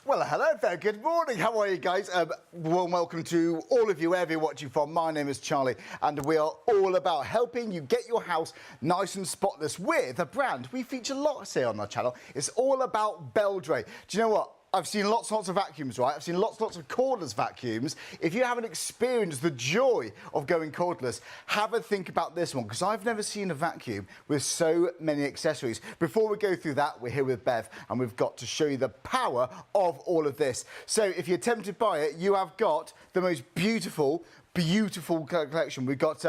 Well, hello there. Good morning. How are you guys? Warm welcome to all of you, wherever you're watching from. My name is Charlie, and we are all about helping you get your house nice and spotless with a brand we feature lots here on our channel. It's all about Beldray. Do you know what? I've seen lots and lots of vacuums, right? I've seen lots and lots of cordless vacuums. If you haven't experienced the joy of going cordless, have a think about this one, because I've never seen a vacuum with so many accessories. Before we go through that, we're here with Bev, and we've got to show you the power of all of this. So if you're tempted by it, you have got the most beautiful collection. We've got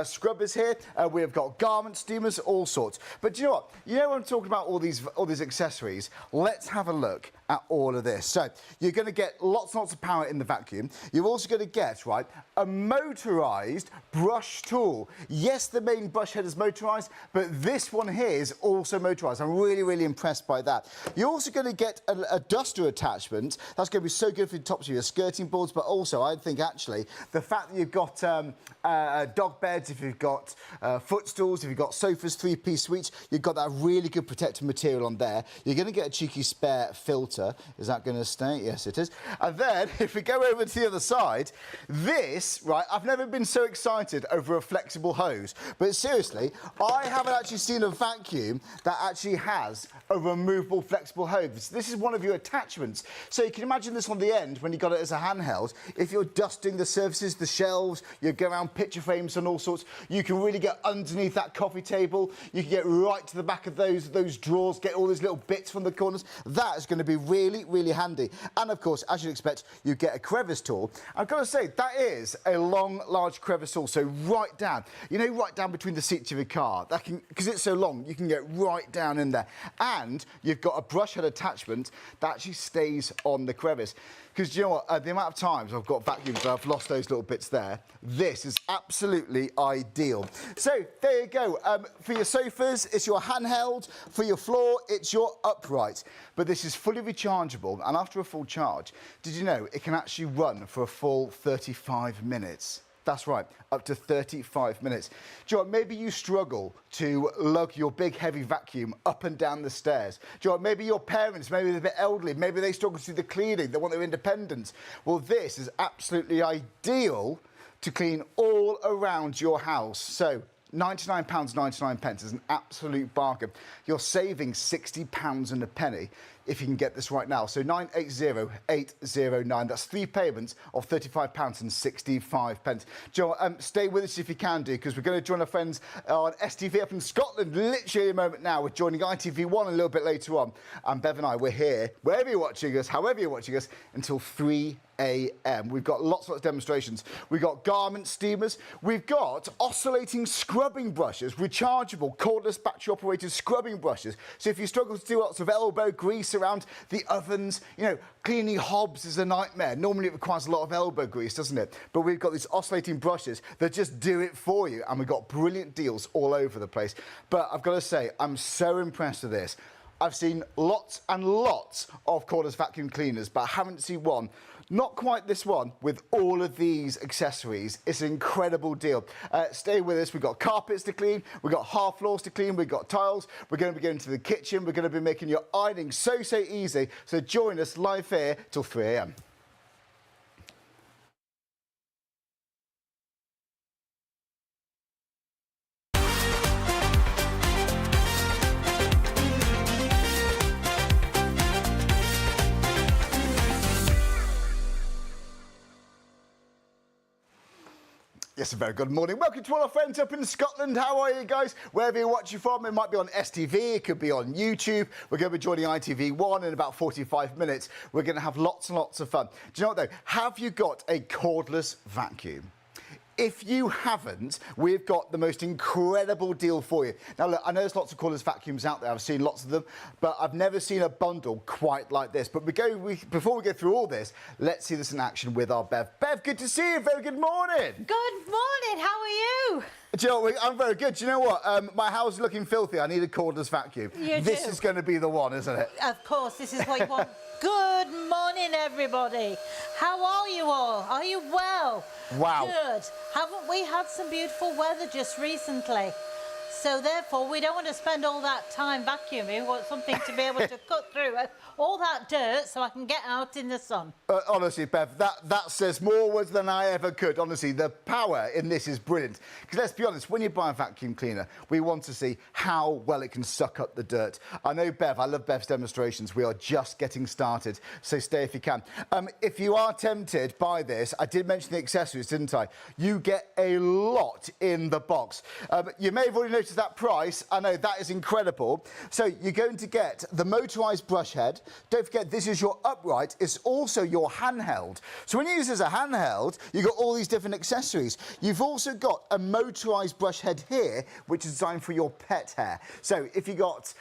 scrubbers here, we've got garment steamers, all sorts. But do you know what? You know when I'm talking about all these accessories, let's have a look at all of this. So you're going to get lots and lots of power in the vacuum. You're also going to get, right, a motorised brush tool. Yes, the main brush head is motorised, but this one here is also motorised. I'm really, really impressed by that. You're also going to get a duster attachment. That's going to be so good for the tops of your skirting boards, but also I think actually the fact that you've got dog beds, if you've got footstools, if you've got sofas, three-piece suites, you've got that really good protective material on there. You're going to get a cheeky spare filter. Is that going to stay? Yes, it is. And then, if we go over to the other side, this, right, I've never been so excited over a flexible hose. But seriously, I haven't actually seen a vacuum that actually has a removable flexible hose. This is one of your attachments. So you can imagine this on the end when you got it as a handheld. If you're dusting the surfaces, the shelves, you go around picture frames and all sorts, you can really get underneath that coffee table. You can get right to the back of those drawers, get all those little bits from the corners. That is going to be really, really handy. And of course, as you'd expect, you get a crevice tool. I've got to say, that is a long, large crevice tool. So right down, you know, right down between the seats of your car. That can, because it's so long, you can get right down in there. And you've got a brush head attachment that actually stays on the crevice. Because you know what, the amount of times I've got vacuums where I've lost those little bits there, this is absolutely ideal. So there you go. For your sofas, it's your handheld. For your floor, it's your upright. But this is fully rechargeable, and after a full charge, did you know it can actually run for a full 35 minutes? That's right, up to 35 minutes. Do you know what, maybe you struggle to lug your big heavy vacuum up and down the stairs. Do you know what, maybe your parents, maybe they're a bit elderly, maybe they struggle to do the cleaning, they want their independence. Well, this is absolutely ideal to clean all around your house. So £99.99 is an absolute bargain. You're saving £60 and a penny if you can get this right now. So 980809, that's 3 payments of £35.65. Do you know what, stay with us if you can do, because we're going to join our friends on STV up in Scotland literally in a moment now. We're joining ITV1 a little bit later on. And Bev and I, we're here, wherever you're watching us, however you're watching us, until 3 a.m. We've got lots of demonstrations. We've got garment steamers. We've got oscillating scrubbing brushes, rechargeable, cordless, battery-operated scrubbing brushes. So if you struggle to do lots of elbow grease around the ovens, you know, cleaning hobs is a nightmare. Normally it requires a lot of elbow grease, doesn't it? But we've got these oscillating brushes that just do it for you, and we've got brilliant deals all over the place. But I've got to say, I'm so impressed with this. I've seen lots and lots of cordless vacuum cleaners, but I haven't seen one, not quite this one, with all of these accessories. It's an incredible deal. Stay with us. We've got carpets to clean, we've got half floors to clean, we've got tiles, we're going to be going to the kitchen, we're going to be making your ironing so easy. So join us live here till 3 a.m. Yes, a very good morning. Welcome to all our friends up in Scotland. How are you guys? Wherever you're watching from, it might be on STV, it could be on YouTube. We're going to be joining ITV1 in about 45 minutes. We're going to have lots and lots of fun. Do you know what though? Have you got a cordless vacuum? If you haven't, we've got the most incredible deal for you. Now, look, I know there's lots of cordless vacuums out there. I've seen lots of them, but I've never seen a bundle quite like this. But before we go through all this, let's see this in action with our Bev. Bev, good to see you. Very good morning. Good morning. How are you? Do you know what? I'm very good. Do you know what? My house is looking filthy. I need a cordless vacuum. This is going to be the one, isn't it? Of course, this is what you want. Good morning, everybody. How are you all? Are you well? Wow. Good. Haven't we had some beautiful weather just recently? So therefore, we don't want to spend all that time vacuuming. We want something to be able to cut through all that dirt so I can get out in the sun. Honestly, Bev, that says more words than I ever could. Honestly, the power in this is brilliant. Because let's be honest, when you buy a vacuum cleaner, we want to see how well it can suck up the dirt. I know Bev, I love Bev's demonstrations. We are just getting started, so stay if you can. If you are tempted by this, I did mention the accessories, didn't I? You get a lot in the box. You may have already noticed that price. I know, that is incredible. So you're going to get the motorised brush head. Don't forget, this is your upright. It's also your handheld. So when you use it as a handheld, you've got all these different accessories. You've also got a motorised brush head here, which is designed for your pet hair. So if you've got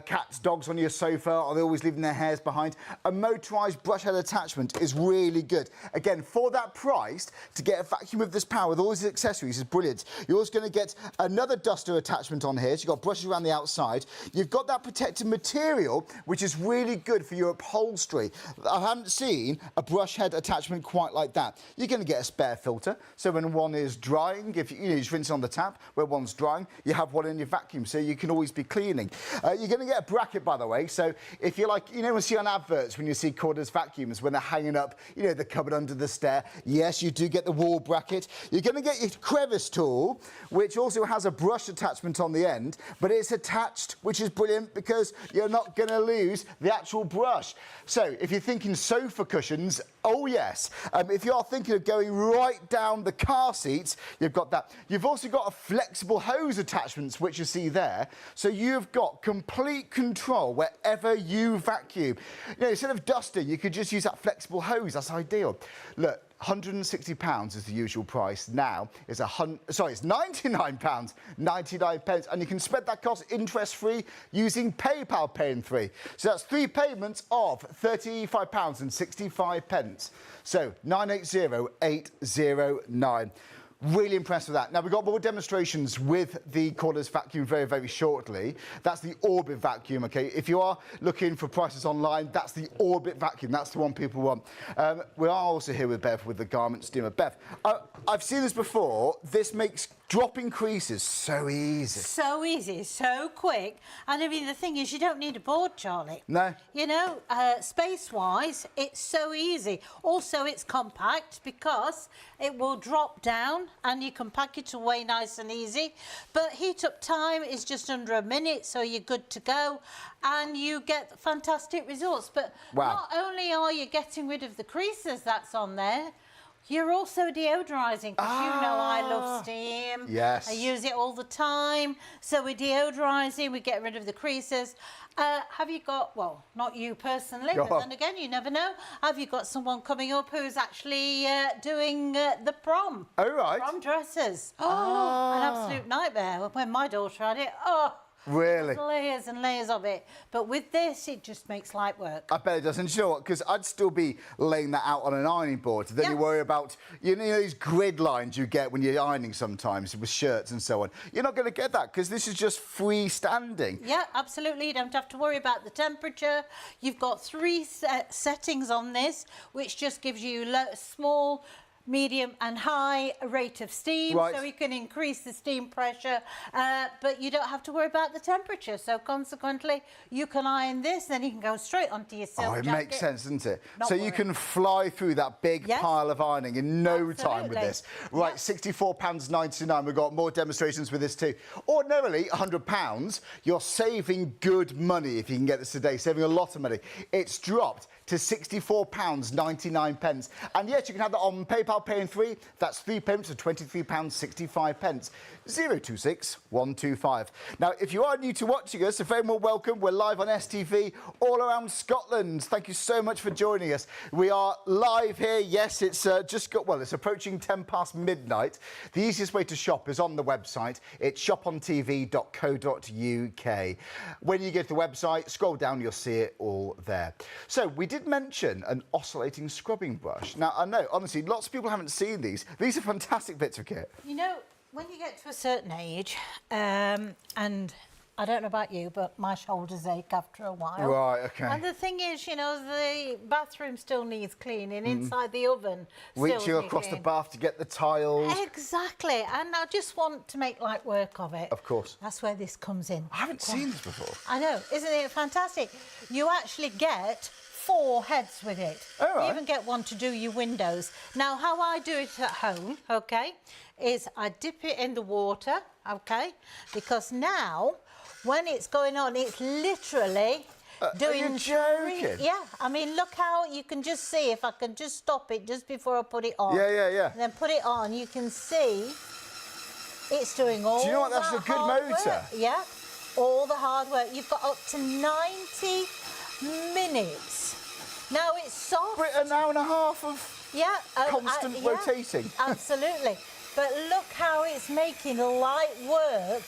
cats, dogs on your sofa, are they always leaving their hairs behind? A motorised brush head attachment is really good. Again, for that price, to get a vacuum with this power with all these accessories is brilliant. You're also going to get another duster attachment on here. So you've got brushes around the outside. You've got that protective material, which is really good for your upholstery. I haven't seen a brush head attachment quite like that. You're going to get a spare filter. So when one is drying, if you just rinse it on the tap, where one's drying, you have one in your vacuum, so you can always be cleaning. You're going to get a bracket, by the way. So if you like, when you see on adverts, when you see Cordless vacuums, when they're hanging up, the cupboard under the stair, yes, you do get the wall bracket. You're going to get your crevice tool, which also has a brush attachment on the end, but it's attached, which is brilliant because you're not going to lose the actual brush. So if you're thinking sofa cushions, oh yes. If you are thinking of going right down the car seats, you've got that. You've also got a flexible hose attachments, which you see there. So you've got complete control wherever you vacuum. Instead of dusting, you could just use that flexible hose. That's ideal. Look, £160 is the usual price. Now it's £99, 99 pence, and you can spread that cost interest-free using PayPal Pay in 3. So that's 3 payments of £35 and 65 pence. So 980809. Really impressed with that. Now, we've got more demonstrations with the Cordless vacuum very, very shortly. That's the Orbit vacuum, OK? If you are looking for prices online, that's the Orbit vacuum. That's the one people want. We are also here with Bev with the garment steamer. Bev, I've seen this before. This makes dropping creases so easy. So easy, so quick. And I mean, the thing is, you don't need a board, Charlie. No. Space-wise, it's so easy. Also, it's compact because it will drop down and you can pack it away nice and easy. But heat up time is just under a minute, so you're good to go. And you get fantastic results. But not only are you getting rid of the creases that's on there, you're also deodorising, because you know I love steam. Yes. I use it all the time. So we're deodorising, we get rid of the creases. Have you got, well, not you personally, but then again, you never know. Have you got someone coming up who's actually doing the prom? Oh, right. Prom dresses. Oh, an absolute nightmare. When my daughter had it, really? Layers and layers of it. But with this, it just makes light work. I bet it does. And you know what? Because I'd still be laying that out on an ironing board. Then you worry about, these grid lines you get when you're ironing sometimes with shirts and so on. You're not going to get that because this is just freestanding. Yeah, absolutely. You don't have to worry about the temperature. You've got 3 settings on this, which just gives you small, medium and high rate of steam, so you can increase the steam pressure, but you don't have to worry about the temperature. So consequently, you can iron this, then you can go straight onto your silk jacket. It makes sense, doesn't it? So you can fly through that big pile of ironing in no time with this. Right, £64.99. We've got more demonstrations with this too. Ordinarily, £100, you're saving good money if you can get this today, saving a lot of money. It's dropped to £64.99. And yes, you can have that on PayPal Pay in 3. That's 3 payments of £23.65. 026 125. Now, if you are new to watching us, a very warm welcome. We're live on STV all around Scotland. Thank you so much for joining us. We are live here. Yes, it's it's approaching 10 past midnight. The easiest way to shop is on the website. It's shopontv.co.uk. When you get to the website, scroll down, you'll see it all there. So we did mention an oscillating scrubbing brush. Now, I know, honestly, lots of people haven't seen these. These are fantastic bits of kit. When you get to a certain age, and I don't know about you, but my shoulders ache after a while. Right, okay. And the thing is, you know, the bathroom still needs cleaning. Inside the oven still Reaching needs across the cleaning. bath to get the tiles. Exactly. And I just want to make light work of it. Of course. That's where this comes in. I haven't seen this before. I know. Isn't it fantastic? You actually get 4 heads with it. All right. You even get one to do your windows. Now, how I do it at home, okay, is I dip it in the water, okay, because now when it's going on, it's literally doing. Are you joking? Yeah, I mean, look how you can just see, if I can just stop it just before I put it on. Yeah. And then put it on, you can see it's doing all. Do you know what? That's that a good hard motor. work. Yeah, all the hard work. You've got up to 90 minutes. Now it's soft. An hour and a half of Yeah. constant yeah, rotating. Absolutely. But look how it's making light work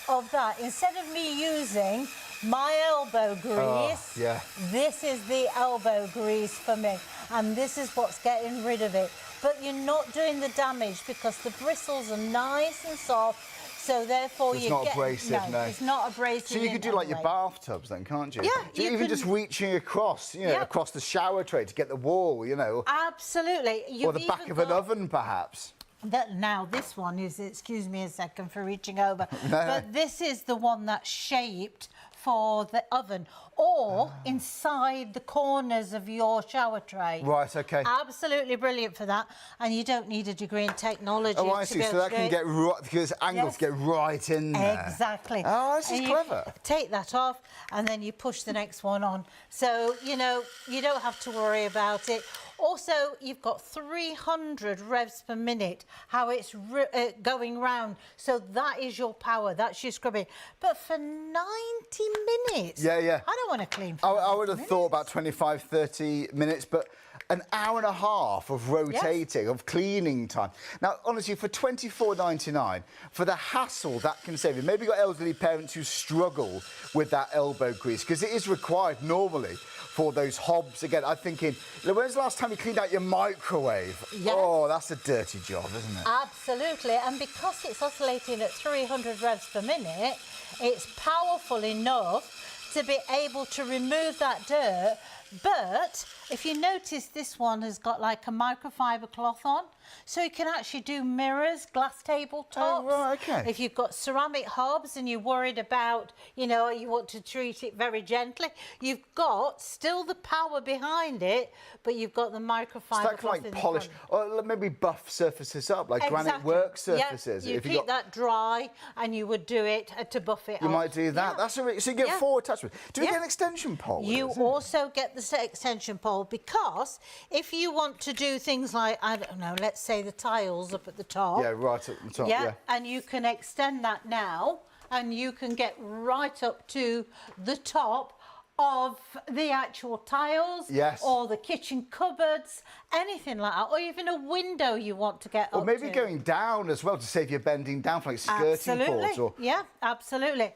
of that. Instead of me using my elbow grease, yeah. this is the elbow grease for me. And this is what's getting rid of it. But you're not doing the damage because the bristles are nice and soft. So therefore, It's not abrasive, no. It's not abrasive. So you could in do like any your way. bathtubs then, can't you? Yeah, So you even can- just reaching across, you know, Yeah. across the shower tray to get the wall, you know, Absolutely. or You've the back even of an got- oven, perhaps. Now this one is, excuse me a second for reaching over, but this is the one that's shaped for the oven or inside the corners of your shower tray. Right, okay. Absolutely brilliant for that, and you don't need a degree in technology. Oh, I to see. be So able that to can do get it. right, because angles Yes. get right in there. Exactly. Oh, this is And you clever. Take that off, and then you push the next one on. So, you know, you don't have to worry about it. Also, you've got 300 revs per minute, how it's going round. So that is your power, that's your scrubbing. But for 90 minutes, Yeah. I don't want to clean for I would 90 have thought about minutes. 25, 30 minutes, but an hour and a half of rotating, of cleaning time. Now, honestly, for $24.99, for the hassle that can save you, maybe you've got elderly parents who struggle with that elbow grease, because it is required normally for those hobs. Again, I'm thinking, when's the last time you cleaned out your microwave? Yeah. Oh, that's a dirty job, isn't it? Absolutely, and because it's oscillating at 300 revs per minute, it's powerful enough to be able to remove that dirt. But if you notice, this one has got like a microfiber cloth on, so you can actually do mirrors, glass tabletops. Oh, right, okay. If you've got ceramic hobs and you're worried about, you know, you want to treat it very gently, you've got still the power behind it, but you've got the microfiber So that can cloth like in the polish, front. or maybe buff surfaces up, like granite work surfaces. Yeah, you If keep that dry, and you would do it to buff it up. You might do that. Yeah. That's so you get Yeah. 4 attachments. Do you Yeah. get an extension pole? with You this? also get the extension pole, because if you want to do things like, I don't know, let's say the tiles up at the top. Yeah, right at the top. Yeah. And you can extend that now, and you can get right up to the top of the actual tiles. Yes. Or the kitchen cupboards, anything like that, or even a window you want to get Or up maybe to. going down as well to save you bending down for like skirting boards. Or Yeah, absolutely.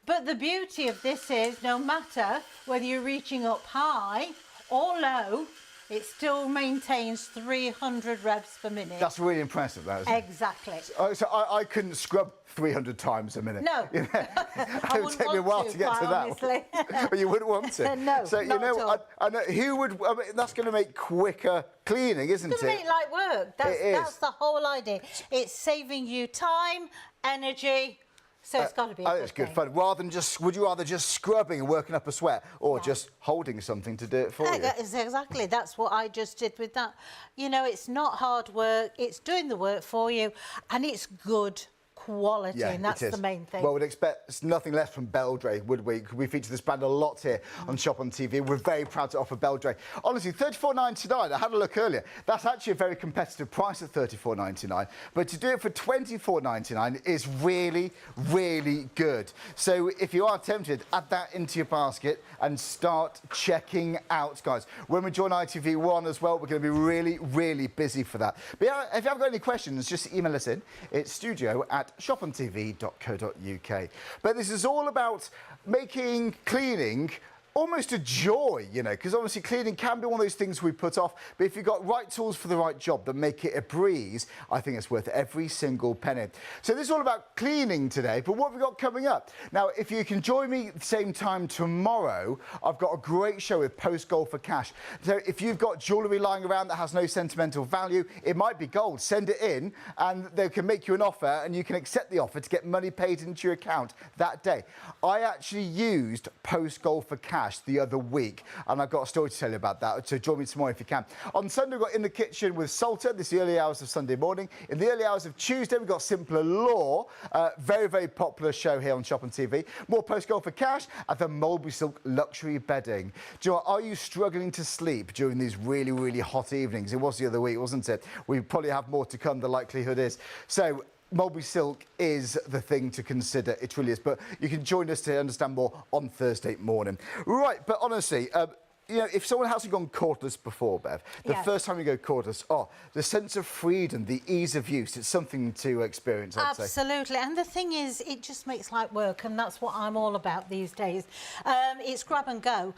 But the beauty of this is, no matter whether you're reaching up high or low, it still maintains 300 revs per minute. that's really impressive, that isn't it? Exactly. Oh, so I couldn't scrub 300 times a minute. No. You know? I It would take me a while want to get quite to that. honestly. But you wouldn't want to. No, So you not at know, all. I know who would. I mean, that's going to make quicker cleaning, isn't It's going to it? make light work. It is. That's the whole idea. It's saving you time, energy, so it's got to be a I good think it's good thing. fun. Rather than just, would you rather just scrubbing and working up a sweat, or just holding something to do it for you? That is exactly. That's what I just did with that. You know, it's not hard work. It's doing the work for you, and it's good quality, and that's it is. the main thing. Well, we'd expect nothing less from Beldray, would we? We feature this brand a lot here on Shop on TV. We're very proud to offer Beldray. Honestly, $34.99. I had a look earlier. That's actually a very competitive price at $34.99. But to do it for $24.99 is really, really good. So if you are tempted, add that into your basket and start checking out, guys. When we join ITV1 as well, we're going to be really, really busy for that. But yeah, if you haven't got any questions, just email us in. It's studio@shopontv.co.uk. But this is all about making cleaning almost a joy, you know, because obviously cleaning can be one of those things we put off, but if you've got right tools for the right job that make it a breeze, I think it's worth every single penny. So this is all about cleaning today, but what have we got coming up? Now, if you can join me at the same time tomorrow, I've got a great show with Post Gold for Cash. So if you've got jewellery lying around that has no sentimental value, it might be gold, send it in and they can make you an offer and you can accept the offer to get money paid into your account that day. I actually used Post Gold for Cash the other week and I've got a story to tell you about that, so join me tomorrow if you can. On Sunday we've got In the Kitchen with Salter, this is the early hours of Sunday morning. In the early hours of Tuesday we've got Simpler Law, very, very popular show here on Shop on TV. More Post Gold for Cash at the Mulberry Silk Luxury Bedding. Do you know what, are you struggling to sleep during these really, really hot evenings? It was the other week, wasn't it? We probably have more to come, the likelihood is. So Mulberry Silk is the thing to consider, it really is. But you can join us to understand more on Thursday morning. Right, but honestly, you know, if someone hasn't gone cordless before, Bev, the first time you go cordless, the sense of freedom, the ease of use, it's something to experience, I'd say. Absolutely, and the thing is, it just makes light work, and that's what I'm all about these days. It's grab and go.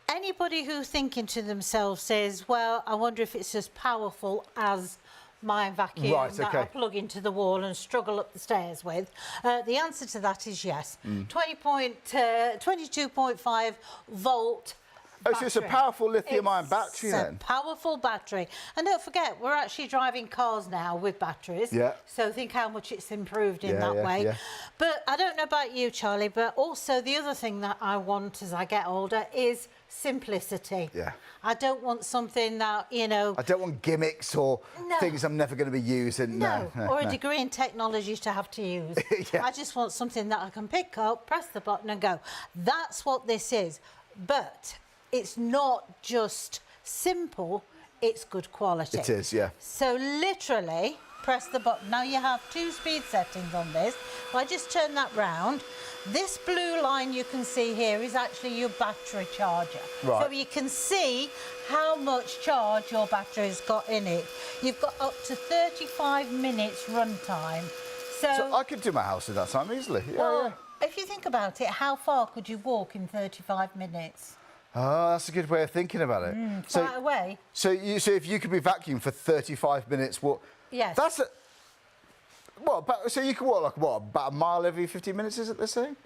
Anybody who's thinking to themselves says, well, I wonder if it's as powerful as my vacuum that I plug into the wall and struggle up the stairs with. The answer to that is yes. 22.5 volt battery. So it's a powerful lithium-ion battery then? It's a powerful battery. And don't forget, we're actually driving cars now with batteries. Yeah. So think how much it's improved in that way. Yeah. But I don't know about you, Charlie, but also the other thing that I want as I get older is simplicity. Yeah. I don't want something that, you know... I don't want gimmicks or things I'm never going to be using. Or a degree in technology to have to use. I just want something that I can pick up, press the button and go. That's what this is. But it's not just simple, it's good quality. It is, yeah. So literally, press the button. Now you have 2 speed settings on this. If I just turn that round, this blue line you can see here is actually your battery charger. Right. So you can see how much charge your battery's got in it. You've got up to 35 minutes run time. So I could do my house at that time easily. If you think about it, how far could you walk in 35 minutes? Oh, that's a good way of thinking about it. Quite a way. So if you could be vacuumed for 35 minutes, what? Yes. That's a... so you can walk like, about a mile every 15 minutes, is it, they're saying?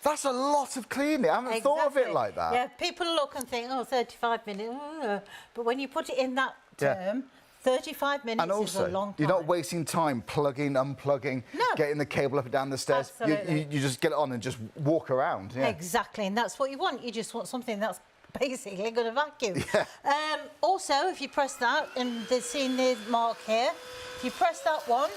That's a lot of cleaning. I haven't thought of it like that. Yeah, people look and think, 35 minutes. But when you put it in that term, 35 minutes and also, is a long time. You're not wasting time plugging, unplugging, getting the cable up and down the stairs. You just get it on and just walk around. Yeah. Exactly, and that's what you want. You just want something that's basically going to vacuum. Yeah. Also, if you press that, and they've seen the mark here, if you press that one,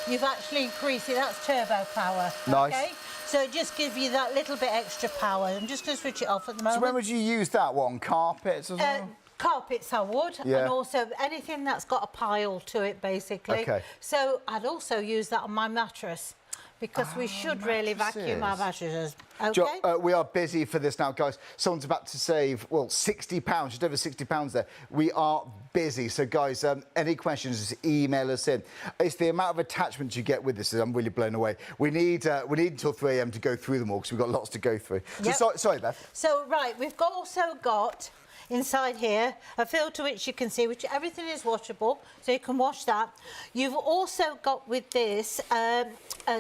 you've actually increased it. That's turbo power. Nice. Okay? So it just gives you that little bit extra power. I'm just going to switch it off at the moment. So when would you use that? What, on carpets or something? Carpets I would, and also anything that's got a pile to it, basically. Okay. So I'd also use that on my mattress, because we should really vacuum our mattresses. Okay. We are busy for this now, guys. Someone's about to save, well, £60, just over £60 there. We are busy. So, guys, any questions, just email us in. It's the amount of attachments you get with this that I'm really blown away. We need until 3 a.m. to go through them all, because we've got lots to go through. Yep. So, sorry, Beth. So, right, we've also got... inside here, a filter which you can see, which everything is washable, so you can wash that. You've also got with this a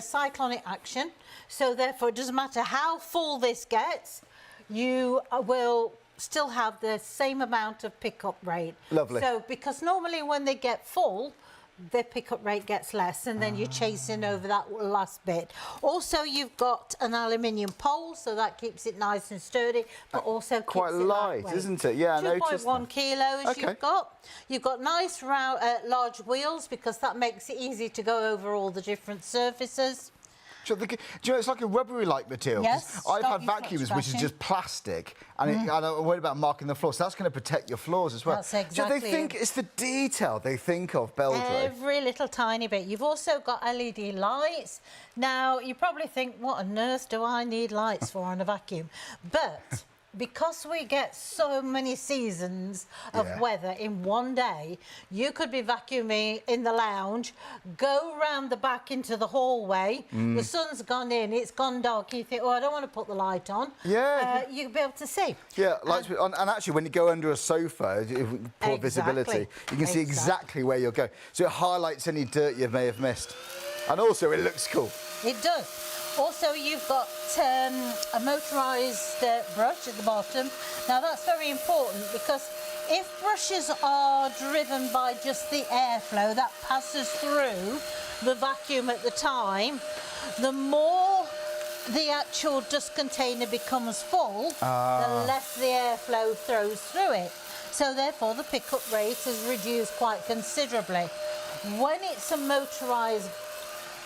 cyclonic action, so therefore it doesn't matter how full this gets, you will still have the same amount of pickup rate. Lovely. So because normally when they get full, the pickup rate gets less, and then you're chasing over that last bit. Also, you've got an aluminium pole, so that keeps it nice and sturdy, but also keeps quite light, isn't it? Yeah, I noticed. 2.1 kilos you've got. You've got nice round, large wheels, because that makes it easy to go over all the different surfaces. Do you know, it's like a rubbery-like material. Yes. I've had vacuums which is just plastic, and I'm worried about marking the floor, so that's going to protect your floors as well. That's exactly. So they think it's the detail they think of, Beldray. Every little tiny bit. You've also got LED lights. Now, you probably think, what on earth do I need lights for on a vacuum? But because we get so many seasons of weather in one day, you could be vacuuming in the lounge, go round the back into the hallway, the sun's gone in, it's gone dark, you think, oh, I don't want to put the light on. Yeah. You'll be able to see. Yeah, and actually when you go under a sofa, poor visibility, you can see exactly where you're going. So it highlights any dirt you may have missed. And also it looks cool. It does. Also, you've got a motorised brush at the bottom. Now, that's very important because if brushes are driven by just the airflow that passes through the vacuum at the time, the more the actual dust container becomes full, the less the airflow throws through it. So, therefore, the pickup rate is reduced quite considerably. When it's a motorised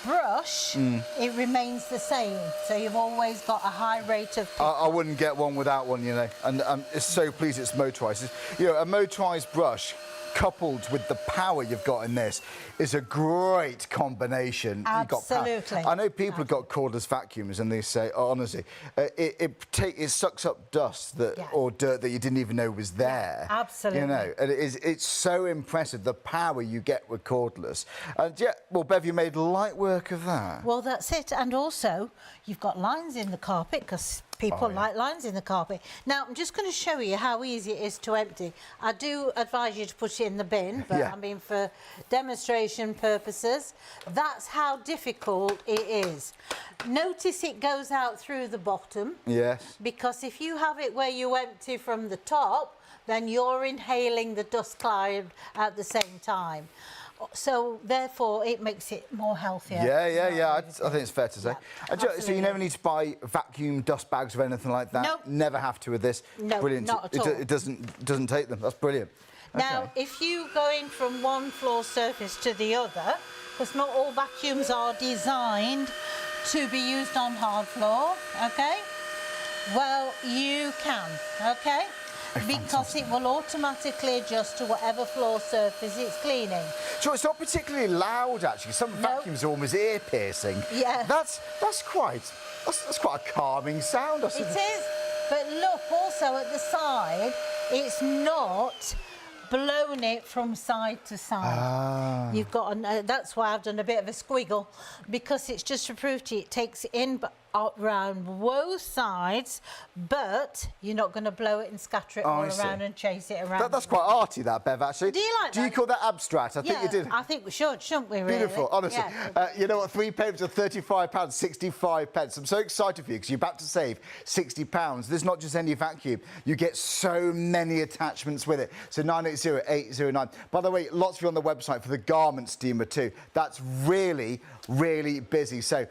brush, it remains the same, so you've always got a high rate of pickup. I wouldn't get one without one, you know, and it's so pleased it's motorised. You know, a motorised brush coupled with the power you've got in this is a great combination. Absolutely. You've got power. I know people have got cordless vacuums and they say, oh, honestly, it sucks up dust or dirt that you didn't even know was there. Yeah, absolutely. You know, and it's so impressive, the power you get with cordless. And yeah, well, Bev, you made light work of that. Well, that's it. And also, you've got lines in the carpet because people like lines in the carpet. Now, I'm just going to show you how easy it is to empty. I do advise you to put it in the bin, but I mean, for demonstration purposes, that's how difficult it is. Notice it goes out through the bottom. Yes. Because if you have it where you empty from the top, then you're inhaling the dust cloud at the same time. So, therefore, it makes it more healthier. Yeah. I think it's fair to say. Yeah, so you never need to buy vacuum dust bags or anything like that? Nope. Never have to with this? No, brilliant. not at all. It doesn't take them. That's brilliant. Now, if you go in from one floor surface to the other, because not all vacuums are designed to be used on hard floor, OK? Well, you can, OK? Because it will automatically adjust to whatever floor surface it's cleaning. So it's not particularly loud, actually. Some vacuums are almost ear-piercing. Yeah. That's quite a calming sound. It is. But look, also at the side, it's not blown it from side to side. You've got, that's why I've done a bit of a squiggle, because it's just to prove to you it takes it in around both sides, but you're not going to blow it and scatter it all around and chase it around. That's quite arty, that, Bev, actually. Do you like that? Do you call that abstract? I think you did. I think we should, shouldn't we, really? Beautiful, honestly. Yeah. You know what, 3 payments are £35, 65 pence. I'm so excited for you because you're about to save £60. There's not just any vacuum. You get so many attachments with it. So 980-809. By the way, lots of you on the website for the garment steamer too. That's really, really busy. So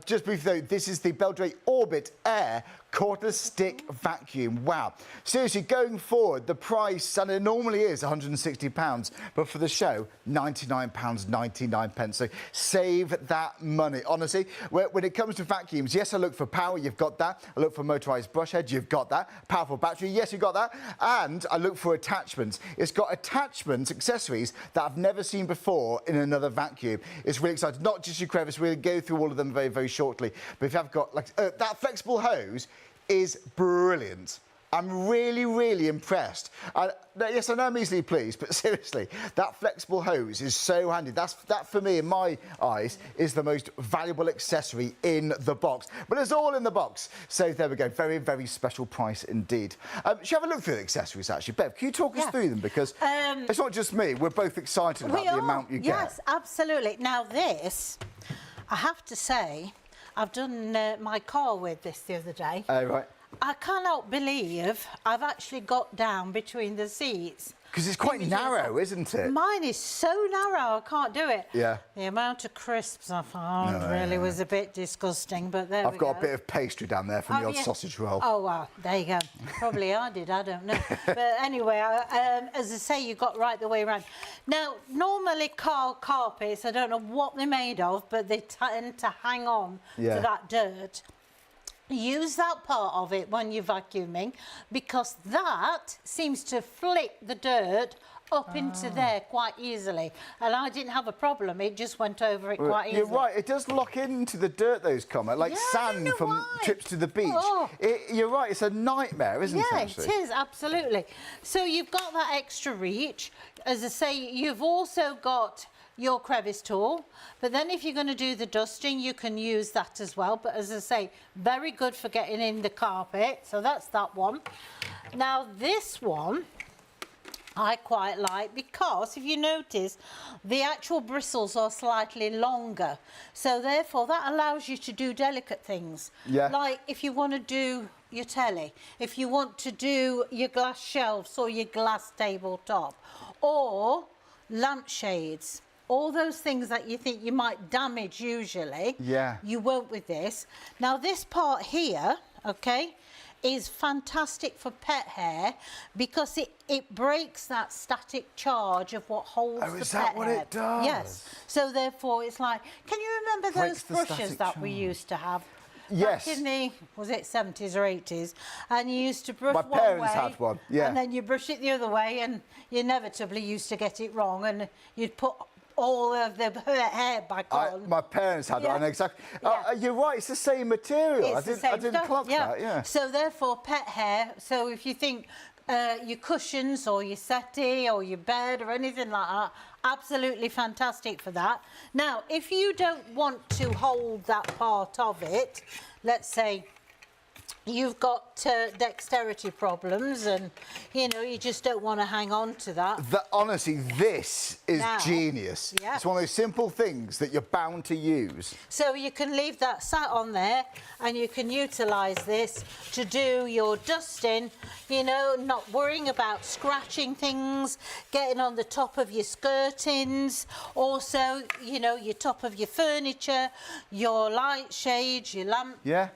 just briefly though, this is the Beldray Orbit Air cordless stick vacuum. Wow. Seriously, going forward, the price, and it normally is £160, but for the show, £99.99. So save that money. Honestly, when it comes to vacuums, yes, I look for power, you've got that. I look for motorised brush heads, you've got that. Powerful battery, yes, you've got that. And I look for attachments. It's got attachments, accessories that I've never seen before in another vacuum. It's really exciting. Not just your crevice, we'll go through all of them very, very shortly. But if you've got, like, that flexible hose is brilliant. I'm really, really impressed. Yes, I know I'm easily pleased, but seriously, that flexible hose is so handy. That, for me, in my eyes, is the most valuable accessory in the box. But it's all in the box. So there we go. Very, very special price indeed. Should we have a look through the accessories, actually? Bev, can you talk us through them? Because it's not just me. We're both excited about the amount you get. Yes, absolutely. Now, this, I have to say, I've done my car with this the other day. Oh, right. I cannot believe I've actually got down between the seats. Because it's quite narrow, isn't it? Mine is so narrow, I can't do it. Yeah. The amount of crisps I found really was a bit disgusting, but there we go. I've got a bit of pastry down there from the odd sausage roll. Oh, well, there you go. Probably I did, I don't know. But anyway, as I say, you got right the way around. Now, normally car carpets, I don't know what they're made of, but they tend to hang on to that dirt. Use that part of it when you're vacuuming, because that seems to flick the dirt up into there quite easily. And I didn't have a problem. It just went over it quite easily. You're right. It does lock into the dirt, those come like Yeah, I don't sand know from why. trips to the beach. Oh. You're right. It's a nightmare, isn't it? Yeah, Actually? it is, absolutely. So you've got that extra reach. As I say, you've also got your crevice tool, but then if you're going to do the dusting, you can use that as well. But as I say, very good for getting in the carpet. So that's that one. Now this one I quite like, because if you notice, the actual bristles are slightly longer. So therefore that allows you to do delicate things. Yeah. Like if you want to do your telly, if you want to do your glass shelves or your glass tabletop, or lampshades, all those things that you think you might damage usually, Yeah. you won't with this. Now this part here, okay, is fantastic for pet hair because it breaks that static charge of what holds the pet hair. Oh, is that what it does? Yes. So therefore it's like, can you remember Breaks those the brushes static that we charge. used to have? Yes. Back in the, was it 70s or 80s? And you used to brush My one parents way, had one, yeah. and then you brush it the other way, and you inevitably used to get it wrong, and you'd put all of the hair back on. My parents had it, Yeah. I know exactly. Yeah. You're right, it's the same material. It's the I same didn't stuff, clock that, yeah. So therefore, pet hair. So if you think your cushions or your settee or your bed or anything like that, absolutely fantastic for that. Now, if you don't want to hold that part of it, let's say you've got dexterity problems and, you know, you just don't want to hang on to that. Honestly, this is Now, genius. yeah. It's one of those simple things that you're bound to use. So you can leave that sat on there and you can utilise this to do your dusting, you know, not worrying about scratching things, getting on the top of your skirtings, also, you know, your top of your furniture, your light shades, your lamp. Yeah.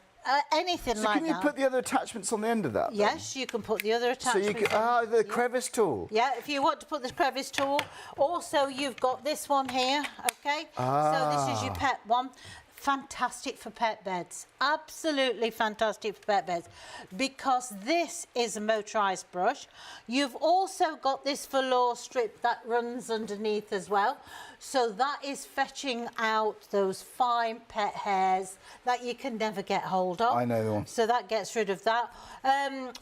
Anything So like can you that. put the other attachments on the end of that? then? Yes, you can put the other So attachments you can, on. the crevice tool. Yeah, if you want to put the crevice tool. Also, you've got this one here, okay? So this is your pet one. Fantastic for pet beds. Absolutely fantastic for pet beds. Because this is a motorised brush. You've also got this velour strip that runs underneath as well. So that is fetching out those fine pet hairs that you can never get hold of. I know the one. So that gets rid of that.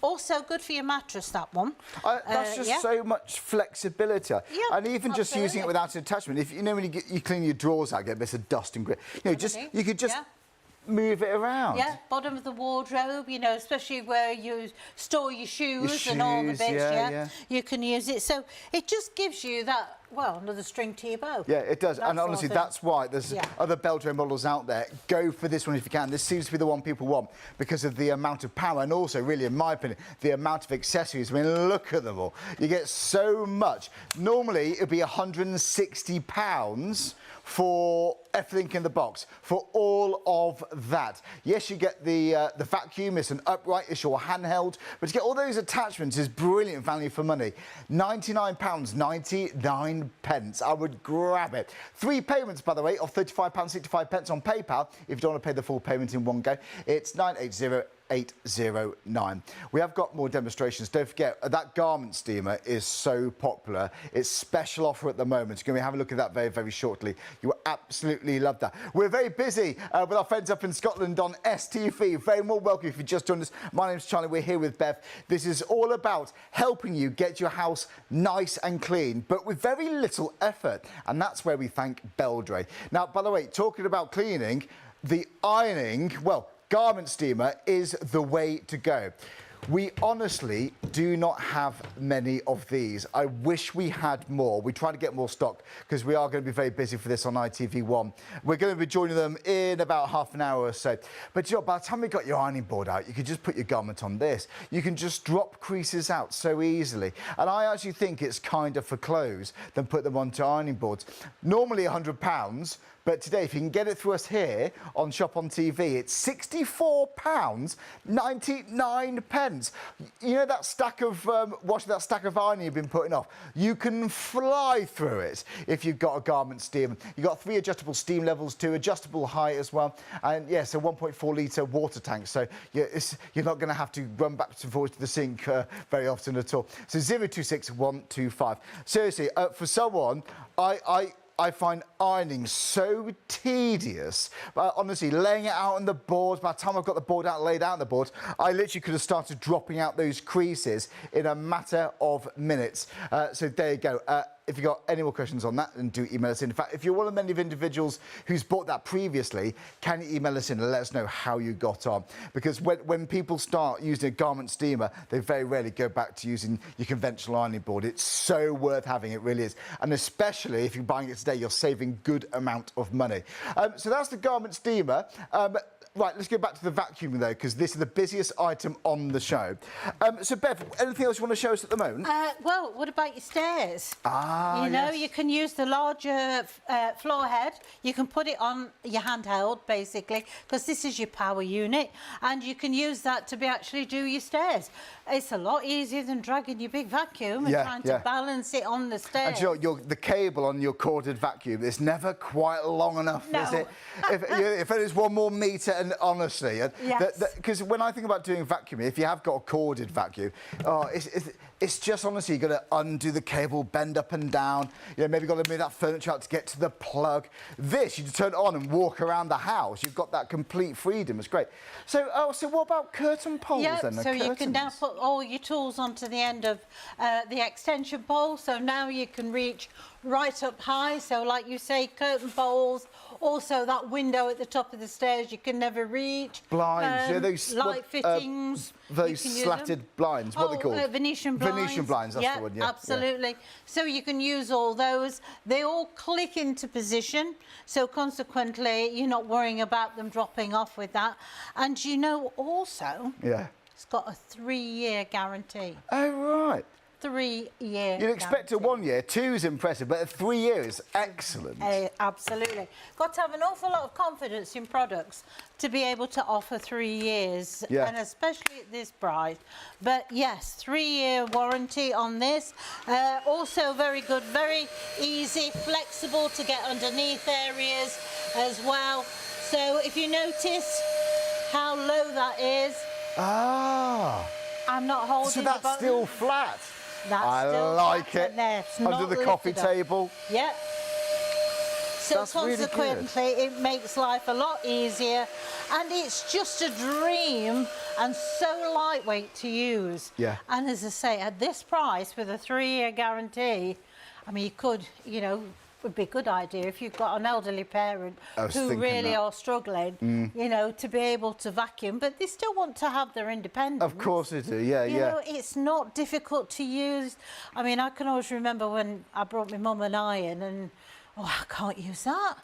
Also good for your mattress, that one. That's just yeah. so much flexibility. Yeah, and even just using absolutely. it without an attachment. If you know when you clean your drawers out, get bits of dust and grit. You know, just Okay. you could just Yeah. move it around. Yeah, bottom of the wardrobe, you know, especially where you store your shoes and all the shoes, bits, yeah. You can use it. So it just gives you that, well, another string to your bow. Yeah, it does. That And sort of honestly, thing. that's why there's Yeah. other Beldray models out there. Go for this one if you can. This seems to be the one people want because of the amount of power and also, really, in my opinion, the amount of accessories. I mean, look at them all. You get so much. Normally, it'd be £160 for everything in the box, for all of that. Yes, you get the vacuum, it's an upright, it's your handheld, but to get all those attachments is brilliant value for money. £99.99. I would grab it. 3 payments, by the way, of £35.65 on PayPal. If you don't want to pay the full payment in one go, it's 980-809. We have got more demonstrations. Don't forget, that garment steamer is so popular. It's special offer at the moment. You're going to have a look at that very, very shortly. You will absolutely love that. We're very busy with our friends up in Scotland on STV. Very more welcome if you just joined us. My name's Charlie. We're here with Bev. This is all about helping you get your house nice and clean, but with very little effort. And that's where we thank Beldray. Now, by the way, talking about cleaning, the ironing, well, garment steamer is the way to go. We honestly do not have many of these. I wish we had more. We try to get more stock because we are going to be very busy for this on ITV1. We're going to be joining them in about half an hour or so. But you know, by the time we got your ironing board out, you could just put your garment on this. You can just drop creases out so easily. And I actually think it's kinder for clothes than put them onto ironing boards. Normally £100. But today, if you can get it through us here on Shop on TV, it's £64.99. immense. You know that stack of that stack of ironing you've been putting off? You can fly through it if you've got a garment steamer. You've got 3 adjustable steam levels, 2 adjustable height as well, and yes, a 1.4 litre water tank. So you're not going to have to run backwards and forwards to the sink very often at all. So 026125. Seriously, for someone, I find ironing so tedious. Honestly, laying it out on the boards, by the time I've got the board out, laid out on the board, I literally could have started dropping out those creases in a matter of minutes. So there you go. If you've got any more questions on that, then do email us in. In fact, if you're one of many individuals who's bought that previously, can you email us in and let us know how you got on? Because when people start using a garment steamer, they very rarely go back to using your conventional ironing board. It's so worth having, it really is. And especially if you're buying it today, you're saving good amount of money. So that's the garment steamer. Right, let's go back to the vacuum though, because this is the busiest item on the show. So Bev, anything else you want to show us at the moment? Well, what about your stairs? Ah, you know, yes. you can use the larger floor head. You can put it on your handheld, basically, because this is your power unit, and you can use that to actually do your stairs. It's a lot easier than dragging your big vacuum and trying to balance it on the stairs. And you know, the cable on your corded vacuum is never quite long enough, is it? If it is 1 more metre, and honestly, because when I think about doing vacuuming, if you have got a corded vacuum, it's just honestly, you've got to undo the cable, bend up and down, you know, maybe got to move that furniture out to get to the plug. This, you just turn it on and walk around the house. You've got that complete freedom. It's great. So, so what about curtain poles then? So you can now put all your tools onto the end of the extension pole. So now you can reach right up high. So like you say, curtain poles. Also that window at the top of the stairs you can never reach. Blinds, yeah, those light fittings. Those slatted blinds, what are they called? Venetian blinds. Venetian blinds, that's the one, yeah. Absolutely. Yeah. So you can use all those. They all click into position, so consequently you're not worrying about them dropping off with that. And you know also, it's got a 3-year guarantee. Oh, right. 3-year. You'd expect a 1 year, 2 is impressive, but a 3 year is excellent. Absolutely. Got to have an awful lot of confidence in products to be able to offer 3 years, and especially at this price. But yes, 3-year warranty on this. Also very good, very easy, flexible to get underneath areas as well. So if you notice how low that is, I'm not holding so that's the button. still flat. I like it. Under the coffee table. Yep. So that's consequently, really it makes life a lot easier, and it's just a dream and so lightweight to use. Yeah. And as I say, at this price with a 3-year guarantee, I mean, you could, you know, would be a good idea if you've got an elderly parent who really are struggling, you know, to be able to vacuum, but they still want to have their independence. Of course they do, yeah, you know, it's not difficult to use. I mean, I can always remember when I brought my mum an iron and, I can't use that.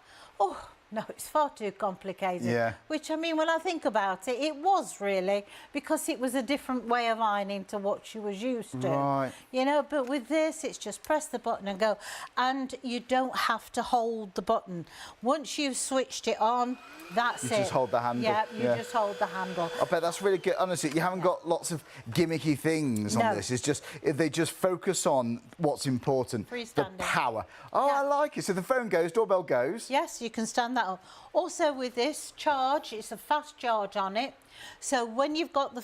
No, it's far too complicated. Yeah. Which, I mean, when I think about it, it was really, because it was a different way of ironing to what she was used to. Right. You know, but with this, it's just press the button and go. And you don't have to hold the button. Once you've switched it on, that's it. You just hold the handle. Yeah, you just hold the handle. I bet that's really good. Honestly, you haven't got lots of gimmicky things on this. It's just, they just focus on what's important. The power. I like it. So the phone goes, doorbell goes. Yes, you can stand that up. Also with this charge, it's a fast charge on it. So when you've got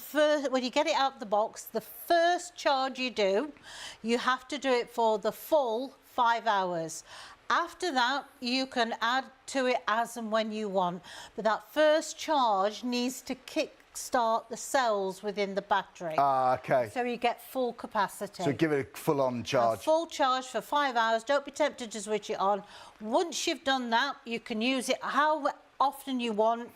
when you get it out of the box, the first charge you do, you have to do it for the full 5 hours. After that, you can add to it as and when you want. But that first charge needs to kick-start the cells within the battery. OK. So you get full capacity. So give it a full-on charge. A full charge for 5 hours. Don't be tempted to switch it on. Once you've done that, you can use it how often you want,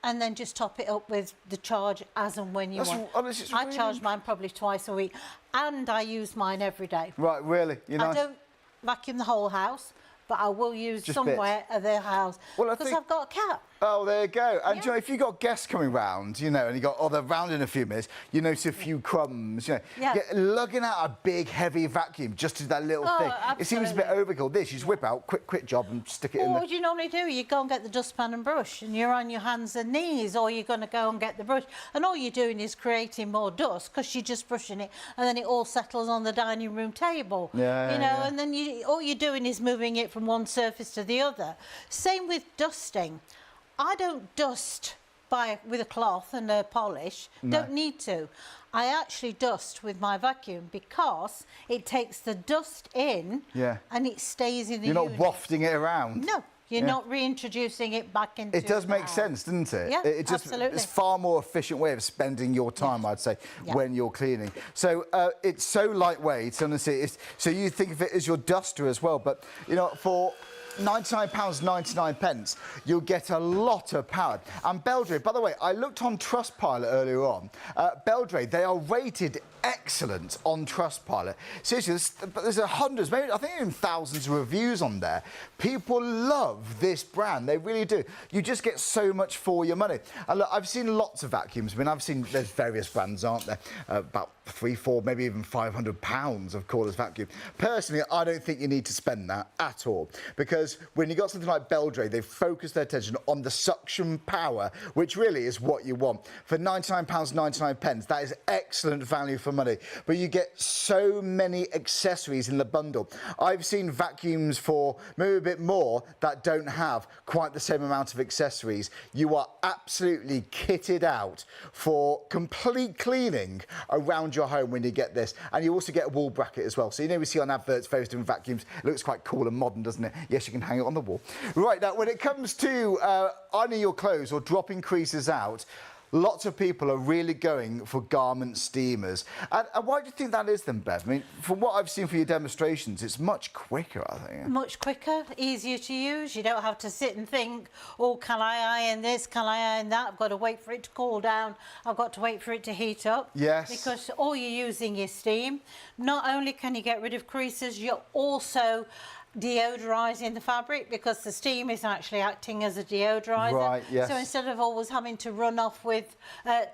and then just top it up with the charge as and when you want. I charge mine probably twice a week, and I use mine every day. Right, really? I don't vacuum the whole house, but I will use somewhere of the house, because I've got a cat. Oh, there you go. And you know, if you've got guests coming round, you know, and you got, oh, they're round in a few minutes, you notice a few crumbs, you know. Yeah. Lugging out a big, heavy vacuum just to do that little thing. Absolutely. It seems a bit overkill. This, you just whip out, quick job and stick it in Or there. what do you normally do? You go and get the dustpan and brush, and you're on your hands and knees, or you're going to go and get the brush, and all you're doing is creating more dust because you're just brushing it, and then it all settles on the dining room table. Yeah, you know, yeah. and then all you're doing is moving it from one surface to the other. Same with dusting. I don't dust with a cloth and a polish. No. Don't need to. I actually dust with my vacuum because it takes the dust in and it stays in the unit. You're not wafting it around. No, you're not reintroducing it back into It does the make house. sense, doesn't it? Yeah, It just, absolutely. it's far more efficient way of spending your time, I'd say, when you're cleaning. So it's so lightweight, honestly. So you think of it as your duster as well, but, you know, for £99.99, you'll get a lot of power. And Beldray, by the way, I looked on Trustpilot earlier on. Beldray, they are rated excellent on Trustpilot. Seriously, there's hundreds, maybe I think even thousands of reviews on there. People love this brand, they really do. You just get so much for your money. And look, I've seen lots of vacuums. I mean, I've seen there's various brands, aren't there? About £300, £400, maybe even £500 of cordless vacuum. Personally, I don't think you need to spend that at all, because when you got something like Beldray, they've focused their attention on the suction power, which really is what you want. For £99.99, that is excellent value for money, but you get so many accessories in the bundle. I've seen vacuums for maybe a bit more that don't have quite the same amount of accessories. You are absolutely kitted out for complete cleaning around your home when you get this, and you also get a wall bracket as well. So you know we see on adverts various different vacuums, it looks quite cool and modern, doesn't it? Yes, you can hang it on the wall. Right, now when it comes to ironing your clothes or dropping creases out, lots of people are really going for garment steamers. And why do you think that is then, Bev? I mean, from what I've seen for your demonstrations, it's much quicker, I think. Much quicker, easier to use. You don't have to sit and think, oh, can I iron this? Can I iron that? I've got to wait for it to cool down. I've got to wait for it to heat up. Yes. Because all you're using is steam. Not only can you get rid of creases, you're also deodorising the fabric, because the steam is actually acting as a deodoriser. Right, yes. So instead of always having to run off with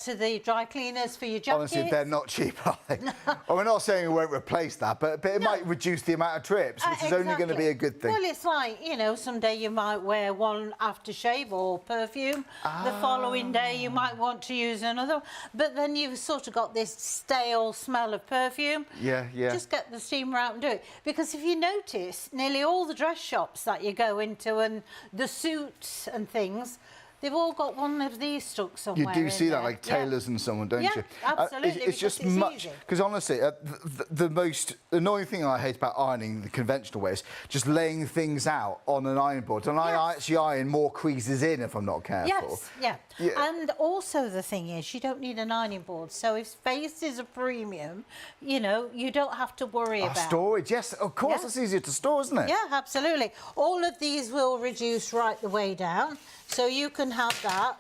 to the dry cleaners for your jackets. Honestly, they're not cheap, are they? Well, we're not saying we won't replace that, but it might reduce the amount of trips, which is only going to be a good thing. Well, it's like, you know, someday you might wear one aftershave or perfume. The following day you might want to use another. But then you've sort of got this stale smell of perfume. Yeah. Just get the steamer out and do it. Because if you notice, nearly all the dress shops that you go into and the suits and things, they've all got one of these stuck somewhere. You do see that, there. like tailors and so on, don't you? Yeah, absolutely. It's just much, because honestly, the most annoying thing I hate about ironing the conventional way is just laying things out on an iron board. And I actually iron more creases in if I'm not careful. Yes, yeah. And also the thing is, you don't need an ironing board. So if space is a premium, you know, you don't have to worry about storage. Yes, of course, it's easier to store, isn't it? Yeah, absolutely. All of these will reduce right the way down. So you can have that.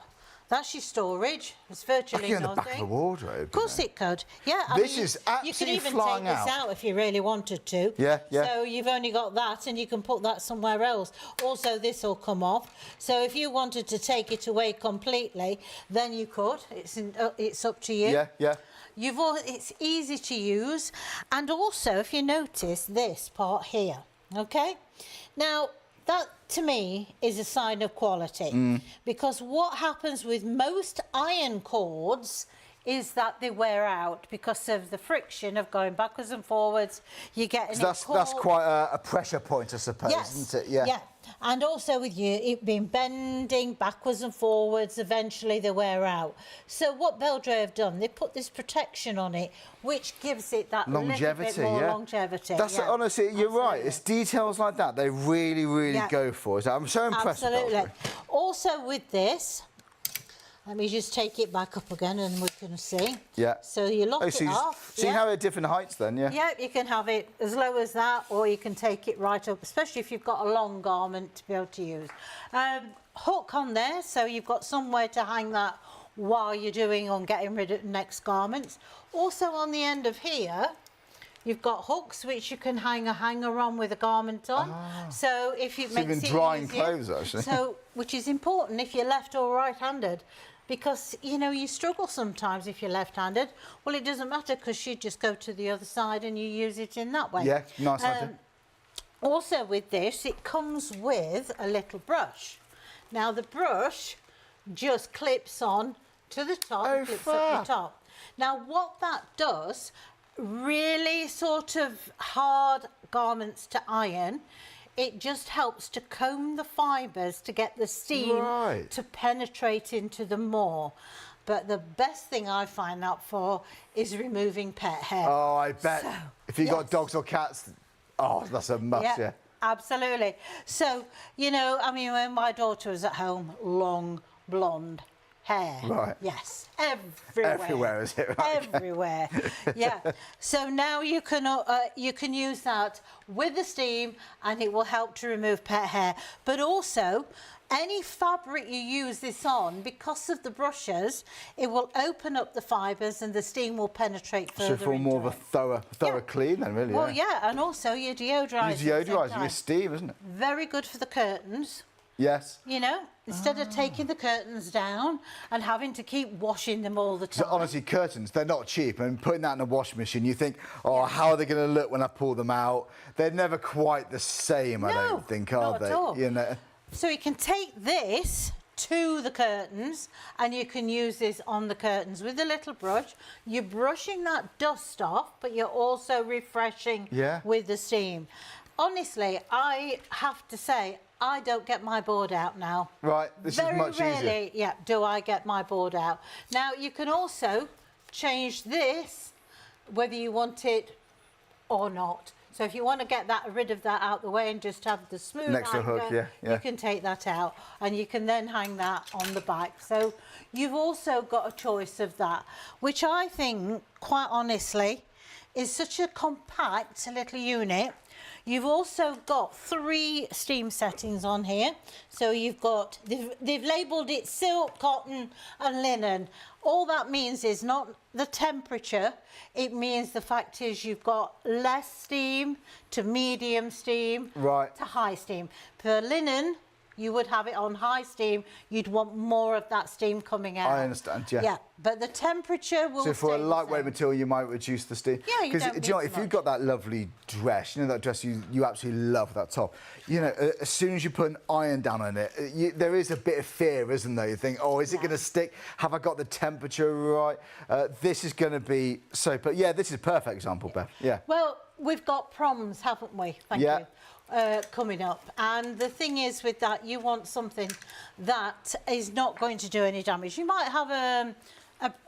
That's your storage. It's virtually in nothing. the back of the wardrobe. Of course it could. Yeah. This is absolutely you could even flying take this out if you really wanted to. Yeah. So you've only got that, and you can put that somewhere else. Also, this will come off. So if you wanted to take it away completely, then you could. It's up to you. Yeah. It's easy to use, and also if you notice this part here, okay? Now that to me is a sign of quality, because what happens with most iron cords is that they wear out because of the friction of going backwards and forwards. You get that's quite a pressure point, I suppose, isn't it? Yeah. And also with you, it being bending backwards and forwards, eventually they wear out. So what Beldray have done, they put this protection on it, which gives it that longevity, little bit more longevity. That's honestly, you're right. It's details like that they really go for. So I'm so impressed. Absolutely. Also with this, let me just take it back up again and we can see. Yeah. So you lock it off. So you have it at different heights then, yeah? Yeah, you can have it as low as that, or you can take it right up, especially if you've got a long garment to be able to use. Hook on there, so you've got somewhere to hang that while you're getting rid of the next garments. Also on the end of here, You've got hooks which you can hang a hanger on with a garment on. So if it makes even it drying easier. clothes, actually. So, which is important if you're left or right-handed. Because, you know, you struggle sometimes if you're left-handed. Well, it doesn't matter because you just go to the other side and you use it in that way. Yeah, nice idea. Also with this, it comes with a little brush. Now, the brush just clips on to the top, clips up the top. Now, what that does, really sort of hard garments to iron, it just helps to comb the fibres to get the steam to penetrate into them more. But the best thing I find that for is removing pet hair. Oh, I bet. So, if you've got dogs or cats, oh, that's a must, yeah. Absolutely. So, you know, I mean, when my daughter was at home, long blonde hair. Right. Yes, everywhere. Everywhere, is it? Right? Everywhere. Yeah. So now you can use that with the steam, and it will help to remove pet hair. But also, any fabric you use this on, because of the brushes, it will open up the fibres and the steam will penetrate further. So for more of a thorough clean, then, really. Well, yeah, and also you're deodorising. You're deodorising with steam, isn't it? Very good for the curtains. Yes. You know, instead of taking the curtains down and having to keep washing them all the time. So honestly, curtains, they're not cheap. And putting that in a washing machine, you think, oh, how are they going to look when I pull them out? They're never quite the same, I don't think, are not they? at all. You know? So you can take this to the curtains and you can use this on the curtains with a little brush. You're brushing that dust off, but you're also refreshing with the steam. Honestly, I have to say, I don't get my board out now. Right, this is much easier. Very rarely, yeah, do I get my board out. Now, you can also change this, whether you want it or not. So if you want to get rid of that out the way and just have the smooth next to hanger, hook, yeah. you can take that out and you can then hang that on the back. So you've also got a choice of that, which I think, quite honestly, is such a compact little unit. You've also got 3 steam settings on here. So you've got, they've labelled it silk, cotton and linen. All that means is not the temperature, it means the fact is you've got less steam to medium steam to high steam. For linen, you would have it on high steam, you'd want more of that steam coming out. I understand, yeah. Yeah, but the temperature will So for a stay the lightweight same. material, you might reduce the steam. Yeah, you don't do you know, need if so you've got that lovely dress, you know that dress you absolutely love, that top, you know, as soon as you put an iron down on it, there is a bit of fear, isn't there? You think, oh, is it going to stick? Have I got the temperature right? This is going to be so, but yeah, this is a perfect example, Beth. Yeah. Well, we've got proms, haven't we? Thank you. Coming up, and the thing is with that, you want something that is not going to do any damage. You might have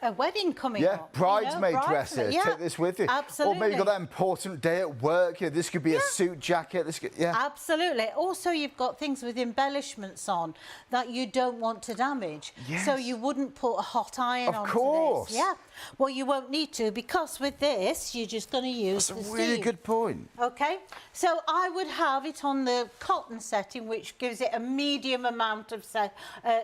a wedding coming up. Bridesmaid dresses. Take this with you. Absolutely. Or maybe you've got that important day at work. You know, this could be a suit jacket. This could, Absolutely. Also, you've got things with embellishments on that you don't want to damage. So you wouldn't put a hot iron on. Of course. Yeah. Well, you won't need to, because with this, you're just going to use the steam. That's a really good point. Okay. So I would have it on the cotton setting, which gives it a medium amount of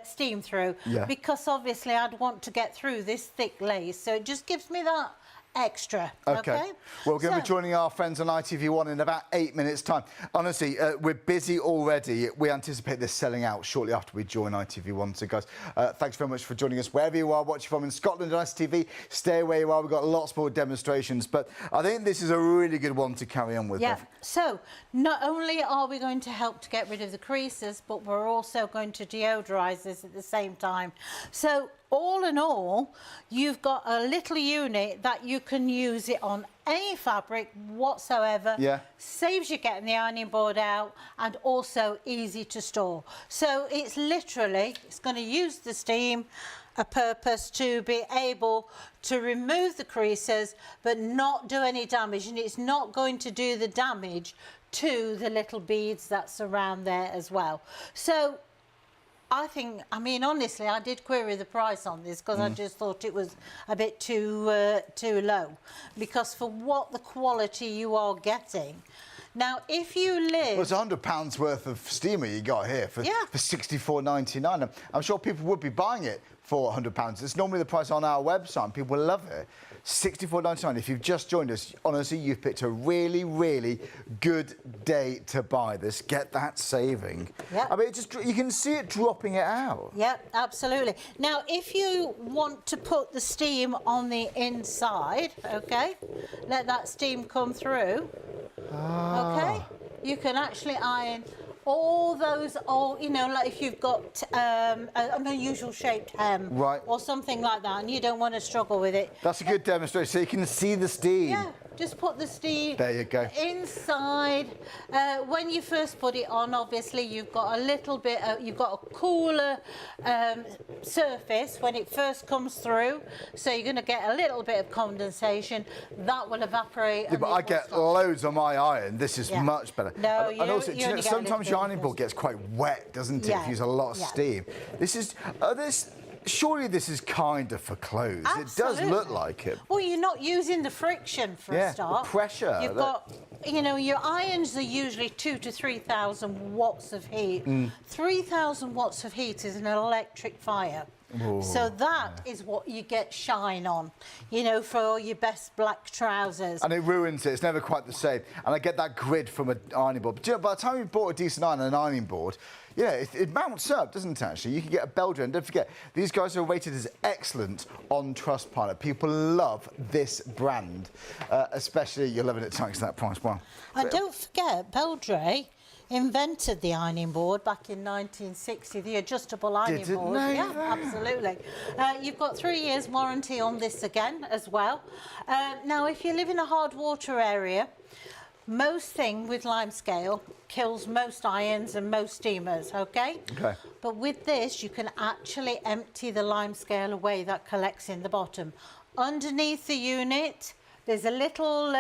steam through. Because obviously I'd want to get through this thick lace, so it just gives me that extra. Okay. Well, we're going to be joining our friends on ITV1 in about 8 minutes' time. Honestly, we're busy already. We anticipate this selling out shortly after we join ITV1. So, guys, thanks very much for joining us. Wherever you are watching from in Scotland on ITV, stay where you are. We've got lots more demonstrations, but I think this is a really good one to carry on with. Yeah. So, not only are we going to help to get rid of the creases, but we're also going to deodorise this at the same time. So, all in all, you've got a little unit that you can use it on any fabric whatsoever. Saves you getting the ironing board out, and also easy to store. So it's literally, it's going to use the steam, a purpose to be able to remove the creases but not do any damage, and it's not going to do the damage to the little beads that surround there as well. So I think, I mean, honestly, I did query the price on this because I just thought it was a bit too low. Because for what the quality you are getting. Now, if you live... Well, it's £100 worth of steamer you got here for £64.99. I'm sure people would be buying it for £100. It's normally the price on our website, and people love it. £64.99. If you've just joined us, honestly, you've picked a really, really good day to buy this. Get that saving. Yep. I mean, you can see it dropping it out. Yep, absolutely. Now, if you want to put the steam on the inside, okay, let that steam come through, okay, you can actually iron all those old, you know, like if you've got an unusual shaped hem, right, or something like that, and you don't want to struggle with it. That's a good demonstration, so you can see the steam. Yeah, just put the steam there you go inside. When you first put it on, obviously you've got a little bit, you've got a cooler surface when it first comes through, so you're going to get a little bit of condensation that will evaporate. Yeah, but I get loads on my iron. This is much better. No, and also, sometimes your ironing board gets quite wet, doesn't it? If you use a lot of steam. This is surely this is kind of for clothes. Absolutely. It does look like it. Well, you're not using the friction for a start. The pressure. You've got, you know, your irons are usually 2,000 to 3,000 watts of heat. 3,000 watts of heat is an electric fire. Ooh, so that is what you get shine on, you know, for your best black trousers. And it ruins it. It's never quite the same. And I get that grid from an ironing board. But you know, by the time you've bought a decent iron and an ironing board, yeah, it mounts up, doesn't it, actually? You can get a Beldray. And don't forget, these guys are rated as excellent on Trustpilot. People love this brand, especially you're loving it thanks to that price. Wow. And don't forget, Beldray invented the ironing board back in 1960, the adjustable ironing board. Yeah, absolutely. You've got 3 years warranty on this again as well. Now, if you live in a hard water area, most thing with limescale kills most irons and most steamers, okay? Okay. But with this, you can actually empty the limescale away that collects in the bottom. Underneath the unit, there's a little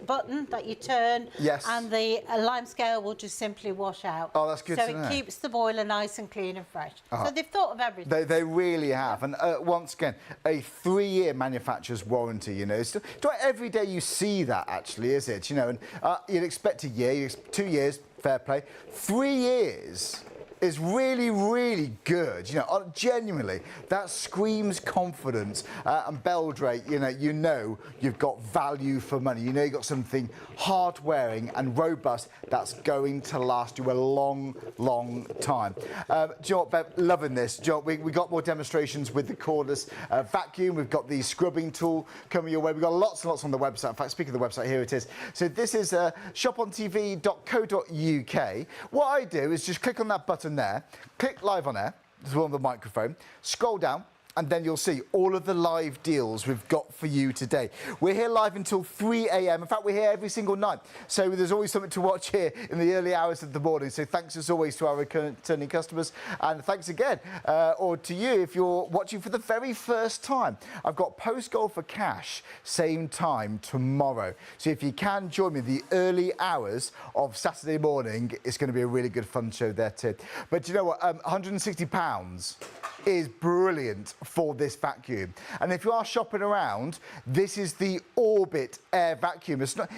button that you turn, and the limescale will just simply wash out. Oh, that's good to know. So it keeps the boiler nice and clean and fresh. So they've thought of everything. They really have. And once again, a 3-year manufacturer's warranty, you know. It's not every day you see that, actually, is it? You know, and you'd expect a year, 2 years, fair play. 3 years is really, really good. You know, genuinely, that screams confidence. And Beldray, you know you've got value for money. You know you've got something hard-wearing and robust that's going to last you a long, long time. Do you know what, Bev? Loving this. Do you know what, we got more demonstrations with the cordless vacuum. We've got the scrubbing tool coming your way. We've got lots and lots on the website. In fact, speaking of the website, here it is. So this is shopontv.co.uk. What I do is just click on that button there, click live on air, there's one on the microphone, scroll down, and then you'll see all of the live deals we've got for you today. We're here live until 3 a.m. In fact, we're here every single night. So there's always something to watch here in the early hours of the morning. So thanks as always to our returning customers. And thanks again, or to you if you're watching for the very first time. I've got Post Goal for Cash, same time tomorrow. So if you can join me the early hours of Saturday morning, it's going to be a really good fun show there too. But you know what, £160 is brilliant for this vacuum. And if you are shopping around, this is the Orbit Air Vacuum. It's not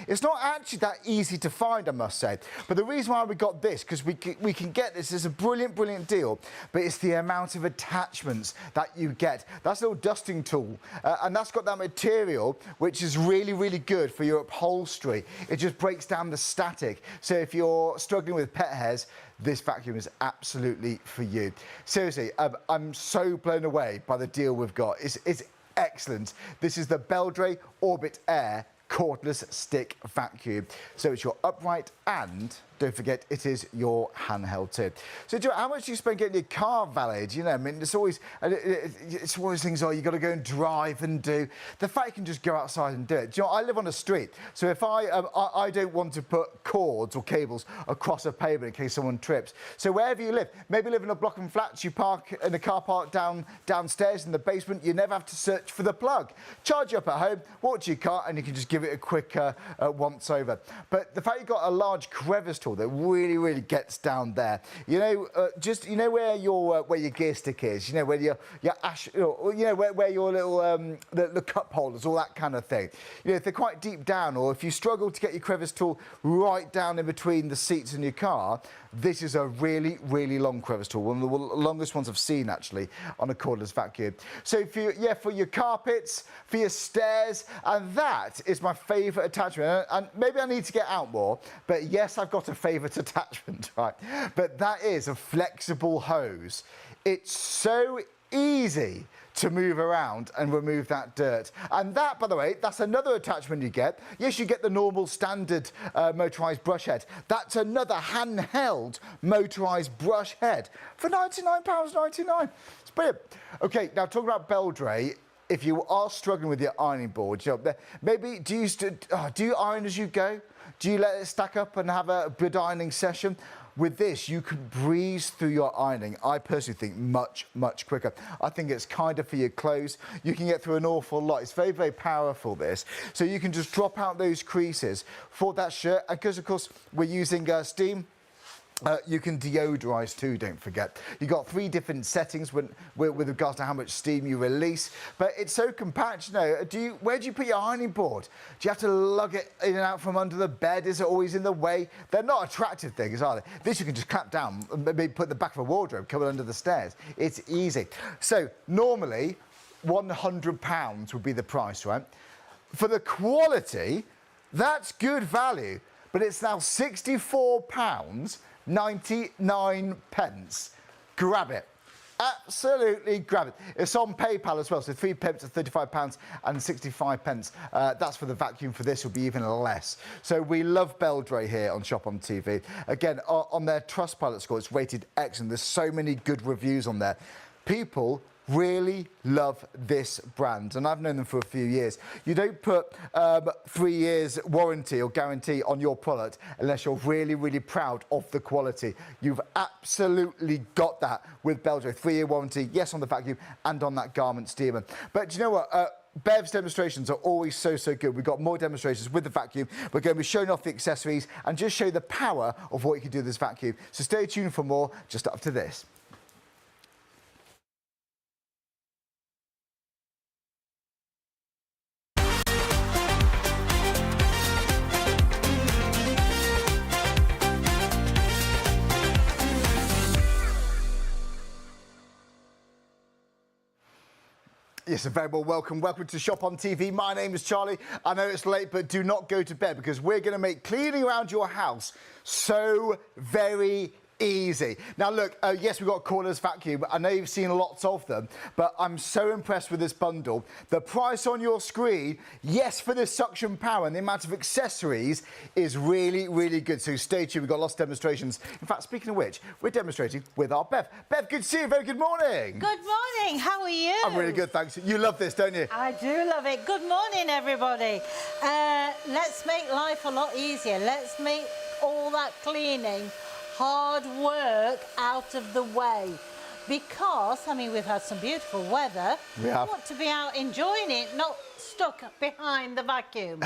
actually that easy to find, I must say. But the reason why we got this, because we can get this, is a brilliant, brilliant deal, but it's the amount of attachments that you get. That's a little dusting tool, and that's got that material, which is really, really good for your upholstery. It just breaks down the static. So if you're struggling with pet hairs, this vacuum is absolutely for you. Seriously, I'm so blown away by the deal we've got. It's excellent. This is the Beldray Orbit Air cordless stick vacuum. So it's your upright and, don't forget, it is your handheld too. So Joe, how much do you spend getting your car valeted? You know, I mean, it's always one of those things, you've got to go and drive and do. The fact you can just go outside and do it. Do you know, I live on a street, so if I don't want to put cords or cables across a pavement in case someone trips. So wherever you live, maybe you live in a block of flats, you park in a car park downstairs in the basement, you never have to search for the plug. Charge you up at home, walk to your car, and you can just give it a quick once over. But the fact you've got a large crevice tool, tool that really gets down there. You know, just, you know where your gear stick is, you know, where your ash, you know, where your little, the cup holders, all that kind of thing. You know, if they're quite deep down, or if you struggle to get your crevice tool right down in between the seats in your car, this is a really long crevice tool, one of the longest ones I've seen actually on a cordless vacuum. So for your carpets, for your stairs, and that is my favourite attachment. And maybe I need to get out more, but yes, I've got a favourite attachment, right? But that is a flexible hose. It's so easy to move around and remove that dirt. And that, by the way, that's another attachment you get. Yes, you get the normal standard motorised brush head. That's another handheld motorised brush head for £99.99. It's brilliant. Okay, now talking about Beldray, if you are struggling with your ironing board, you know, maybe do you iron as you go? Do you let it stack up and have a good ironing session? With this, you can breeze through your ironing. I personally think much quicker. I think it's kinder for your clothes. You can get through an awful lot. It's very powerful, this. So you can just drop out those creases for that shirt. And because, of course, we're using steam, you can deodorize too, don't forget. You've got 3 different settings with regards to how much steam you release, but it's so compact, you know. Where do you put your ironing board? Do you have to lug it in and out from under the bed? Is it always in the way? They're not attractive things, are they? This you can just clap down, maybe put in the back of a wardrobe, coming under the stairs. It's easy. So normally, £100 would be the price, right? For the quality, that's good value, but it's now £64.99. Grab it. Absolutely grab it. It's on PayPal as well, so 3 pence at £35 and 65 pence. That's for the vacuum. For this will be even less. So we love Beldray here on Shop on TV. Again, on their Trustpilot score, it's rated excellent. There's so many good reviews on there. People really love this brand, and I've known them for a few years. You don't put 3 years warranty or guarantee on your product unless you're really proud of the quality. You've absolutely got that with Beldray. 3-year warranty, yes, on the vacuum and on that garment steamer. But do you know what? Bev's demonstrations are always so good. We've got more demonstrations with the vacuum. We're going to be showing off the accessories and just show you the power of what you can do with this vacuum. So stay tuned for more just after this. Yes, a very well welcome to Shop on TV. My name is Charlie. I know it's late, but do not go to bed because we're going to make cleaning around your house so very easy. Now look, yes, we've got a cordless vacuum. I know you've seen lots of them, but I'm so impressed with this bundle. The price on your screen, yes, for this suction power and the amount of accessories is really good. So stay tuned. We've got lots of demonstrations. In fact, speaking of which, we're demonstrating with our Bev. Bev, good to see you. Very good morning. Good morning. How are you? I'm really good, thanks. You love this, don't you? I do love it. Good morning, everybody. Let's make life a lot easier. Let's make all that cleaning, hard work out of the way, because I mean we've had some beautiful weather. We want to be out enjoying it, not stuck behind the vacuum.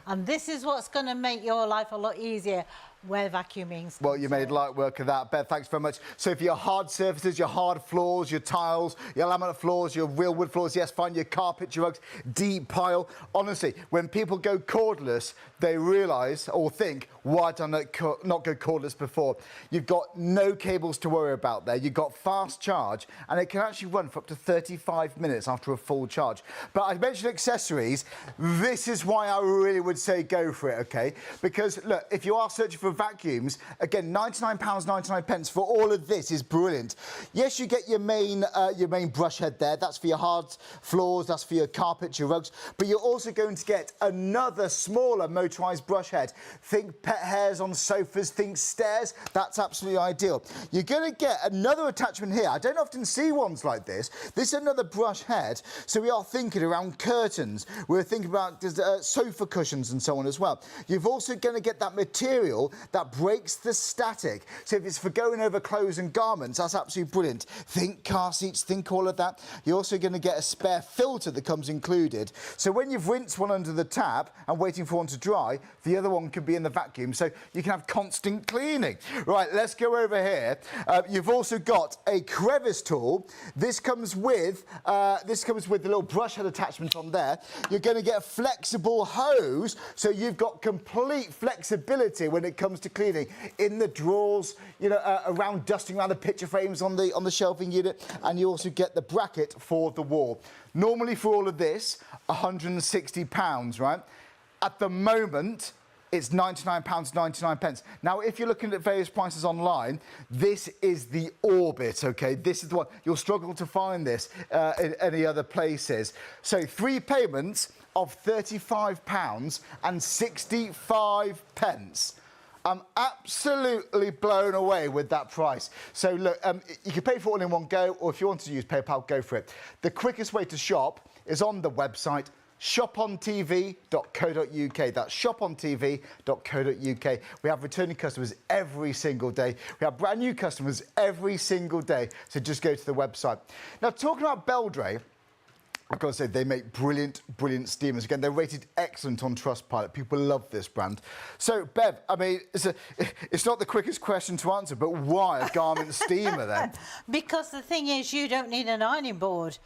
And this is what's going to make your life a lot easier where vacuuming. Well, you made light work of that, Bev. Thanks very much. So for your hard surfaces, your hard floors, your tiles, your laminate floors, your real wood floors, yes, fine, your carpet, your rugs, deep pile. Honestly, when people go cordless, they realise or think, why did I not go cordless before? You've got no cables to worry about there. You've got fast charge, and it can actually run for up to 35 minutes after a full charge. But I mentioned accessories. This is why I really would say go for it, okay? Because, look, if you are searching for vacuums, again, £99.99 for all of this is brilliant. Yes, you get your main brush head there. That's for your hard floors, that's for your carpet, your rugs. But you're also going to get another smaller motorised brush head. Think pet hairs on sofas, think stairs. That's absolutely ideal. You're going to get another attachment here. I don't often see ones like this. This is another brush head. So we are thinking around curtains. We're thinking about sofa cushions and so on as well. You're also going to get that material that breaks the static. So if it's for going over clothes and garments, that's absolutely brilliant. Think car seats, think all of that. You're also going to get a spare filter that comes included. So when you've rinsed one under the tap and waiting for one to dry, the other one can be in the vacuum, so you can have constant cleaning. Right, let's go over here. You've also got a crevice tool. This comes with the little brush head attachment on there. You're going to get a flexible hose, so you've got complete flexibility when it comes to cleaning in the drawers, you know, around dusting around the picture frames on the shelving unit, and you also get the bracket for the wall. Normally for all of this, £160, right? At the moment, it's £99.99. Now, if you're looking at various prices online, this is the Orbit, okay? This is the one. You'll struggle to find this in any other places. So 3 payments of £35.65. I'm absolutely blown away with that price. So look, you can pay for it all in one go, or if you want to use PayPal, go for it. The quickest way to shop is on the website shopontv.co.uk. That's shopontv.co.uk. We have returning customers every single day. We have brand new customers every single day. So just go to the website. Now, talking about Beldray, I've got to say, they make brilliant, brilliant steamers. Again, they're rated excellent on Trustpilot. People love this brand. So, Bev, I mean, it's not the quickest question to answer, but why a garment steamer then? Because the thing is, you don't need an ironing board.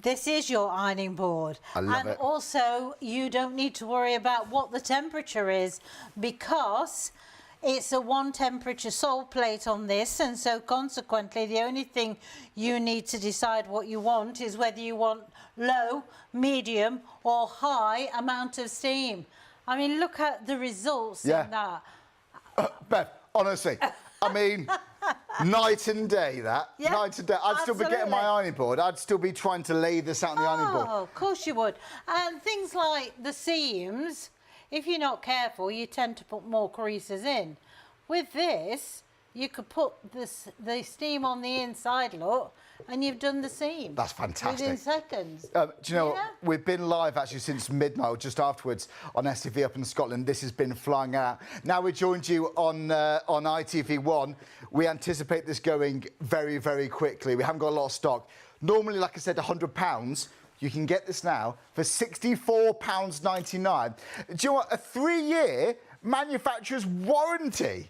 This is your ironing board. I love it. And also, you don't need to worry about what the temperature is, because it's a one temperature sole plate on this, and so consequently the only thing you need to decide what you want is whether you want low, medium or high amount of steam. I mean, look at the results in that. Bev, honestly, I mean, night and day that. Yeah, night and day. I'd still be getting my ironing board. I'd still be trying to lay this out on the ironing board. Oh, of course you would. And things like the seams, if you're not careful, you tend to put more creases in. With this, you could put the steam on the inside, look, and you've done the seam. That's fantastic. Within seconds. Do you know what? We've been live actually since midnight, or just afterwards, on STV up in Scotland. This has been flying out. Now we joined you on ITV1. We anticipate this going very, very quickly. We haven't got a lot of stock. Normally, like I said, £100. You can get this now for £64.99. Do you know what? A 3-year manufacturer's warranty.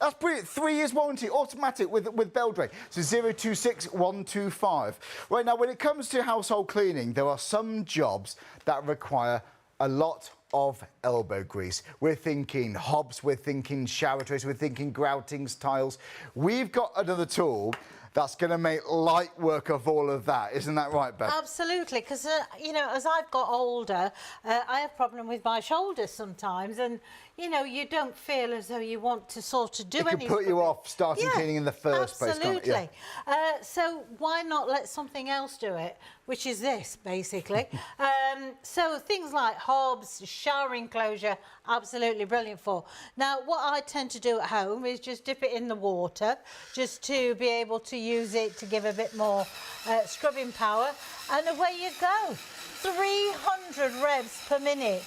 That's brilliant. 3 years warranty, automatic with Beldray. So 026125. Right, now, when it comes to household cleaning, there are some jobs that require a lot of elbow grease. We're thinking hobs, we're thinking shower trays, we're thinking groutings, tiles. We've got another tool that's going to make light work of all of that. Isn't that right, Beth? Absolutely, because, you know, as I've got older, I have a problem with my shoulders sometimes, and, you know, you don't feel as though you want to sort of do anything. It can put you off starting cleaning in the first place, can't it? Absolutely. So why not let something else do it, which is this, basically. So things like hobs, shower enclosure, absolutely brilliant for. Now, what I tend to do at home is just dip it in the water, just to be able to use it to give a bit more scrubbing power, and away you go. 300 revs per minute.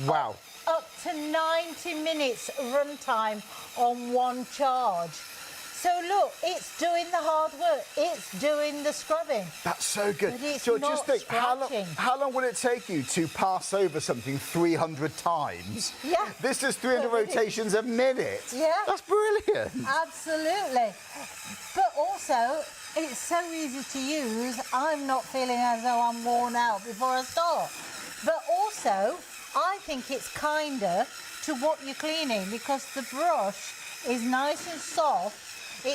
Wow. Up to 90 minutes runtime on one charge. So look, it's doing the hard work. It's doing the scrubbing. That's so good. But it's So not just think, scratching. how long will it take you to pass over something 300 times? Yeah. This is 300 rotations a minute. Yeah. That's brilliant. Absolutely. But also, it's so easy to use, I'm not feeling as though I'm worn out before I start. But also, I think it's kinder to what you're cleaning, because the brush is nice and soft.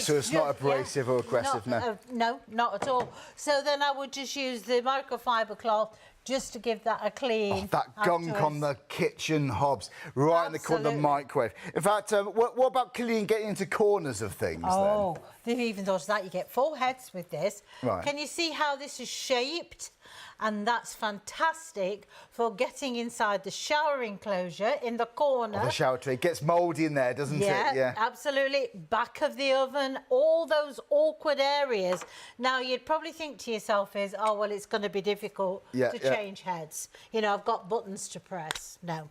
So it's not abrasive or aggressive, no? No, not at all. So then I would just use the microfiber cloth just to give that a clean. Oh, that gunk on the kitchen hobs, right in the corner of the microwave. In fact, what about cleaning getting into corners of things then? They've even thought of that. You get 4 heads with this. Right. Can you see how this is shaped? And that's fantastic for getting inside the shower enclosure in the corner. Oh, the shower tray. It gets mouldy in there, doesn't it? Yeah, absolutely. Back of the oven, all those awkward areas. Now, you'd probably think to yourself is, oh, well, it's going to be difficult to change heads. You know, I've got buttons to press. No.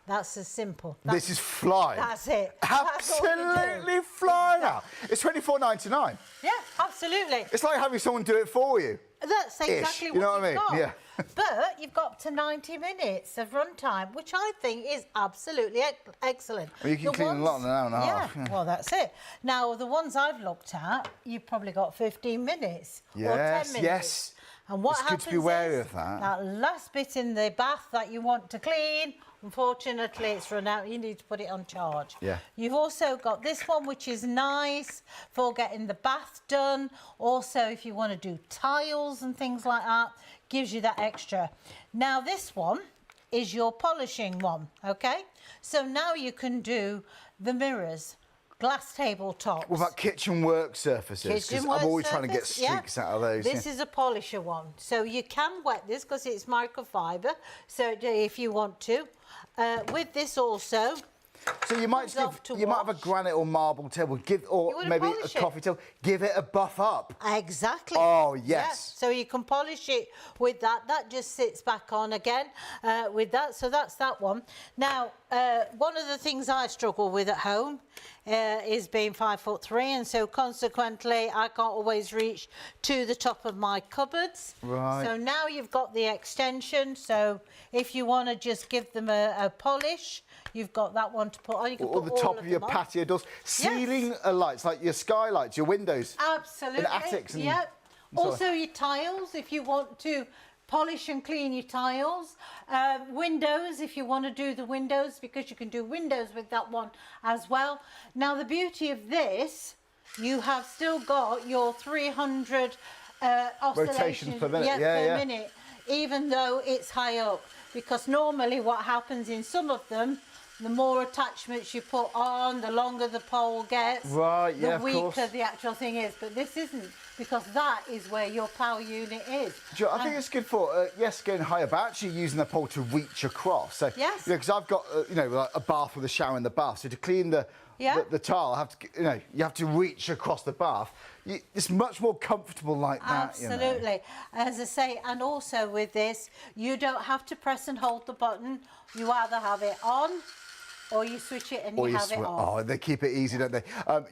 That's as simple. This is flying. That's it. That's all you do. Absolutely flying out. It's $24.99. Yeah, absolutely. It's like having someone do it for you. That's exactly You what know what I you've mean? got. Yeah. But you've got up to 90 minutes of runtime, which I think is absolutely excellent. Well, you can clean a lot in an hour and a half. Yeah, well, that's it. Now, the ones I've looked at, you've probably got 15 minutes or 10 minutes. Yes. And what It's good happens to be wary is of that. that last bit in the bath that you want to clean, unfortunately, it's run out. You need to put it on charge. Yeah. You've also got this one, which is nice for getting the bath done. Also, if you want to do tiles and things like that, gives you that extra. Now, this one is your polishing one, okay? So now you can do the mirrors, glass tabletops. What about kitchen work surfaces? Because I'm always trying to get streaks out of those. This is a polisher one. So you can wet this because it's microfiber. So if you want to. With this also. So you might have a granite or marble table, or maybe a coffee table. Give it a buff up. Exactly. Oh yes. Yeah. So you can polish it with that. That just sits back on again with that. So that's that one. Now, one of the things I struggle with at home is being 5'3", and so consequently I can't always reach to the top of my cupboards. Right. So now you've got the extension. So if you want to just give them a polish, you've got that one to put on. You can Or put the top all of your them on. patio doors. Ceiling lights, like your skylights, your windows. Absolutely. And attics. And yep. Also your tiles, if you want to polish and clean your tiles. Windows, if you want to do the windows, because you can do windows with that one as well. Now, the beauty of this, you have still got your 300 rotations per minute. per minute, even though it's high up. Because normally what happens in some of them, the more attachments you put on, the longer the pole gets, right, yeah, the weaker the actual thing is. But this isn't, because that is where your power unit is. I think it's good for, yes, going higher, but actually using the pole to reach across. So, yes. Because I've got, like a bath with a shower in the bath. So to clean the tile, you have to reach across the bath. It's much more comfortable like that. Absolutely. As I say, and also with this, you don't have to press and hold the button. You either have it on, or you switch it and you have it off. Oh, they keep it easy, don't they?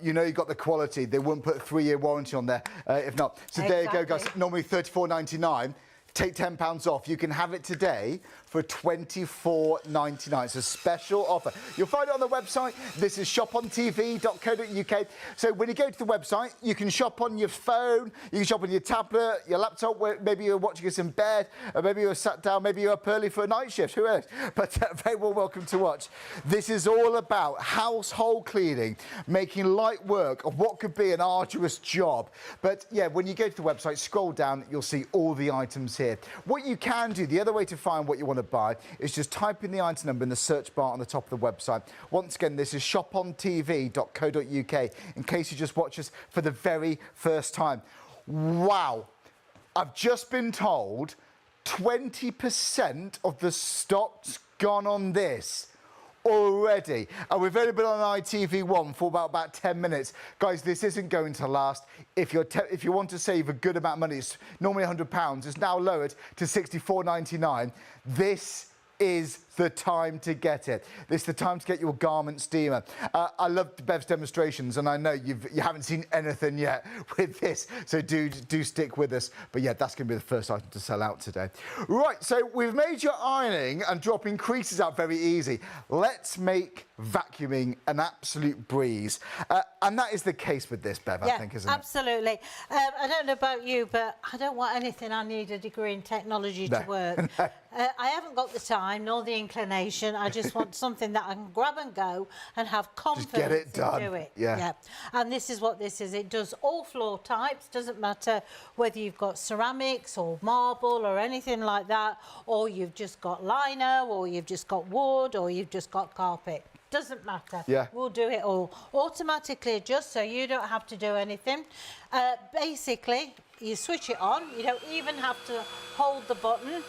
You've got the quality. They wouldn't put a 3-year warranty on there if not. So there you go, guys. Normally $34.99. Take £10 off. You can have it today for $24.99. It's a special offer. You'll find it on the website. This is shopontv.co.uk. So when you go to the website, you can shop on your phone, you can shop on your tablet, your laptop, where maybe you're watching us in bed, or maybe you're sat down, maybe you're up early for a night shift, who knows? But very well welcome to watch. This is all about household cleaning, making light work of what could be an arduous job. But yeah, when you go to the website, scroll down, you'll see all the items here. What you can do, the other way to find what you want to buy, is just type in the item number in the search bar on the top of the website. Once again, this is shopontv.co.uk, in case you just watch us for the very first time. Wow, I've just been told 20% of the stock's gone on this already, and we've only been on ITV1 for about 10 minutes. Guys, this isn't going to last. If you want to save a good amount of money, it's normally £100, it's now lowered to $64.99. This is the time to get it. This is the time to get your garment steamer. I love Bev's demonstrations, and I know you haven't seen anything yet with this, so do stick with us. But yeah, that's going to be the first item to sell out today. Right, so we've made your ironing and dropping creases out very easy. Let's make vacuuming an absolute breeze. And that is the case with this, Bev, I think, isn't it? Absolutely. I don't know about you, but I don't want anything I need a degree in technology to work. I haven't got the time nor the inclination. I just want something that I can grab and go and have confidence just get it done. do it. Yeah. And this is what this is. It does all floor types. Doesn't matter whether you've got ceramics or marble or anything like that, or you've just got lino, or you've just got wood, or you've just got carpet. Doesn't matter. Yeah. We'll do it all. Automatically adjust, so you don't have to do anything. Basically, you switch it on. You don't even have to hold the button.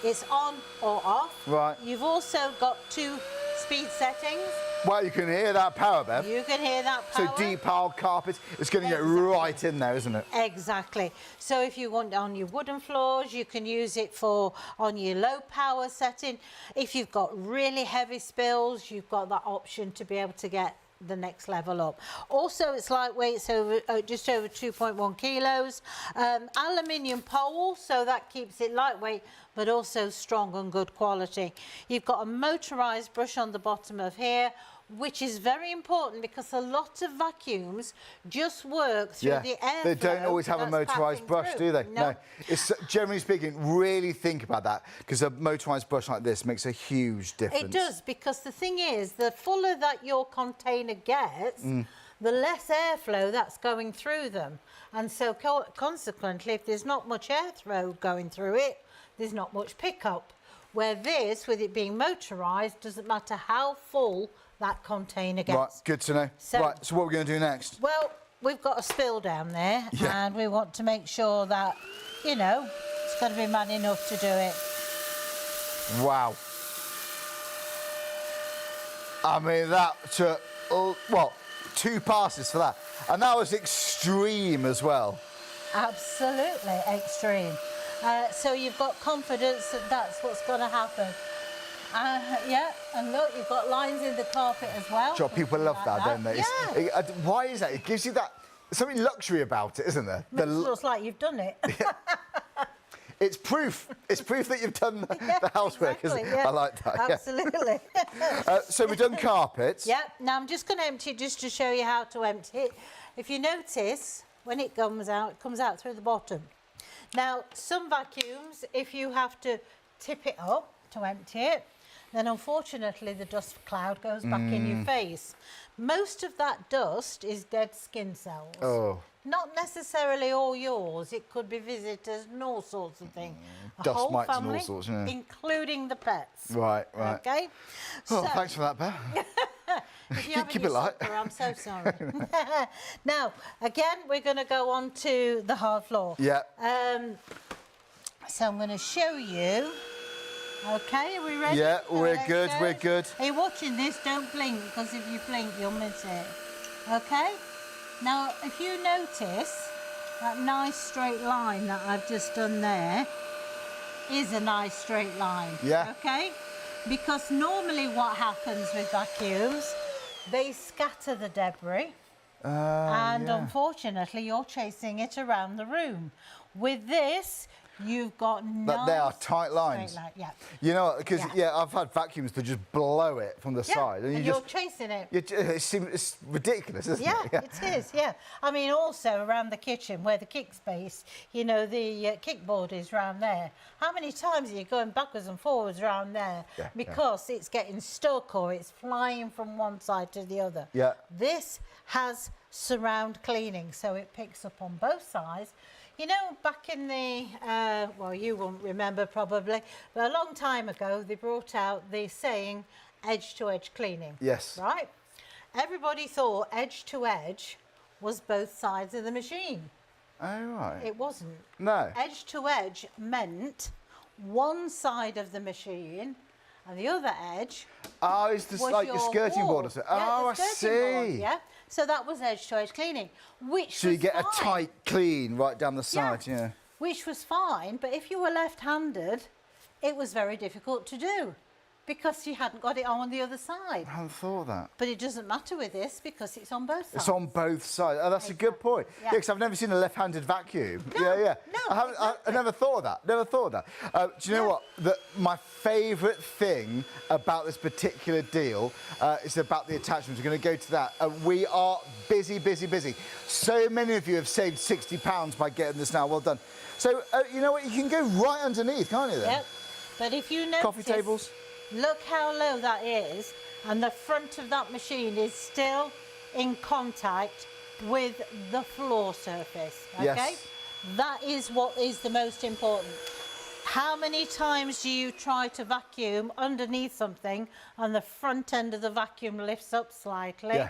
It's on or off. Right. You've also got two speed settings. Well, you can hear that power, Bev. You can hear that power. So deep piled carpets, it's going to get right in there, isn't it? Exactly. So if you want on your wooden floors, you can use it for on your low power setting. If you've got really heavy spills, you've got that option to be able to get the next level up. Also, it's lightweight, so just over 2.1 kilos. Aluminium pole, so that keeps it lightweight, but also strong and good quality. You've got a motorised brush on the bottom of here, which is very important because a lot of vacuums just work through the airflow. They don't always have a motorised brush, do they? No. It's, generally speaking, really think about that, because a motorised brush like this makes a huge difference. It does, because the thing is, the fuller that your container gets, the less airflow that's going through them. And so consequently, if there's not much airflow going through it, there's not much pickup. Where this, with it being motorised, doesn't matter how full that container gets. Right, good to know. So what are we going to do next? Well, we've got a spill down there, and we want to make sure that, you know, it's got to be man enough to do it. Wow. I mean, that took, well, 2 passes for that. And that was extreme as well. Absolutely extreme. So you've got confidence that that's what's going to happen. Yeah, and look, you've got lines in the carpet as well. Sure, people love that, don't they? Yeah. Why is that? It gives you that, something luxury about it, isn't there? It looks like you've done it. It's proof. It's proof that you've done the housework, exactly, isn't it? I like that. Absolutely. So we've done carpets. Yeah, now I'm just going to empty it just to show you how to empty it. If you notice, when it comes out through the bottom. Now, some vacuums, if you have to tip it up to empty it, then unfortunately the dust cloud goes back in your face. Most of that dust is dead skin cells. Oh. Not necessarily all yours. It could be visitors and all sorts of things. Dust whole mites family, and all sorts, yeah. including the pets. Right, right. Okay. Oh, So, thanks for that, Bev. if you Keep it light. supper, I'm so sorry. Now, again, we're going to go on to the hard floor. Yeah. So I'm going to show you. Okay, are we ready? Yeah, we're let's good, go. we're good. Are you watching this? Don't blink, because if you blink, you'll miss it. Okay? Now, if you notice, that nice straight line that I've just done there is a nice straight line. Yeah. Okay? Because normally what happens with vacuums, they scatter the debris. And unfortunately, you're chasing it around the room. With this, you've got nice They are tight lines. straight line. Yeah. You know, because I've had vacuums that just blow it from the side, and you're chasing it. It's ridiculous, isn't it? Yeah, it is. Yeah, I mean, also around the kitchen where the kick space, you know, the kickboard is round there. How many times are you going backwards and forwards around there because it's getting stuck or it's flying from one side to the other? Yeah. This has surround cleaning, so it picks up on both sides. You know, back in the, well, you won't remember probably, but a long time ago, they brought out the saying edge-to-edge cleaning. Yes. Right? Everybody thought edge-to-edge was both sides of the machine. Oh, right. It wasn't. No. Edge-to-edge meant one side of the machine and the other edge it's just like your skirting board or something. Oh, I see. Board, yeah. So that was edge-to-edge cleaning, which So you get fine. a tight clean right down the side, yeah. Which was fine, but if you were left-handed, it was very difficult to do because you hadn't got it on the other side. I hadn't thought of that. But it doesn't matter with this because it's on both sides. It's on both sides. Oh, that's a good point. Yeah, because I've never seen a left-handed vacuum. No, No, exactly. I never thought of that. Never thought of that. Do you know what? My favourite thing about this particular deal is about the attachments. We're going to go to that. We are busy, busy, busy. So many of you have saved £60 by getting this now. Well done. So, you know what? You can go right underneath, can't you then? Yep. But if you notice... Coffee tables. Look how low that is, and the front of that machine is still in contact with the floor surface, okay? Yes. That is what is the most important. How many times do you try to vacuum underneath something and the front end of the vacuum lifts up slightly? Yeah.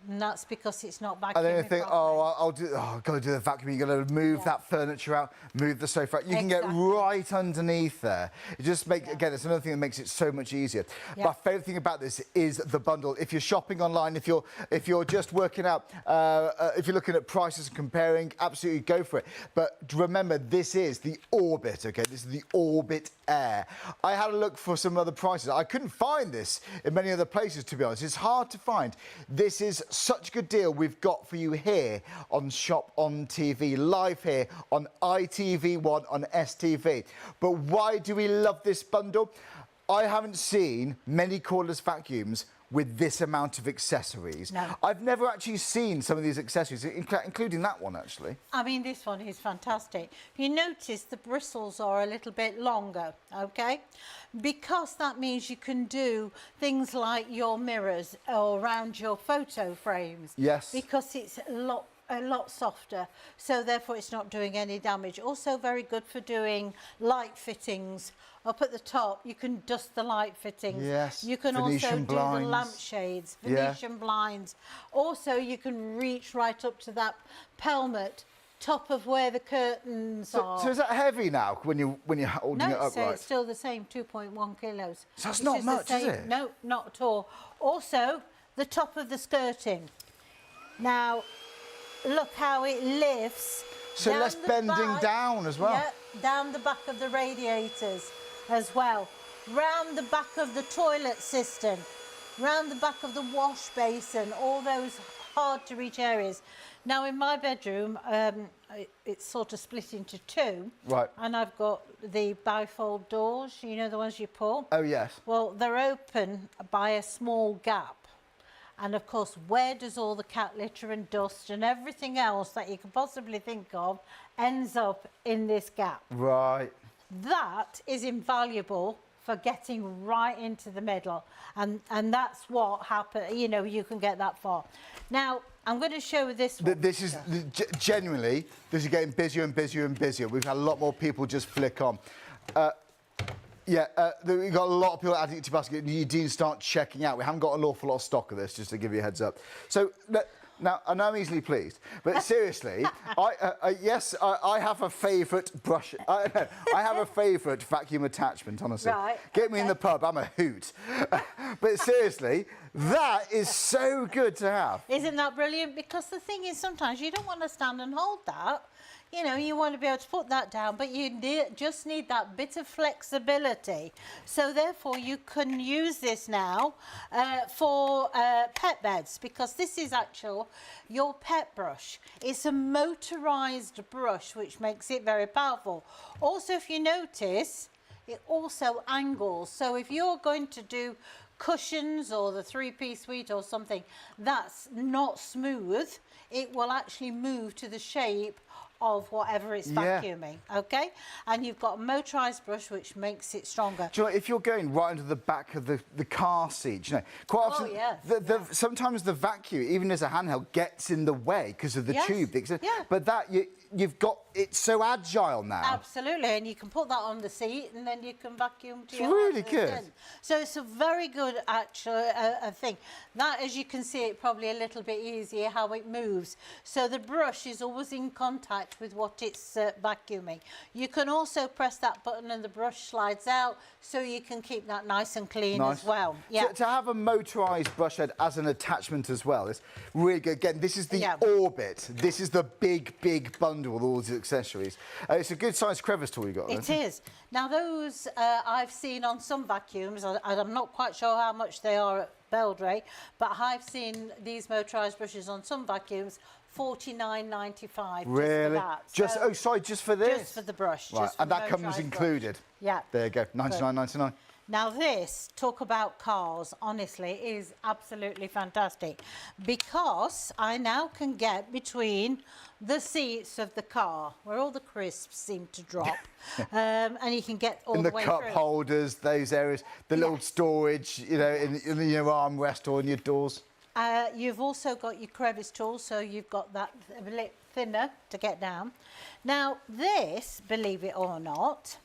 And that's because it's not vacuuming And then you think, properly. I've got to do the vacuum. You've got to move that furniture out, move the sofa out. You can get Exactly. right underneath there. It just makes, again, it's another thing that makes it so much easier. Yeah. My favourite thing about this is the bundle. If you're shopping online, if you're just working out, if you're looking at prices and comparing, absolutely go for it. But remember, this is the Orbit, okay? This is the Orbit Air. I had a look for some other prices. I couldn't find this in many other places, to be honest. It's hard to find. This is such a good deal we've got for you here on Shop on TV, live here on ITV1 on STV. But why do we love this bundle? I haven't seen many cordless vacuums with this amount of accessories. No. I've never actually seen some of these accessories, including that one, actually. I mean, this one is fantastic. You notice the bristles are a little bit longer, okay? Because that means you can do things like your mirrors or around your photo frames. Yes. Because it's a lot softer, so therefore it's not doing any damage. Also very good for doing light fittings. Up at the top, you can dust the light fittings. Yes. You can Venetian also do blinds. the lampshades, Yeah. Venetian blinds. Also, you can reach right up to that pelmet, top of where the curtains are. So is that heavy now when you're holding it No, upright? so it's still the same, 2.1 kilos. So that's which not the much, is same- it? No, not at all. Also, the top of the skirting. Now, look how it lifts. So down less the bending back. down as well. Yeah, down the back of the radiators as well. Round the back of the toilet cistern. Round the back of the wash basin. All those hard to reach areas. Now in my bedroom, it's sort of split into two. Right. And I've got the bifold doors, you know, the ones you pull. Oh, yes. Well, they're open by a small gap. And of course, where does all the cat litter and dust and everything else that you could possibly think of ends up in this gap? Right. That is invaluable for getting right into the middle. And that's what happened, you know, you can get that far. Now, I'm going to show this one. This is genuinely, this is getting busier and busier and busier. We've had a lot more people just flick on. We've got a lot of people adding it to basket. You do need to start checking out. We haven't got an awful lot of stock of this, just to give you a heads up. So now, I know I'm easily pleased, but seriously, I have a favourite brush. I have a favourite vacuum attachment, honestly. Right, Get me in the pub, I'm a hoot. But seriously, that is so good to have. Isn't that brilliant? Because the thing is, sometimes you don't want to stand and hold that. You know, you want to be able to put that down, but you just need that bit of flexibility. So therefore, you can use this now for pet beds, because this is your pet brush. It's a motorised brush, which makes it very powerful. Also, if you notice, it also angles. So if you're going to do cushions or the three-piece suite or something that's not smooth, it will actually move to the shape of whatever it's vacuuming, okay? And you've got a motorised brush, which makes it stronger. Do you know, if you're going right into the back of the car seat, you know, quite often, sometimes the vacuum, even as a handheld, gets in the way because of the tube. But that, you've got, it's so agile now. Absolutely, and you can put that on the seat and then you can vacuum to your really house good. again. So it's a very good actual thing. That, as you can see, it probably a little bit easier how it moves. So the brush is always in contact with what it's vacuuming. You can also press that button and the brush slides out, so you can keep that nice and clean as well. Yeah. To have a motorised brush head as an attachment as well is really good. Again, this is the Orbit. This is the big bundle with all the accessories. It's a good sized crevice tool you got. It is. Now those I've seen on some vacuums. I'm not quite sure how much they are at Beldray, but I've seen these motorised brushes on some vacuums. $49.95. Really? Just for that. Just for this? Just for the brush. Right, just and for that comes motorised included. brush. Yeah. There you go. $99.99. Now this, talk about cars, honestly, is absolutely fantastic, because I now can get between the seats of the car, where all the crisps seem to drop, and you can get all the way through. And the cup holders, those areas, the little storage, you know, in your armrest or in your doors. You've also got your crevice tool, so you've got that a bit thinner to get down. Now this, believe it or not,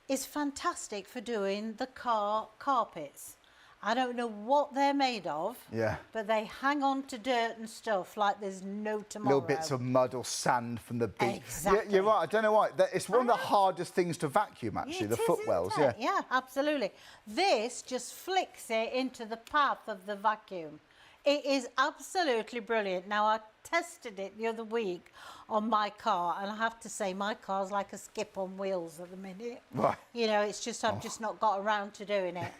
is fantastic for doing the car carpets. I don't know what they're made of. Yeah. But they hang on to dirt and stuff like there's no tomorrow. Little bits of mud or sand from the beach. Exactly. Yeah, you're right. I don't know why. It's one of the hardest things to vacuum, actually, the footwells. Yeah. Yeah, absolutely. This just flicks it into the path of the vacuum. It is absolutely brilliant. Now, I tested it the other week on my car, and I have to say my car's like a skip on wheels at the minute. Right. You know, it's just I've just not got around to doing it.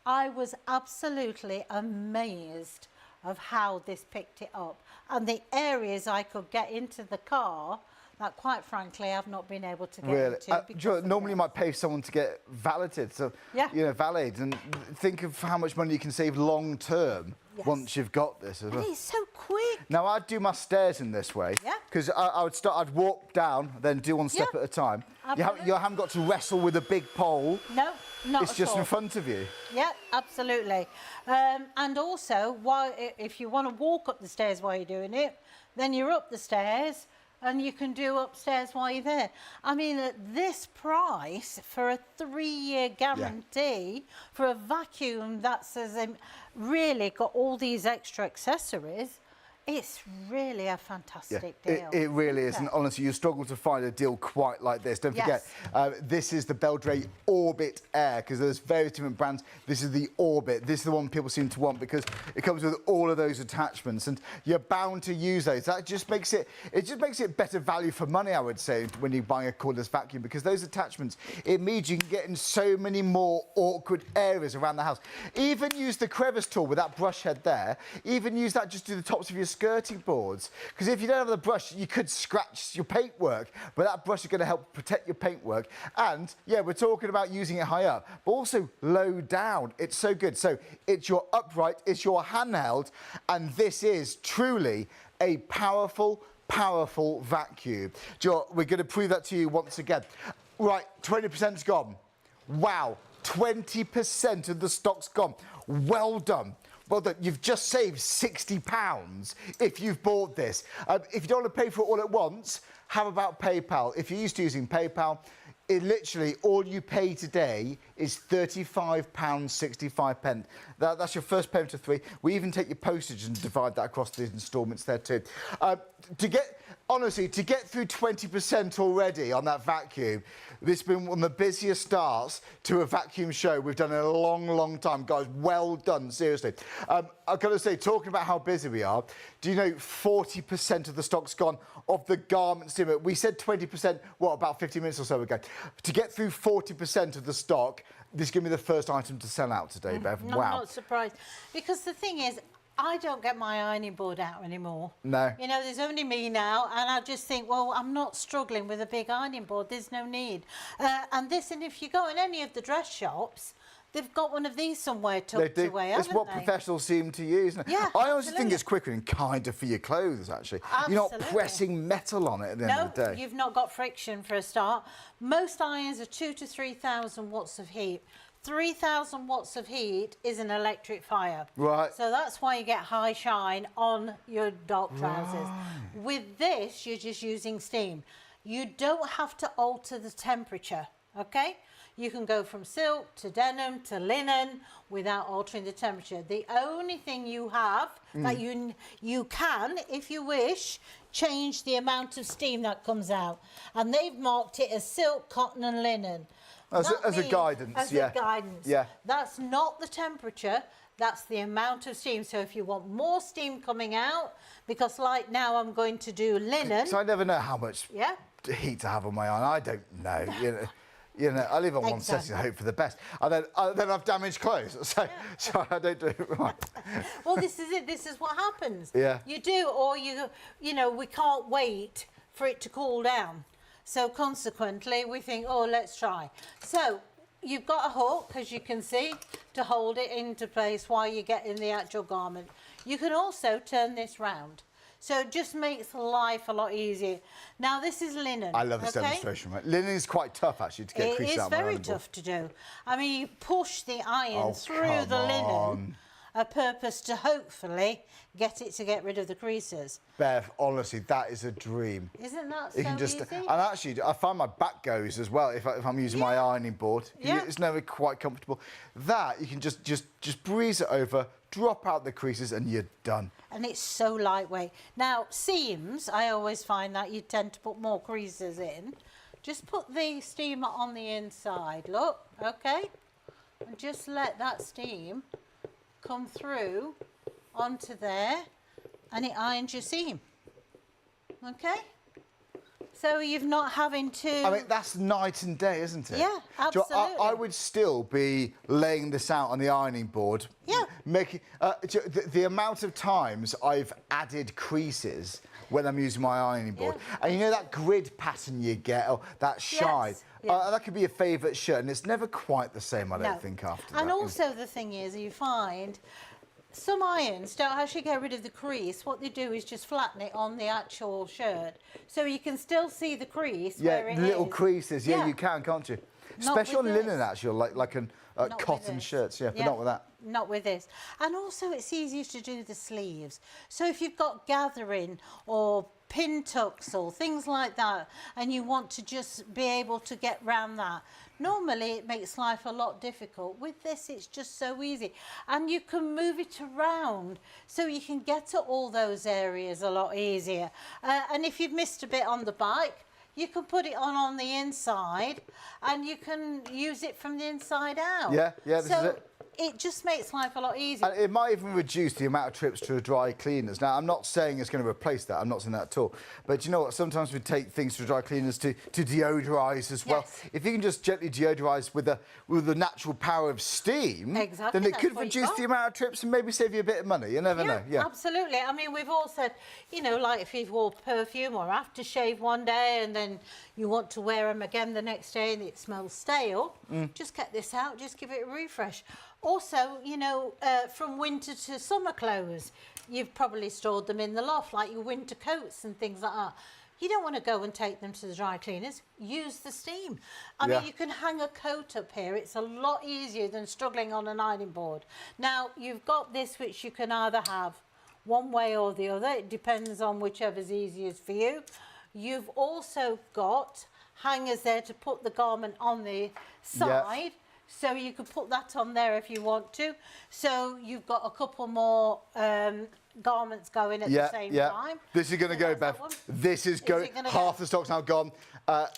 I was absolutely amazed of how this picked it up, and the areas I could get into the car that, quite frankly, I've not been able to get into. Normally you might pay someone to get valeted, so valeted, and think of how much money you can save long term once you've got this as well. And it's so quick. Now I'd do my stairs in this way, because I'd walk down, then do one step at a time. You haven't got to wrestle with a big pole. No, not It's just in front of you. Yeah, absolutely. And also, if you want to walk up the stairs while you're doing it, then you're up the stairs and you can do upstairs while you're there. I mean, at this price, for a 3-year guarantee, for a vacuum that's really got all these extra accessories, it's really a fantastic deal. It really is, and honestly, you struggle to find a deal quite like this. Don't forget, this is the Beldray Orbit Air, because there's various different brands. This is the Orbit. This is the one people seem to want because it comes with all of those attachments, and you're bound to use those. That just makes it better value for money, I would say, when you're buying a cordless vacuum, because those attachments, it means you can get in so many more awkward areas around the house. Even use the crevice tool with that brush head there. Even use that just to the tops of your skirting boards, because if you don't have the brush, you could scratch your paintwork, but that brush is going to help protect your paintwork. And yeah, we're talking about using it high up, but also low down. It's so good. So it's your upright, it's your handheld, and this is truly a powerful vacuum. We're going to prove that to you once again. Right, 20%'s gone. Wow, 20% of the stock's gone. Well done. Well, you've just saved £60 if you've bought this. If you don't want to pay for it all at once, how about PayPal? If you're used to using PayPal, literally all you pay today is £35.65. That's your first payment of 3. We even take your postage and divide that across the instalments there too. To get through 20% already on that vacuum, this has been one of the busiest starts to a vacuum show we've done in a long time. Guys, well done, seriously. I've got to say, talking about how busy we are, do you know 40% of the stock's gone of the garment steamer? We said 20%, about 50 minutes or so ago. To get through 40% of the stock, this is going to be the first item to sell out today, Bev. Wow. I'm not surprised. Because the thing is, I don't get my ironing board out anymore. No. You know, there's only me now, and I just think, well, I'm not struggling with a big ironing board. There's no need. And if you go in any of the dress shops, they've got one of these somewhere tucked away, haven't they? It's what professionals seem to use. Yeah, I honestly think it's quicker and kinder for your clothes, actually. Absolutely. You're not pressing metal on it at the end of the day. No, you've not got friction for a start. Most irons are 2,000 to 3,000 watts of heat. 3,000 watts of heat is an electric fire. Right. So that's why you get high shine on your dark trousers. Right. With this, you're just using steam. You don't have to alter the temperature, okay? You can go from silk to denim to linen without altering the temperature. The only thing you have that you can, if you wish, change the amount of steam that comes out. And they've marked it as silk, cotton and linen. As a guidance, As a guidance. Yeah. That's not the temperature, that's the amount of steam. So if you want more steam coming out, because like now I'm going to do linen. So I never know how much heat to have on my iron. I don't know. You know, I live on one setting and hope for the best. And then I've damaged clothes, so I don't do it right. Well, this is it. This is what happens. Yeah. You do, or you know, we can't wait for it to cool down. So consequently, we think, oh, let's try. So you've got a hook, as you can see, to hold it into place while you're getting the actual garment. You can also turn this round. So it just makes life a lot easier. Now, this is linen. I love this demonstration, right? Linen is quite tough, actually, to get creased out. It is very tough to do. I mean, you push the iron through the linen, a purpose to hopefully get rid of the creases. Bev, honestly, that is a dream. Isn't that You so can just, easy? and actually, I find my back goes as well if I'm using my ironing board. Yeah. It's never quite comfortable. That, you can just breeze it over, drop out the creases, and you're done. And it's so lightweight. Now, seams, I always find that you tend to put more creases in. Just put the steamer on the inside, look, okay? And just let that steam come through onto there, and it irons your seam, okay? So you're not having to... I mean, that's night and day, isn't it? Yeah, Do you absolutely. know, I would still be laying this out on the ironing board. Yeah. Making the amount of times I've added creases when I'm using my ironing board. Yeah. And you know that grid pattern you get, or that shine? Yes, yeah. That could be a favourite shirt, and it's never quite the same, I don't think, after that. And also the thing is, you find some irons don't actually get rid of the crease. What they do is just flatten it on the actual shirt, so you can still see the crease where it little is. creases. Yeah, you can, can't you? Not Especially on with linen, this. actually, like Not with cotton this. shirts. Yeah, but not with that. Not with this. And also it's easier to do the sleeves. So if you've got gathering or pin tucks or things like that, and you want to just be able to get round that, normally it makes life a lot difficult. With this, it's just so easy. And you can move it around so you can get to all those areas a lot easier. And if you've missed a bit on the bike, you can put it on the inside, and you can use it from the inside out. Yeah, this is it. It just makes life a lot easier. And it might even reduce the amount of trips to dry cleaners. Now, I'm not saying it's going to replace that. I'm not saying that at all. But you know what? Sometimes we take things to dry cleaners to deodorise as well. Yes. If you can just gently deodorise with the natural power of steam, Exactly, then it that's could what you've reduce got. the amount of trips and maybe save you a bit of money. You never know. Yeah. Absolutely. I mean, we've all said, you know, like if you've wore perfume or aftershave one day and then you want to wear them again the next day and it smells stale, just get this out, just give it a refresh. Also, you know, from winter to summer clothes, you've probably stored them in the loft, like your winter coats and things like that. You don't want to go and take them to the dry cleaners. Use the steam. I mean, you can hang a coat up here. It's a lot easier than struggling on an ironing board. Now, you've got this, which you can either have one way or the other. It depends on whichever's easiest for you. You've also got hangers there to put the garment on the side. So you could put that on there if you want to. So you've got a couple more garments going at the same time. This is going to go, Bev. This is going. Half the stock's now gone.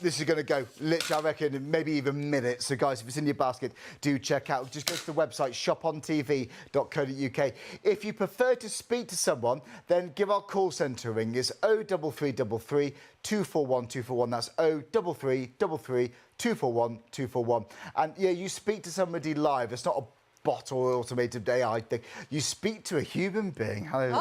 This is going to go, literally, I reckon, maybe even minutes. So, guys, if it's in your basket, do check out. Just go to the website, shopontv.co.uk. If you prefer to speak to someone, then give our call centre a ring. It's 03333 241 241. That's 03333 241 241. And, yeah, you speak to somebody live. It's not a bot or automated AI thing. You speak to a human being. And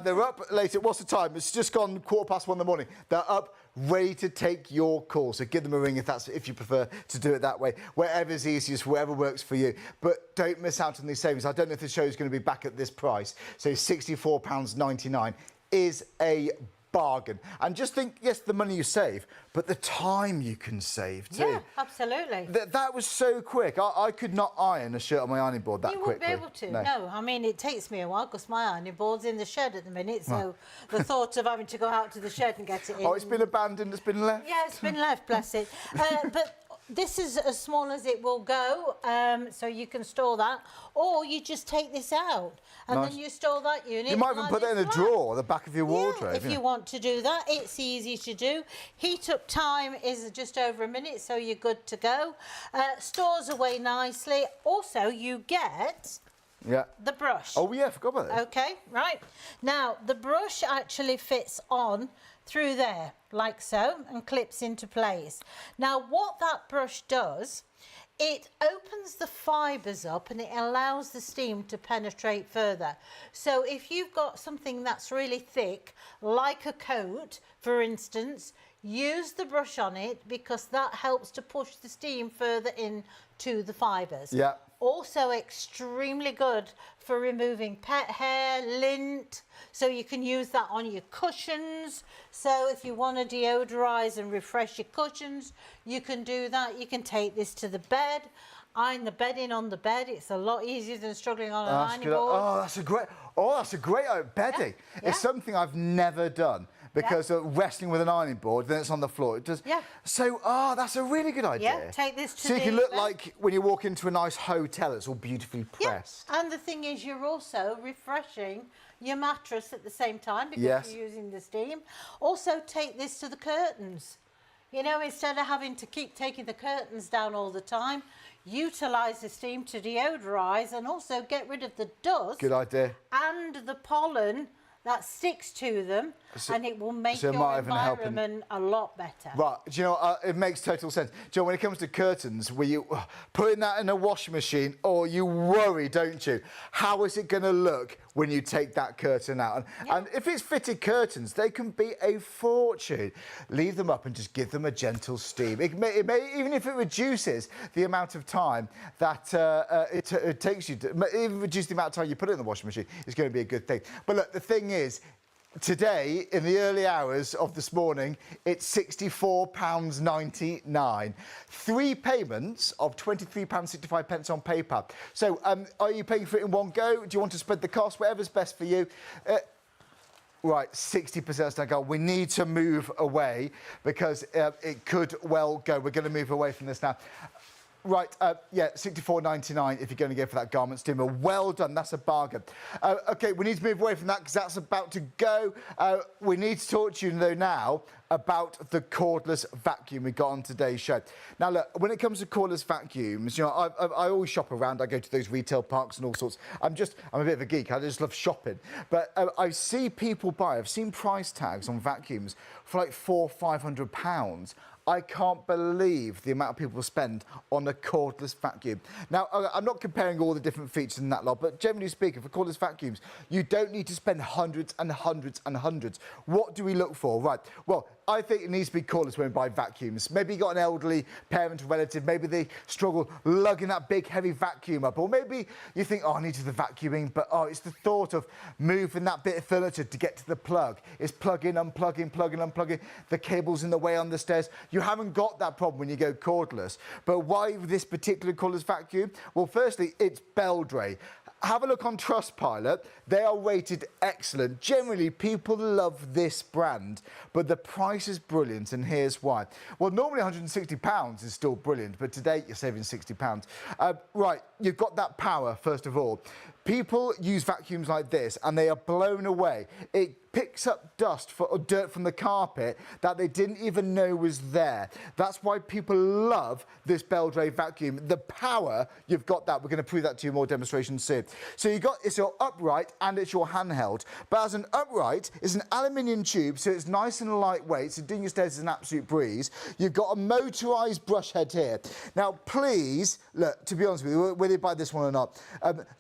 they're up later. What's the time? It's just gone 1:15 in the morning. They're up, ready to take your call. So give them a ring if you prefer to do it that way. Whatever's easiest, whatever works for you. But don't miss out on these savings. I don't know if the show is going to be back at this price. So £64.99 is a bargain. And just think, yes, the money you save, but the time you can save too. Yeah, absolutely. That was so quick. I could not iron a shirt on my ironing board that quickly. You wouldn't be able to, no. I mean, it takes me a while because my ironing board's in the shed at the minute, so the thought of having to go out to the shed and get it in... Oh, it's been abandoned, it's been left? Yeah, it's been left, bless it. But this is as small as it will go, so you can store that, or you just take this out and then you store that unit. You might even put that in a drawer at the back of your wardrobe. If you want to do that, it's easy to do. Heat up time is just over a minute, so you're good to go. Stores away nicely. Also, you get the brush. Oh, yeah, I forgot about that. Okay, right. Now, the brush actually fits on through there, like so, and clips into place. Now, what that brush does, it opens the fibres up and it allows the steam to penetrate further. So if you've got something that's really thick, like a coat, for instance, use the brush on it because that helps to push the steam further into the fibres. Yeah. Also extremely good for removing pet hair, lint, so you can use that on your cushions. So if you want to deodorise and refresh your cushions, you can do that. You can take this to the bed. iron the bedding on the bed. It's a lot easier than struggling on an ironing good. board. That's a great bedding. Yeah. It's something I've never done because resting with an ironing board, then it's on the floor. It does. Yeah. So, that's a really good idea. Yeah, take this to so you the can look event. like when you walk into a nice hotel, it's all beautifully pressed. Yeah. And the thing is, you're also refreshing your mattress at the same time because Yes. you're using the steam. Also, take this to the curtains. You know, instead of having to keep taking the curtains down all the time, utilise the steam to deodorise and also get rid of the dust. Good idea. And the pollen that sticks to them, and it will make so it your might even help in- environment a lot better. Right, do you know, it makes total sense. Do you know, when it comes to curtains, were you putting that in a washing machine, or you worry, don't you? How is it going to look when you take that curtain out? And if it's fitted curtains, they can be a fortune. Leave them up and just give them a gentle steam. It may even if it reduces the amount of time that it takes you to, even reduce the amount of time you put it in the washing machine, it's going to be a good thing. But look, the thing is, today, in the early hours of this morning, it's £64.99. 3 payments of £23.65 on PayPal. So, are you paying for it in one go? Do you want to spread the cost? Whatever's best for you. Right, 60% now go. We need to move away because it could well go. We're going to move away from this now. Right, £64.99 if you're going to go for that garment steamer. Well done, that's a bargain. OK, we need to move away from that because that's about to go. We need to talk to you, though, now about the cordless vacuum we got on today's show. Now, look, when it comes to cordless vacuums, you know, I always shop around. I go to those retail parks and all sorts. I'm a bit of a geek. I just love shopping. But I see people buy. I've seen price tags on vacuums for like £400 or £500. I can't believe the amount of people spend on a cordless vacuum. Now, I'm not comparing all the different features in that lot, but generally speaking, for cordless vacuums, you don't need to spend hundreds and hundreds and hundreds. What do we look for? Right, well, I think it needs to be cordless when we buy vacuums. Maybe you've got an elderly parent or relative, maybe they struggle lugging that big, heavy vacuum up, or maybe you think, I need to do the vacuuming, but it's the thought of moving that bit of furniture to get to the plug. It's plugging, unplugging, plugging, unplugging, the cable's in the way on the stairs. You haven't got that problem when you go cordless. But why this particular cordless vacuum? Well, firstly, it's Beldray. Have a look on Trustpilot. They are rated excellent. Generally, people love this brand, but the price is brilliant, and here's why. Well, normally £160 is still brilliant, but today you're saving £60. Right, you've got that power, first of all. People use vacuums like this, and they are blown away. It picks up dust or dirt from the carpet that they didn't even know was there. That's why people love this Beldray vacuum. The power, you've got that. We're going to prove that to you in more demonstrations soon. So it's your upright and it's your handheld. But as an upright, it's an aluminium tube, so it's nice and lightweight. So doing your stairs is an absolute breeze. You've got a motorised brush head here. Now, please, look, to be honest with you, whether you buy this one or not,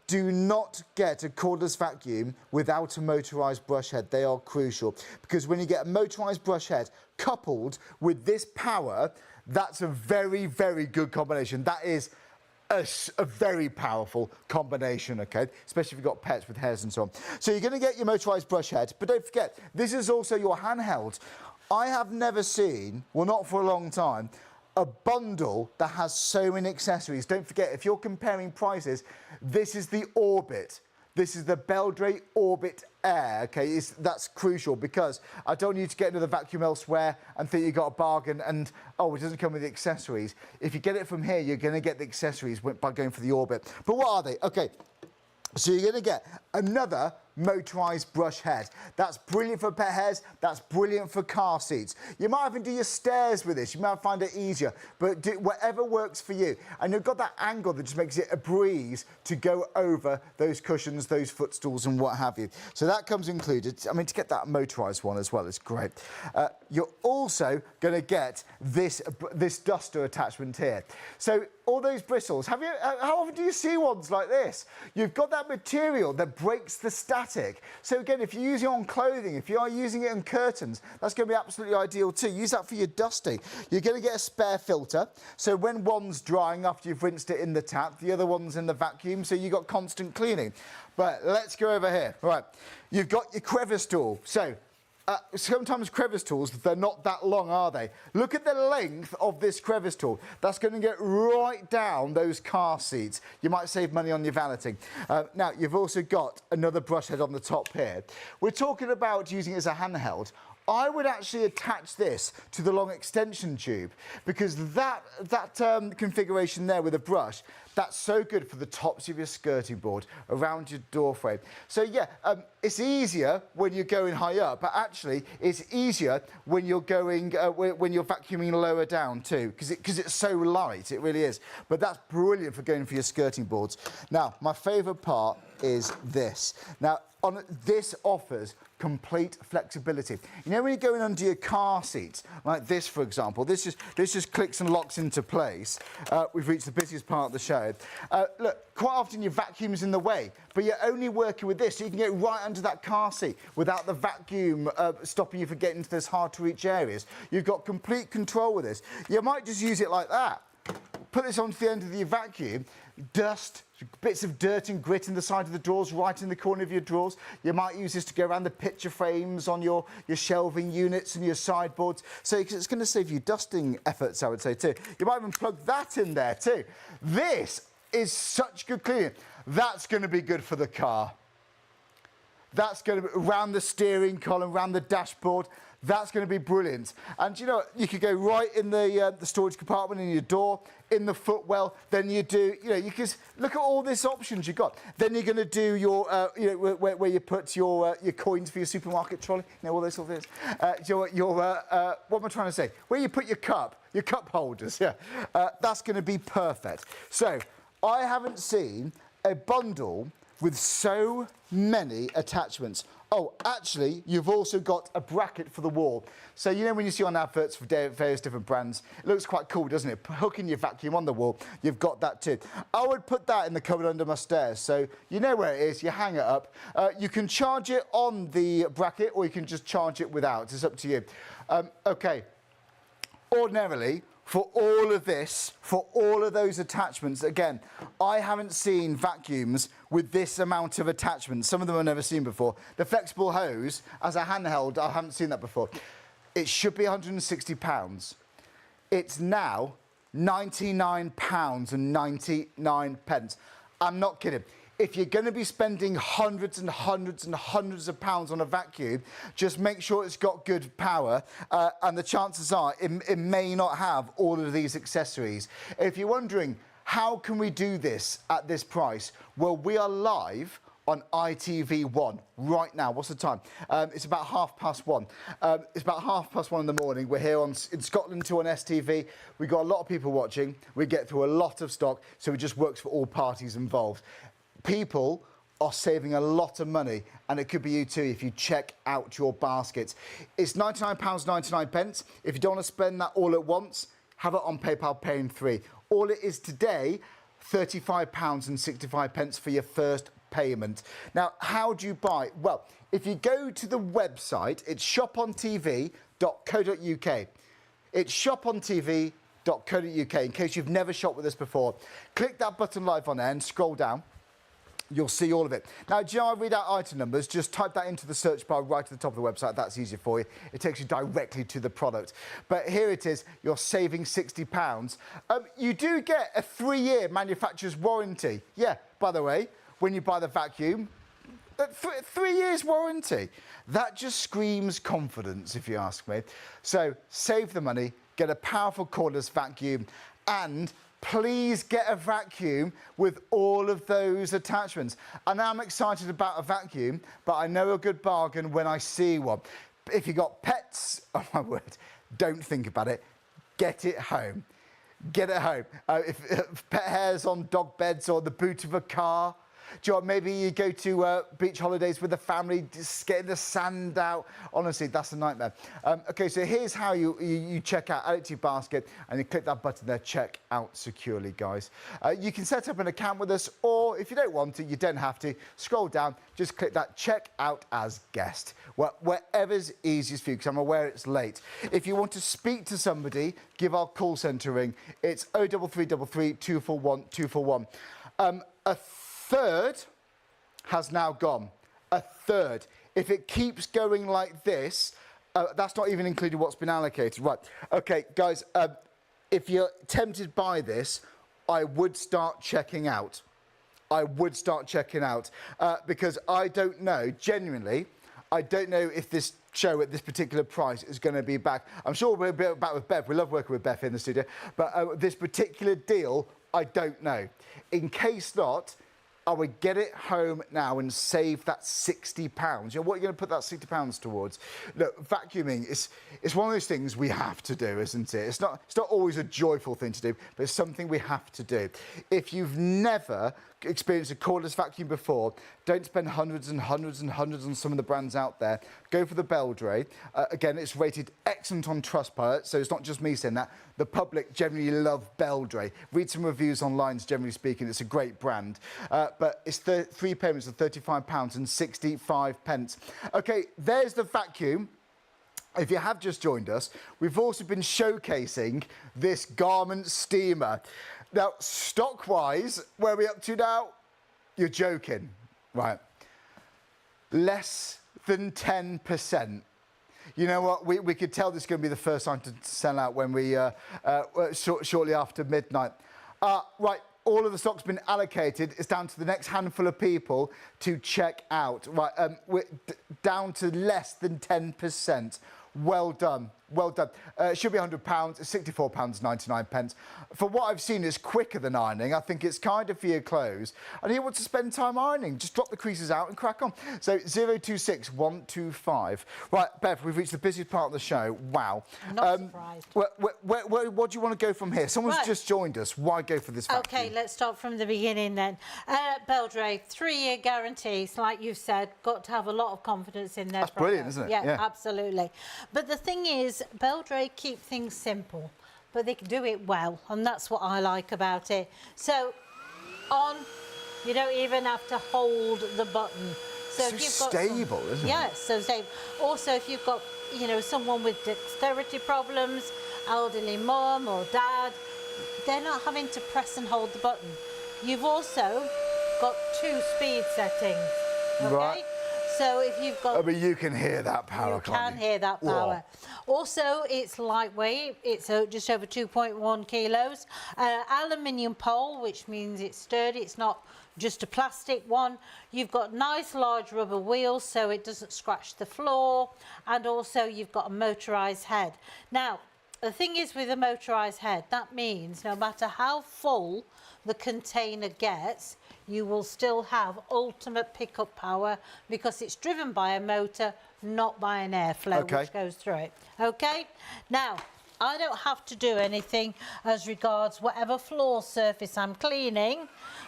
do not get a cordless vacuum without a motorised brush head. They are crucial, because when you get a motorised brush head coupled with this power, that's a very, very good combination. That is a very powerful combination, okay? Especially if you've got pets with hairs and so on. So you're going to get your motorised brush head, but don't forget, this is also your handheld. I have never seen, well, not for a long time, a bundle that has so many accessories. Don't forget, if you're comparing prices, this is the Orbit. This is the Beldray Orbit Air, okay? That's crucial, because I don't need to get another vacuum elsewhere and think you got a bargain and, it doesn't come with the accessories. If you get it from here, you're going to get the accessories by going for the Orbit. But what are they? Okay, so you're going to get another motorised brush head. That's brilliant for pet hairs. That's brilliant for car seats. You might even do your stairs with this. You might find it easier, but do whatever works for you. And you've got that angle that just makes it a breeze to go over those cushions, those footstools and what have you. So that comes included. I mean, to get that motorised one as well is great. You're also going to get this duster attachment here. So all those bristles, how often do you see ones like this? You've got that material that breaks the static. So again, if you're using it on clothing, if you are using it on curtains, that's going to be absolutely ideal too. Use that for your dusting. You're going to get a spare filter. So when one's drying after you've rinsed it in the tap, the other one's in the vacuum, so you've got constant cleaning. But let's go over here. Right, you've got your crevice tool. So Sometimes crevice tools, they're not that long, are they? Look at the length of this crevice tool. That's going to get right down those car seats. You might save money on your valeting. Now, you've also got another brush head on the top here. We're talking about using it as a handheld. I would actually attach this to the long extension tube because that configuration there with a brush, that's so good for the tops of your skirting board, around your door frame. So yeah, it's easier when you're going high up, but actually it's easier when you're going, when you're vacuuming lower down too, because it's so light, it really is. But that's brilliant for going for your skirting boards. Now, my favourite part is this. Now, this offers complete flexibility. You know when you're going under your car seats, like this for example, this just clicks and locks into place. We've reached the busiest part of the show. Look, quite often your vacuum's in the way, but you're only working with this, so you can get right under that car seat without the vacuum stopping you from getting into those hard to reach areas. You've got complete control with this. You might just use it like that. Put this onto the end of your vacuum, dust, bits of dirt and grit in the side of the drawers, right in the corner of your drawers. You might use this to go around the picture frames on your shelving units and your sideboards. So it's going to save you dusting efforts, I would say, too. You might even plug that in there, too. This is such good cleaning. That's going to be good for the car. That's going to be around the steering column, around the dashboard. That's going to be brilliant. And you know what? You could go right in the storage compartment in your door, in the footwell. Then you do, you know, you can look at all these options you've got. Then you're going to do your, you know, where you put your coins for your supermarket trolley. You know, all those sort of things. What am I trying to say? Where you put your cup holders. Yeah, that's going to be perfect. So I haven't seen a bundle with so many attachments. Oh, actually, you've also got a bracket for the wall. So, you know when you see on adverts for various different brands, it looks quite cool, doesn't it? Hooking your vacuum on the wall, you've got that too. I would put that in the cupboard under my stairs. So, you know where it is, you hang it up. You can charge it on the bracket or you can just charge it without. It's up to you. Okay, ordinarily, for all of this, for all of those attachments, again, I haven't seen vacuums with this amount of attachments. Some of them I've never seen before. The flexible hose, as a handheld, I haven't seen that before. It should be £160. It's now £99.99. I'm not kidding. If you're going to be spending hundreds and hundreds and hundreds of pounds on a vacuum, just make sure it's got good power, and the chances are it may not have all of these accessories. If you're wondering, how can we do this at this price? Well, we are live on ITV1 right now. What's the time? It's about 1:30. It's about 1:30 in the morning. We're here in Scotland too on STV. We've got a lot of people watching. We get through a lot of stock, so it just works for all parties involved. People are saving a lot of money, and it could be you too if you check out your baskets. It's £99.99. If you don't want to spend that all at once, have it on PayPal Pay in 3. All it is today, £35.65 for your first payment. Now, how do you buy? Well, if you go to the website, it's shopontv.co.uk. It's shopontv.co.uk, in case you've never shopped with us before. Click that button live on there and scroll down. You'll see all of it. Now, do you know I read out item numbers? Just type that into the search bar right at the top of the website. That's easier for you. It takes you directly to the product. But here it is. You're saving £60. You do get a 3-year manufacturer's warranty. Yeah, by the way, when you buy the vacuum, 3 years warranty. That just screams confidence, if you ask me. So save the money, get a powerful cordless vacuum, and please get a vacuum with all of those attachments. And I'm excited about a vacuum, but I know a good bargain when I see one. If you've got pets, oh my word, don't think about it. Get it home. Get it home. If pet hair's on dog beds or the boot of a car, do you know what, maybe you go to beach holidays with the family, just getting the sand out. Honestly, that's a nightmare. Okay, so here's how you check out. Add it to your basket, and you click that button there, check out securely, guys. You can set up an account with us, or if you don't want to, you don't have to. Scroll down, just click that check out as guest. Wherever's easiest for you, because I'm aware it's late. If you want to speak to somebody, give our call centre a ring. It's 03333 241 241. A third has now gone. A third. if it keeps going like this, that's not even including what's been allocated. Right, okay, guys, if you're tempted by this, I would start checking out. Because I don't know, genuinely, I don't know if this show at this particular price is going to be back. I'm sure we'll be back with Bev. We love working with Bev in the studio. But this particular deal, I don't know. In case not, I would get it home now and save that £60. You know, what are you going to put that £60 towards? Look, vacuuming, it's one of those things we have to do, isn't it? It's not always a joyful thing to do, but it's something we have to do. If you've never experienced a cordless vacuum before, don't spend hundreds and hundreds and hundreds on some of the brands out there. Go for the Beldray. Again, it's rated excellent on Trustpilot, so it's not just me saying that. The public generally love Beldray. Read some reviews online, generally speaking. It's a great brand. But it's 3 payments of £35 and 65 pence. Okay, there's the vacuum. If you have just joined us, we've also been showcasing this garment steamer. Now, stock-wise, where are we up to now? You're joking. Right. Less than 10%. You know what? We could tell this is going to be the first time to sell out when we shortly after midnight. Right. All of the stock's been allocated. It's down to the next handful of people to check out. Right. We're down to less than 10%. Well done. Well done. It should be £100. It's £64.99. For what I've seen, it's quicker than ironing. I think it's kinder for your clothes. And you want to spend time ironing, just drop the creases out and crack on. So 026 125. Right, Bev, we've reached the busiest part of the show. Wow. Not surprised. What do you want to go from here? Someone's just joined us. Why go for this vacuum? Okay, let's start from the beginning then. Beldray, 3-year guarantees, like you've said, got to have a lot of confidence in their That's product. brilliant, isn't it? Yeah, absolutely. But the thing is, Beldray keep things simple, but they can do it well, and that's what I like about it. So, you don't even have to hold the button. So if you've stable, got isn't it? Yes, so stable. Also, if you've got, someone with dexterity problems, elderly mum or dad, they're not having to press and hold the button. You've also got 2 speed settings, okay? Right. So if you've got... I mean, you can hear that power, can't you? You can hear that power. Whoa. Also, it's lightweight. It's just over 2.1 kilos. Aluminium pole, which means it's sturdy. It's not just a plastic one. You've got nice large rubber wheels, so it doesn't scratch the floor. And also, you've got a motorised head. Now, the thing is with a motorised head, that means no matter how full the container gets, you will still have ultimate pickup power because it's driven by a motor, not by an airflow which goes through it. Okay? Now, I don't have to do anything as regards whatever floor surface I'm cleaning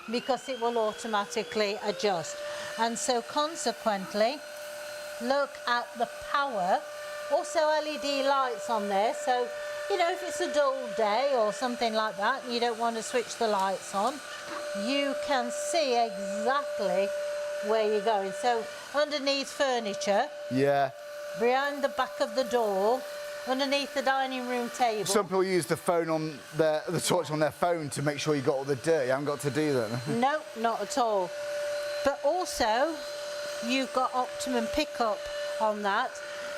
because it will automatically adjust. And so consequently, look at the power. Also LED lights on there, so if it's a dull day or something like that, and you don't want to switch the lights on, you can see exactly where you're going. So underneath furniture, behind the back of the door, underneath the dining room table. Some people use the phone on the torch on their phone to make sure you got all the dirt. You haven't got to do that. No, not at all. But also, you've got optimum pickup on that.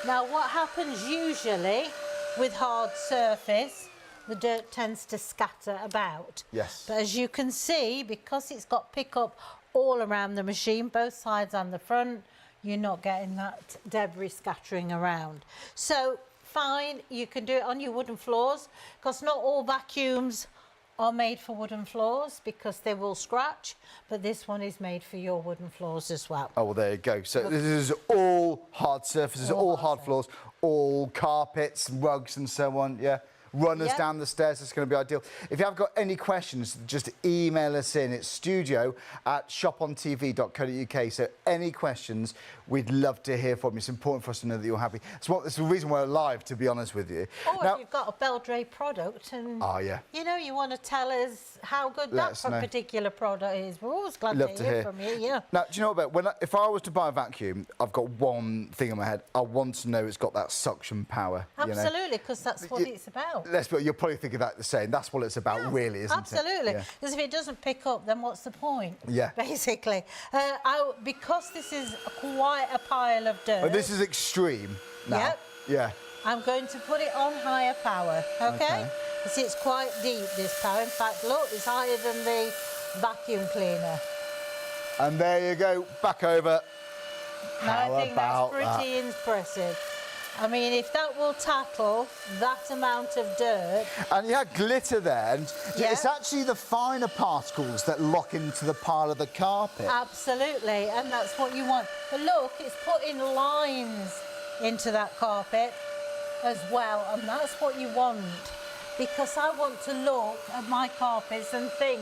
Now, what happens usually with hard surface, the dirt tends to scatter about. Yes. But as you can see, because it's got pickup all around the machine, both sides and the front, you're not getting that debris scattering around. So, fine, you can do it on your wooden floors, because not all vacuums are made for wooden floors because they will scratch, but this one is made for your wooden floors as well. Oh, well, there you go. So this is all hard surfaces, all hard floors, all carpets, rugs and so on, runners down the stairs. It's going to be ideal. If you have got any questions, just email us in. It's studio@shopontv.co.uk. So any questions, we'd love to hear from you. It's important for us to know that you're happy. It's the reason we're live, to be honest with you. Or if you've got a Beldray product and you want to tell us how good that particular product is, we're always glad to hear from you. Yeah. Now, do you know what? If I was to buy a vacuum, I've got one thing in my head. I want to know it's got that suction power. Absolutely, because that's what it's about. You're probably thinking that the same. That's what it's about, really, isn't it? Absolutely. Because if it doesn't pick up, then what's the point? Yeah. Basically. Because this is quite quite a pile of dirt. Oh, this is extreme now. Yep. Yeah. I'm going to put it on higher power, okay? You see, it's quite deep, this power. In fact, look, it's higher than the vacuum cleaner. And there you go, back over. Now, I think that's pretty impressive. I mean, if that will tackle that amount of dirt... And you had glitter there, and Yeah. it's actually the finer particles that lock into the pile of the carpet. Absolutely, and that's what you want. But look, it's putting lines into that carpet as well, and that's what you want. Because I want to look at my carpets and think,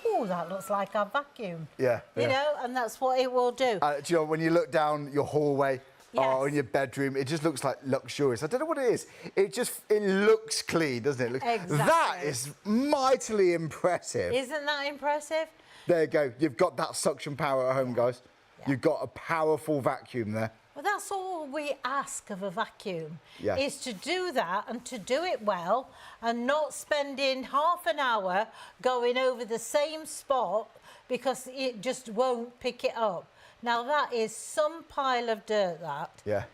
oh, that looks like a vacuum. Yeah. You know, and that's what it will do. Do you know, when you look down your hallway, or Yes. in your bedroom, it just looks like luxurious. I don't know what it is. It looks clean, doesn't it? Exactly. That is mightily impressive. Isn't that impressive? There you go. You've got that suction power at home, guys. Yeah. You've got a powerful vacuum there. Well, that's all we ask of a vacuum, Yeah. is to do that and to do it well and not spending half an hour going over the same spot because it just won't pick it up. Now, that is some pile of dirt, that. Yeah.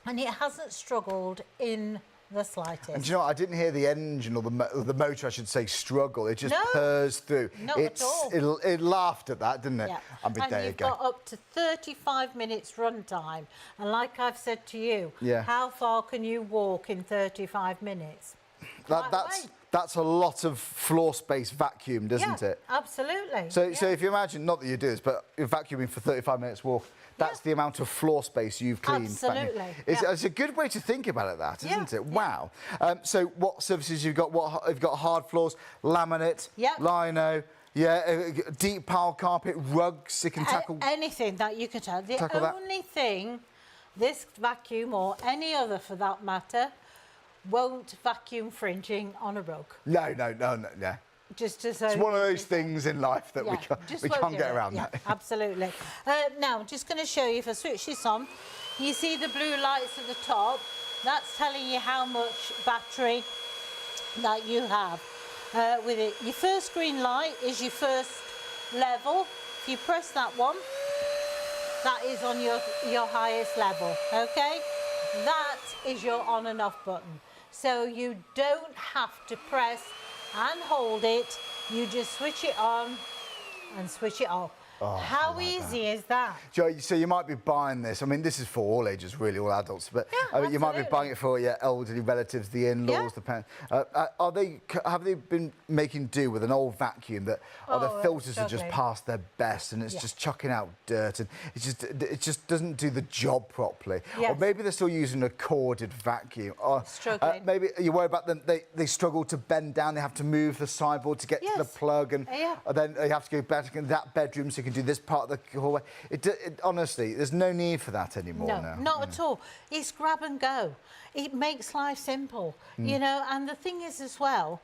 And it hasn't struggled in the slightest. And do you know what? I didn't hear the engine or the motor, I should say, struggle. It just No. purrs through. Not at all. It laughed at that, didn't it? Yeah. I mean, And there you you've go. got up to 35 minutes run time. And like I've said to you, Yeah. how far can you walk in 35 minutes? Quite a way. That's a lot of floor space vacuumed, isn't Yeah, it? absolutely. So yeah. if you imagine, not that you do this, but you're vacuuming for 35 minutes walk, that's the amount of floor space you've cleaned. Absolutely, It's a good way to think about it, that, isn't Yeah, it? yeah. Wow. So what surfaces you've got? You've got hard floors, laminate, Yep. lino, deep pile carpet, rugs. You can tackle. Anything that you can tell. The tackle that. only thing this vacuum, or any other for that matter, won't vacuum fringing on a rug. No. Just as It's one of those things in life that we just can't won't do get it. around. Yeah, That. absolutely. Now, I'm just going to show you, if I switch this on, you see the blue lights at the top. That's telling you how much battery that you have with it. Your first green light is your first level. If you press that one, that is on your highest level, okay? That is your on and off button. So you don't have to press and hold it, you just switch it on and switch it off. Oh, How easy is that? Joe, so you might be buying this. I mean, this is for all ages, really, all adults. But Yeah, I mean, you might be absolutely. buying it for your elderly relatives, the in-laws, Yeah. the parents. Have they been making do with an old vacuum that the Oh, filters are just struggling. past their best and it's Yeah. just chucking out dirt and it just doesn't do the job properly? Or Yes. maybe they're still using a corded vacuum. Or Struggling. maybe you worry about them. They struggle to bend down. They have to move the sideboard to get to the Yes. plug, and Yeah. then they have to go back in that bedroom so you can do this part of the hallway. Honestly, there's no need for that anymore No, now. not at all. It's grab and go. It makes life simple, you know. And the thing is as well,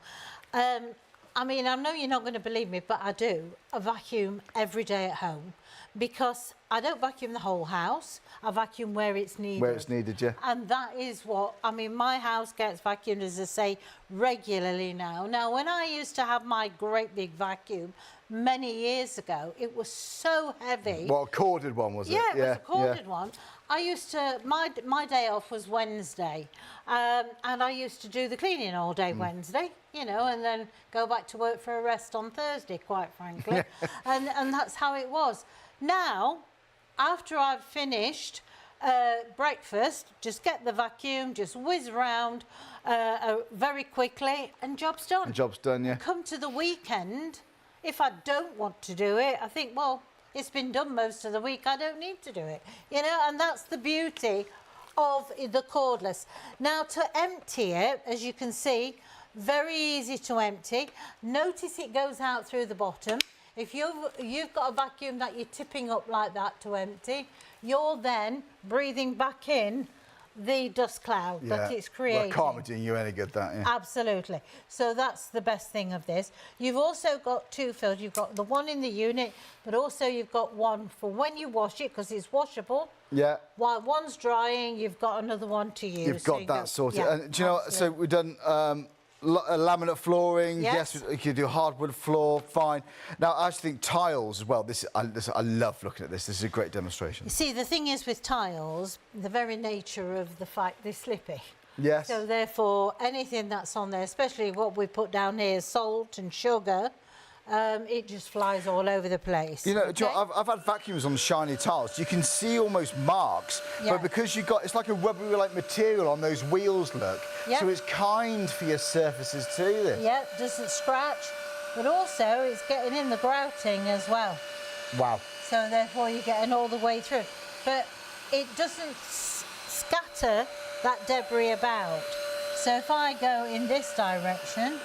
I mean, I know you're not going to believe me, but I do a vacuum every day at home because I don't vacuum the whole house. I vacuum where it's needed. Where it's needed, yeah. And that is what, I mean, my house gets vacuumed, as I say, regularly now. Now, when I used to have my great big vacuum many years ago, it was so heavy. What, a corded one, was it? Yeah, it was a corded one. I used to, my day off was Wednesday, and I used to do the cleaning all day Wednesday, you know, and then go back to work for a rest on Thursday, quite frankly. and that's how it was. Now, after I've finished breakfast, just get the vacuum, just whiz around very quickly, and job's done. The job's done, yeah. Come to the weekend, if I don't want to do it, I think, well, it's been done most of the week, I don't need to do it. You know, and that's the beauty of the cordless. Now, to empty it, as you can see, very easy to empty. Notice it goes out through the bottom. If you've got a vacuum that you're tipping up like that to empty, you're then breathing back in the dust cloud that it's creating. Well, can't be doing you any good, that, yeah. Absolutely. So that's the best thing of this. You've also got two filters. You've got the one in the unit, but also you've got one for when you wash it, because it's washable. Yeah. While one's drying, you've got another one to use. You've got that sorted. Yeah, And do you know, so we've done laminate flooring. Yes. You can do hardwood floor. Fine. Now, I actually think tiles as well. I love looking at this. This is a great demonstration. You see, the thing is with tiles, the very nature of the fact they're slippy. Yes. So therefore, anything that's on there, especially what we put down here, salt and sugar, it just flies all over the place. You know, I've had vacuums on shiny tiles. You can see almost marks, but because it's like a rubbery-like material on those wheels, look. Yeah. So it's kind for your surfaces too, this. Yeah, doesn't scratch, but also it's getting in the grouting as well. Wow. So therefore you're getting all the way through. But it doesn't scatter that debris about. So if I go in this direction...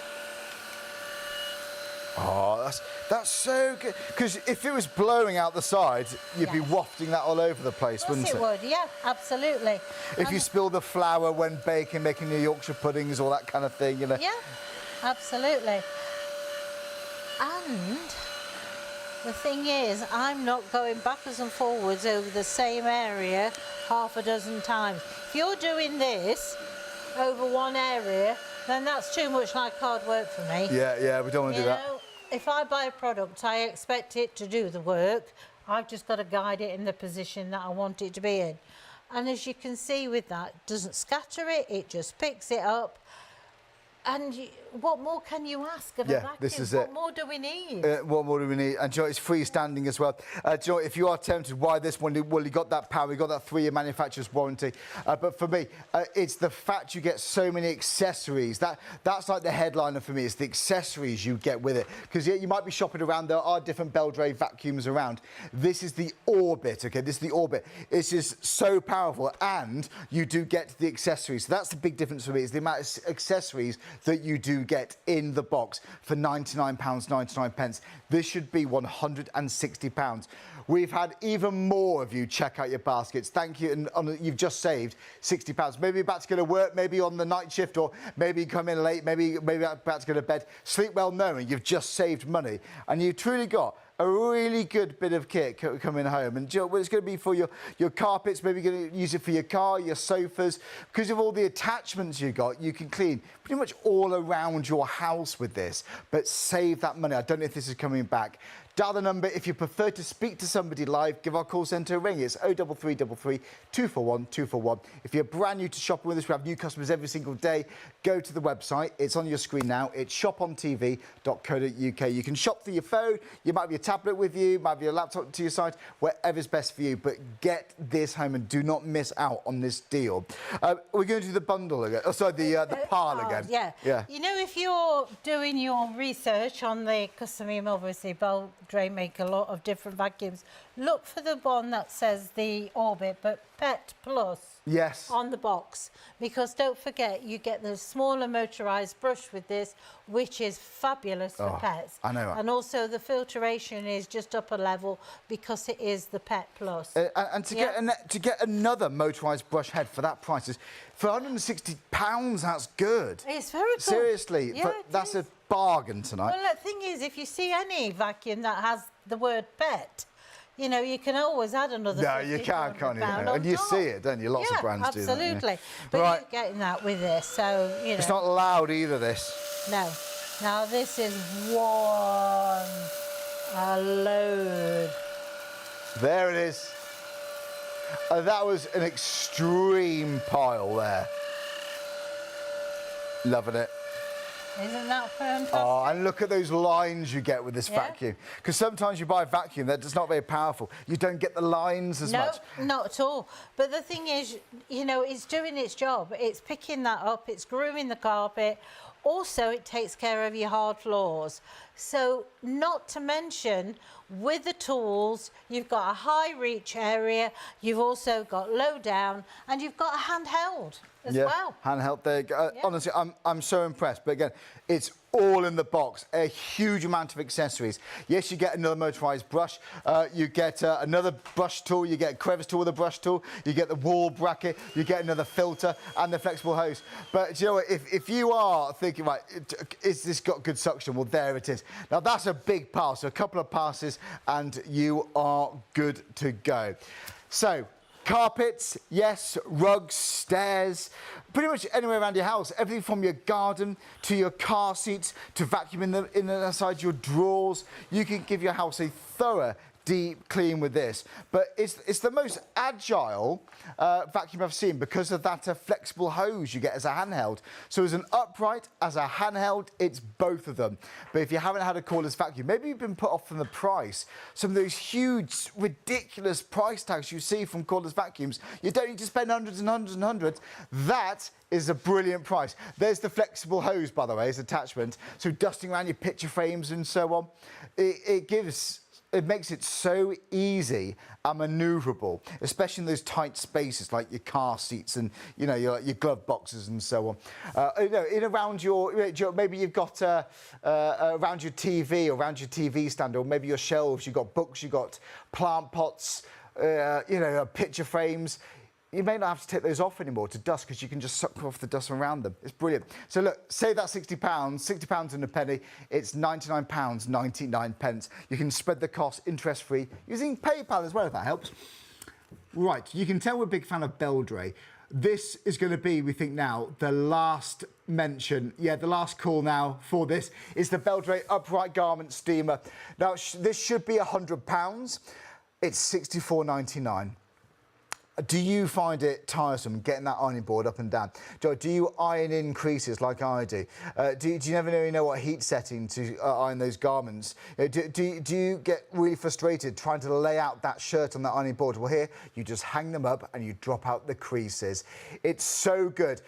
Oh, that's so good. Because if it was blowing out the sides, you'd be wafting that all over the place, wouldn't it? Yes, it would, yeah, absolutely. If you spill the flour when baking, making your Yorkshire puddings, all that kind of thing, you know. Yeah, absolutely. And the thing is, I'm not going backwards and forwards over the same area half a dozen times. If you're doing this over one area, then that's too much like hard work for me. Yeah, we don't want to do that. If I buy a product, I expect it to do the work. I've just got to guide it in the position that I want it to be in. And as you can see with that, it doesn't scatter it, it just picks it up. And what more can you ask of a vacuum? This is what more do we need? What more do we need? And it's freestanding as well. If you are tempted, why this one? Well, you got that power, you got that 3-year manufacturer's warranty. But for me, it's the fact you get so many accessories. That's like the headliner for me. It's the accessories you get with it. Because you might be shopping around. There are different Beldray vacuums around. This is the Orbit. Okay, this is the Orbit. It's just so powerful, and you do get the accessories. So that's the big difference for me. Is the amount of accessories that you do get in the box for £99.99. This should be £160. We've had even more of you check out your baskets. Thank you, and you've just saved £60. Maybe you're about to go to work, maybe on the night shift, or maybe you come in late, maybe about to go to bed. Sleep well knowing you've just saved money, and you've truly got a really good bit of kit coming home. And it's going to be for your carpets, maybe you're going to use it for your car, your sofas. Because of all the attachments you got, you can clean pretty much all around your house with this, but save that money. I don't know if this is coming back. Dial the number if you prefer to speak to somebody live. Give our call centre a ring. It's 03333 241 241. If you're brand new to shopping with us, we have new customers every single day. Go to the website. It's on your screen now. It's shopontv.co.uk. You can shop through your phone. You might have your tablet with you, might have your laptop to your side, whatever's best for you. But get this home and do not miss out on this deal. We're going to do the bundle again. Oh, sorry, the pile again. Yeah. You know, if you're doing your research on the custom obviously, Beldray make a lot of different vacuums. Look for the one that says the Orbit, but Pet Plus. Yes. On the box, because don't forget you get the smaller motorised brush with this, which is fabulous for pets. I know. And also the filtration is just up a level because it is the Pet Plus. And to get another motorised brush head for that price is for £160. That's good. It's very good. Seriously, that's a bargain tonight. Well, the thing is, if you see any vacuum that has the word pet, you know, you can always add another. No, you can't you? And you see it, don't you? Lots of brands do that. Absolutely. But you're getting that with this, so, you know. It's not loud either, this. No. Now, this is a load. There it is. That was an extreme pile there. Loving it. Isn't that fantastic? Oh, and look at those lines you get with this vacuum. Because sometimes you buy a vacuum that's not very powerful. You don't get the lines as much. No, not at all. But the thing is, you know, it's doing its job. It's picking that up. It's grooming the carpet. Also, it takes care of your hard floors. So, not to mention, with the tools, you've got a high reach area, you've also got low down, and you've got a handheld as well. Handheld there. Honestly, I'm so impressed. But again, it's all in the box. A huge amount of accessories. Yes, you get another motorised brush. You get another brush tool. You get a crevice tool with a brush tool. You get the wall bracket. You get another filter and the flexible hose. But you know what? If you are thinking, right, is this got good suction? Well, there it is. Now, that's a big pass. So a couple of passes and you are good to go. So, Carpets, yes. Rugs, stairs, pretty much anywhere around your house. Everything from your garden to your car seats to vacuuming them in and outside your drawers. You can give your house a thorough deep clean with this, but it's the most agile vacuum I've seen because of that flexible hose you get as a handheld. So as an upright, as a handheld, it's both of them. But if you haven't had a cordless vacuum, maybe you've been put off from the price. Some of those huge, ridiculous price tags you see from cordless vacuums, you don't need to spend hundreds and hundreds and hundreds. That is a brilliant price. There's the flexible hose, by the way, as attachment. So dusting around your picture frames and so on, it makes it so easy and manoeuvrable, especially in those tight spaces like your car seats and your glove boxes and so on. In around maybe you've got around your TV or around your TV stand, or maybe your shelves. You've got books, you've got plant pots, picture frames. You may not have to take those off anymore to dust because you can just suck off the dust around them. It's brilliant. So look, save that £60 and a penny. It's £99.99. You can spread the cost interest-free using PayPal as well, if that helps. Right, you can tell we're a big fan of Beldray. This is going to be, we think now, the last mention. Yeah, the last call now for this is the Beldray Upright Garment Steamer. Now, this should be £100. It's £64.99. Do you find it tiresome getting that ironing board up and down? Do you iron in creases like I do? Do you never really know what heat setting to iron those garments? Do you get really frustrated trying to lay out that shirt on that ironing board? Well, here, you just hang them up and you drop out the creases. It's so good.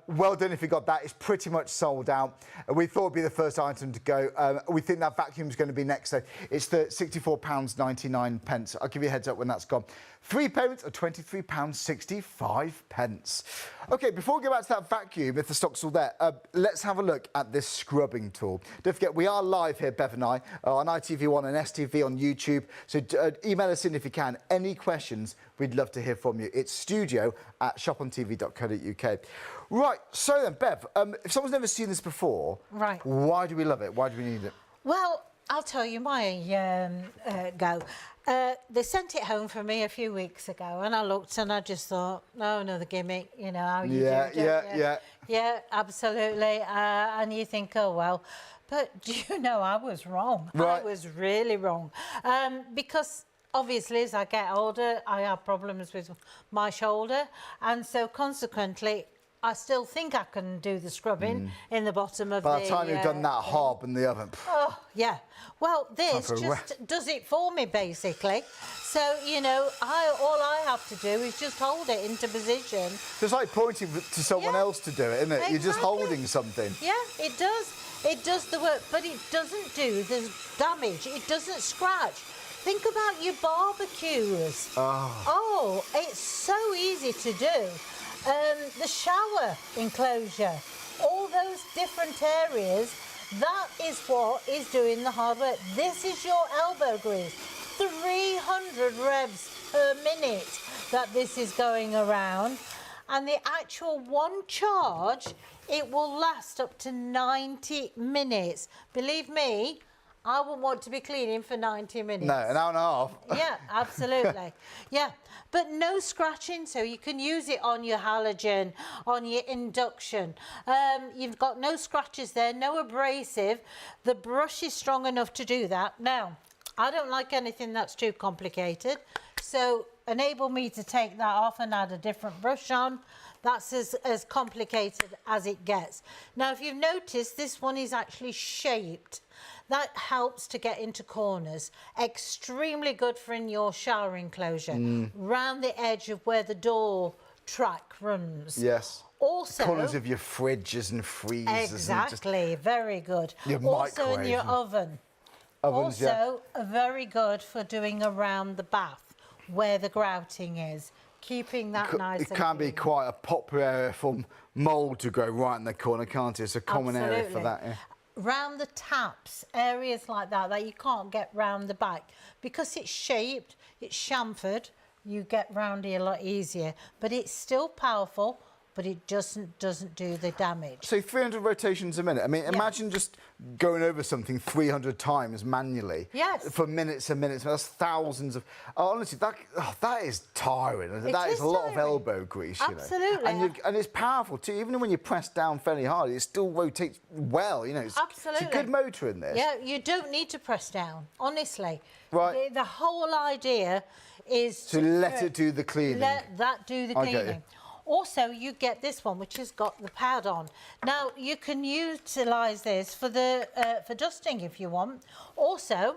Well done if you got that. It's pretty much sold out. We thought it'd be the first item to go. We think that vacuum's going to be next. So it's the £64.99. I'll give you a heads up when that's gone. 3 payments of £23.65. OK, before we go back to that vacuum, if the stock's all there, let's have a look at this scrubbing tool. Don't forget, we are live here, Bev and I, on ITV1 and STV on YouTube. So email us in if you can. Any questions, we'd love to hear from you. It's studio@shopontv.co.uk. Right, so then, Bev, if someone's never seen this before, right, why do we love it? Why do we need it? Well, I'll tell you my go. They sent it home for me a few weeks ago, and I looked and I just thought, no, another gimmick, you know how you do it. Yeah, absolutely. And you think, oh, well. But do you know, I was wrong. Right. I was really wrong. Because obviously, as I get older, I have problems with my shoulder. And so consequently, I still think I can do the scrubbing in the bottom of By the time you've done that hob in the oven. Oh, yeah. Well, this just does it for me, basically. So, you know, all I have to do is just hold it into position. Just like pointing to someone else to do it, isn't it? Exactly. You're just holding something. Yeah, it does. It does the work, but it doesn't do the damage. It doesn't scratch. Think about your barbecues. Oh, it's so easy to do. The shower enclosure, all those different areas, that is what is doing the hard work. This is your elbow grease. 300 revs per minute that this is going around. And the actual one charge, it will last up to 90 minutes. Believe me, I wouldn't want to be cleaning for 90 minutes. No, an hour and a half. Yeah, absolutely. Yeah, but no scratching, so you can use it on your halogen, on your induction. You've got no scratches there, no abrasive. The brush is strong enough to do that. Now, I don't like anything that's too complicated, so enable me to take that off and add a different brush on. That's as complicated as it gets. Now, if you've noticed, this one is actually shaped. That helps to get into corners. Extremely good for in your shower enclosure, round the edge of where the door track runs. Yes. Also, corners of your fridges and freezers. Exactly, very good. Your also microwave. in your oven. Ovens, also, very good for doing around the bath where the grouting is. Keeping that nice. It can be quite a popular area for mould to grow right in the corner, can't it? It's a common area for that. Yeah. Round the taps, areas like that you can't get round the back. Because it's shaped, it's chamfered, you get round here a lot easier. But it's still powerful, but it doesn't do the damage. So 300 rotations a minute. I mean, imagine just going over something 300 times manually. Yes. For minutes and minutes. That's thousands of... honestly, that is tiring. That is a lot of elbow grease, you know. Absolutely. And it's powerful too. Even when you press down fairly hard, it still rotates well, you know. Absolutely. It's a good motor in this. Yeah, you don't need to press down, honestly. Right. The whole idea is to let it do the cleaning. Let that do the cleaning. Also, you get this one, which has got the pad on. Now, you can utilise this for for dusting if you want. Also,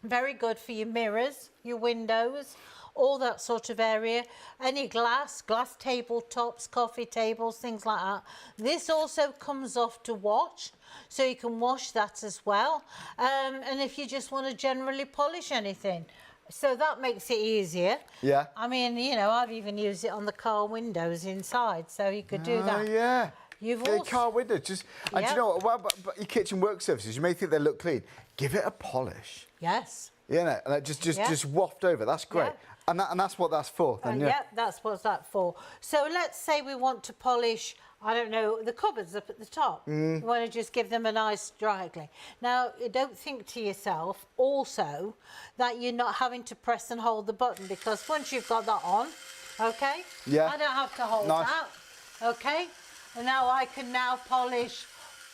very good for your mirrors, your windows, all that sort of area. Any glass tabletops, coffee tables, things like that. This also comes off to wash, so you can wash that as well. And if you just want to generally polish anything, so that makes it easier. Yeah. I mean, you know, I've even used it on the car windows inside, so you could do that. Oh, yeah. You've also... car windows, just... And do you know what, but your kitchen work surfaces, you may think they look clean. Give it a polish. Yes. You know, and just waft over. That's great. Yeah. And that's what that's for, then, yeah, that's what that's for. So let's say we want to polish, I don't know, the cupboards up at the top. You want to just give them a nice dry clean. Now, don't think to yourself also that you're not having to press and hold the button, because once you've got that on, okay, I don't have to hold that, okay, and now I can now polish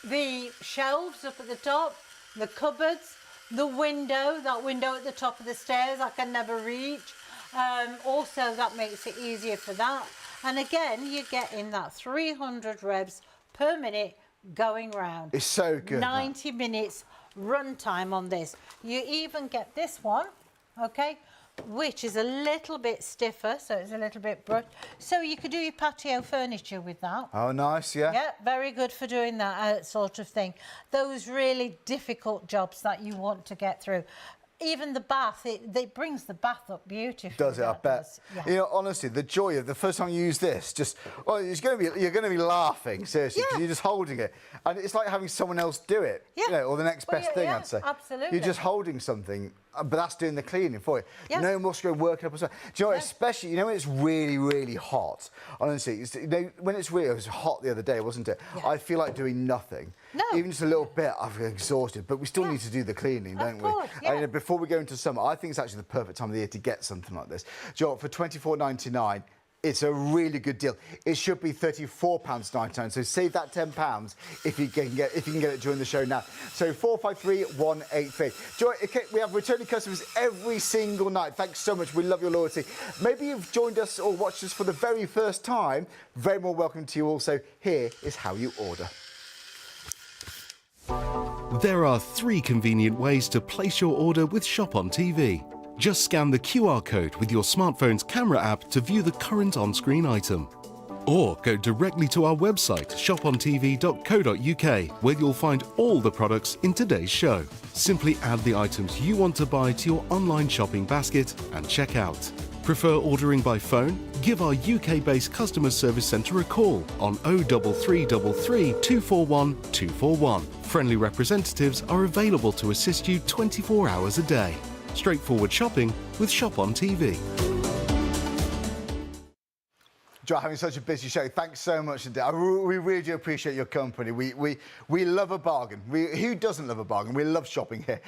the shelves up at the top, the cupboards, the window, that window at the top of the stairs I can never reach. Also, that makes it easier for that. And again, you're getting that 300 revs per minute going round. It's so good. 90 minutes run time on this. You even get this one, okay, which is a little bit stiffer, so it's a little bit brushed. So you could do your patio furniture with that. Oh, nice, yeah. Yeah, very good for doing that sort of thing. Those really difficult jobs that you want to get through. Even the bath, it brings the bath up beautifully. Does it? I bet. Yeah. You know, honestly, the joy of the first time you use this, you're going to be laughing, seriously, because you're just holding it, and it's like having someone else do it. Yeah. You know, or the next best thing, I'd say. Absolutely. You're just holding something, but that's doing the cleaning for you. Yeah. No more going working up as well. Do you know, especially, you know, when it's really, really hot. Honestly, you know, when it was hot the other day, wasn't it? Yeah. I feel like doing nothing. No. Even just a little bit, I'm exhausted, but we still need to do the cleaning, don't we? Yeah. And before we go into summer, I think it's actually the perfect time of the year to get something like this. Do you know what, for £24.99, it's a really good deal. It should be £34.99, so save that £10 if you can get it during the show now. So 453183. Joy, okay, we have returning customers every single night. Thanks so much. We love your loyalty. Maybe you've joined us or watched us for the very first time. Very more welcome to you also. Here is how you order. There are 3 convenient ways to place your order with Shop on TV. Just scan the QR code with your smartphone's camera app to view the current on-screen item. Or go directly to our website, shopontv.co.uk, where you'll find all the products in today's show. Simply add the items you want to buy to your online shopping basket and check out. Prefer ordering by phone? Give our UK-based customer service centre a call on 03333 241 241. Friendly representatives are available to assist you 24 hours a day. Straightforward shopping with Shop on TV. Joe, having such a busy show, thanks so much indeed. We really do appreciate your company. We love a bargain. Who doesn't love a bargain? We love shopping here.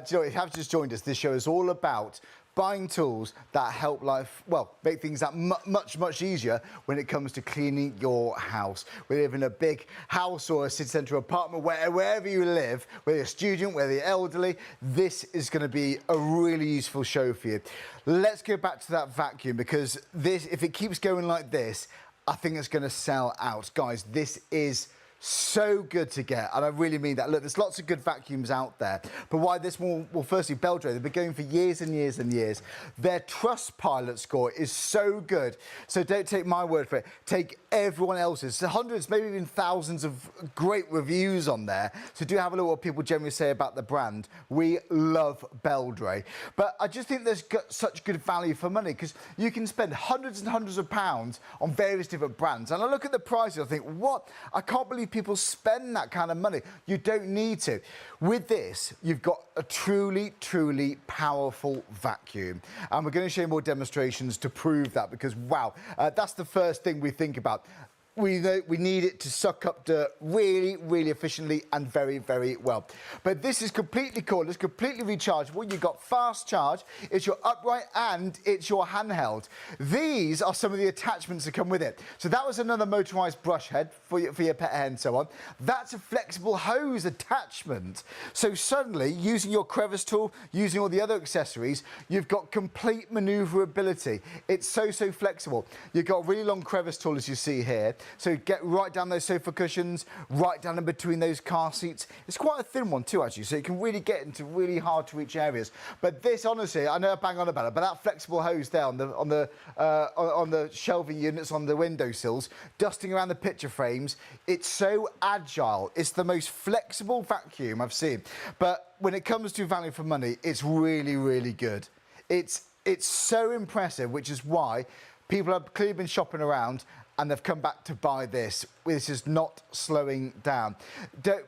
Joe, if you have just joined us, this show is all about buying tools that help life, well, make things that much easier when it comes to cleaning your house. We live in a big house or a city centre apartment, wherever you live, whether you're a student, whether you're elderly, this is going to be a really useful show for you. Let's go back to that vacuum, because this, if it keeps going like this, I think it's going to sell out. Guys, this is so good to get, and I really mean that. Look, there's lots of good vacuums out there, but why this one? Well, firstly, Beldray, they've been going for years and years and years. Their Trustpilot score is so good, so don't take my word for it. Take everyone else's. So hundreds, maybe even thousands of great reviews on there, so do have a look at what people generally say about the brand. We love Beldray, but I just think there's got such good value for money, because you can spend hundreds and hundreds of pounds on various different brands, and I look at the prices, I think, what? I can't believe people spend that kind of money. You don't need to. With this, you've got a truly powerful vacuum, and we're going to show you more demonstrations to prove that, because wow, that's the first thing we think about. we need it to suck up dirt really, really efficiently and very, very well. But this is completely cordless, completely rechargeable. You've got fast charge, it's your upright and it's your handheld. These are some of the attachments that come with it. So that was another motorised brush head for your pet hair and so on. That's a flexible hose attachment. So suddenly, using your crevice tool, using all the other accessories, you've got complete manoeuvrability. It's so flexible. You've got a really long crevice tool, as you see here. So get right down those sofa cushions, right down in between those car seats. It's quite a thin one too, actually, so you can really get into really hard to reach areas. But this, honestly, I know I bang on about it, but that flexible hose there on the shelving units, on the windowsills, dusting around the picture frames, it's so agile. It's the most flexible vacuum I've seen. But when it comes to value for money, it's really, really good. It's so impressive, which is why people have clearly been shopping around and they've come back to buy this. This is not slowing down.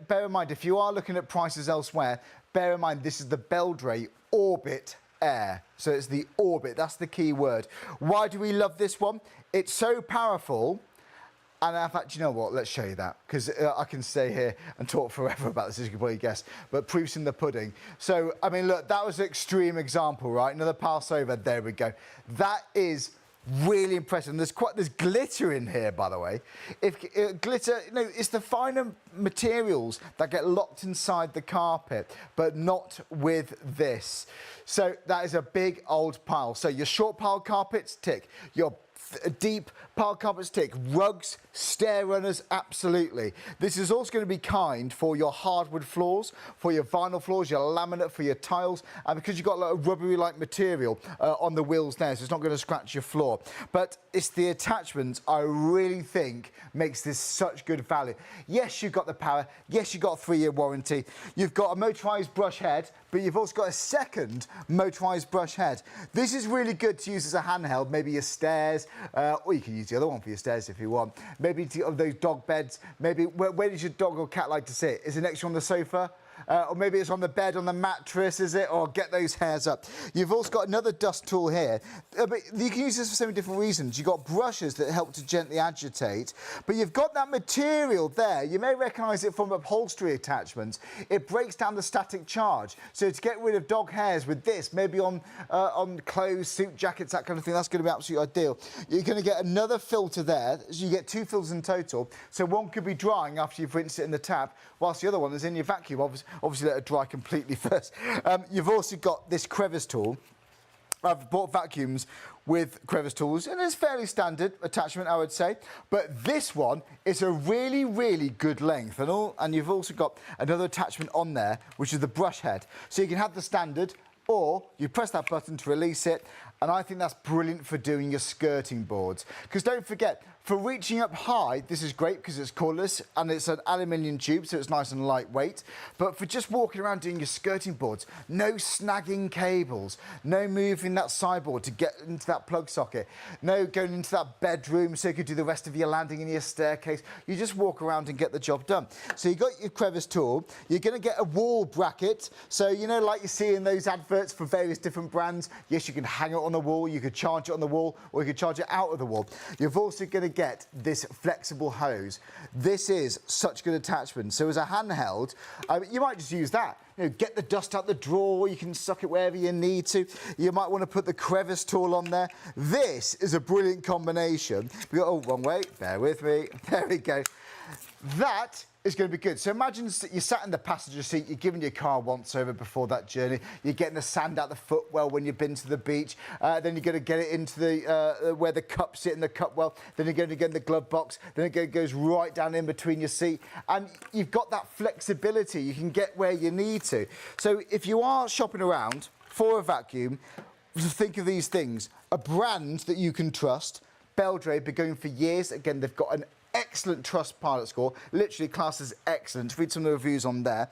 Bear in mind, if you are looking at prices elsewhere, bear in mind this is the Beldray Orbit Air. So it's the Orbit, that's the key word. Why do we love this one? It's so powerful. And in fact, you know what? Let's show you that, because I can stay here and talk forever about this, as you can probably guess. But proof's in the pudding. So, I mean, look, that was an extreme example, right? Another Passover. There we go. That is really impressive. And there's glitter in here, by the way. Glitter, you know, it's the finer materials that get locked inside the carpet, but not with this. So that is a big old pile. So your short pile carpets, tick. Your deep pile carpets, tick. Rugs, stair runners, absolutely. This is also going to be kind for your hardwood floors, for your vinyl floors, your laminate, for your tiles, and because you've got like a rubbery-like material on the wheels there, so it's not going to scratch your floor. But it's the attachments I really think makes this such good value. Yes, you've got the power. Yes, you've got a 3-year warranty. You've got a motorised brush head, but you've also got a second motorised brush head. This is really good to use as a handheld, maybe your stairs, or you can use the other one for your stairs if you want. Maybe those dog beds. Maybe where does your dog or cat like to sit? Is it next to you on the sofa? Or maybe it's on the bed, on the mattress, is it? Or get those hairs up. You've also got another dust tool here. But you can use this for so many different reasons. You've got brushes that help to gently agitate. But you've got that material there. You may recognise it from upholstery attachments. It breaks down the static charge. So to get rid of dog hairs with this, maybe on clothes, suit jackets, that kind of thing, that's going to be absolutely ideal. You're going to get another filter there. So you get 2 filters in total. So one could be drying after you've rinsed it in the tap, whilst the other one is in your vacuum. Obviously let it dry completely first. You've also got this crevice tool. I've bought vacuums with crevice tools, and it's fairly standard attachment, I would say. But this one is a really, really good length. And you've also got another attachment on there, which is the brush head. So you can have the standard, or you press that button to release it. And I think that's brilliant for doing your skirting boards. Because don't forget, for reaching up high, this is great because it's cordless and it's an aluminium tube, so it's nice and lightweight. But for just walking around doing your skirting boards, no snagging cables, no moving that sideboard to get into that plug socket, no going into that bedroom so you could do the rest of your landing in your staircase. You just walk around and get the job done. So you've got your crevice tool. You're going to get a wall bracket. So, you know, like you see in those adverts for various different brands, yes, you can hang it on the wall, you could charge it on the wall, or you could charge it out of the wall. You're also going to get this flexible hose. This is such good attachment. So as a handheld, you might just use that. You know, get the dust out the drawer, you can suck it wherever you need to. You might want to put the crevice tool on there. This is a brilliant combination. We got, oh, wrong way, bear with me. There we go. That is going to be good. So imagine you sat in the passenger seat, you're giving your car once over before that journey, you're getting the sand out the footwell when you've been to the beach, then you're going to get it into the where the cups sit in the cupwell, then you're going to get in the glove box, then it goes right down in between your seat, and you've got that flexibility. You can get where you need to. So if you are shopping around for a vacuum, think of these things. A brand that you can trust. Beldray, been going for years. Again, they've got an excellent Trustpilot score, literally classed as excellent. Read some of the reviews on there.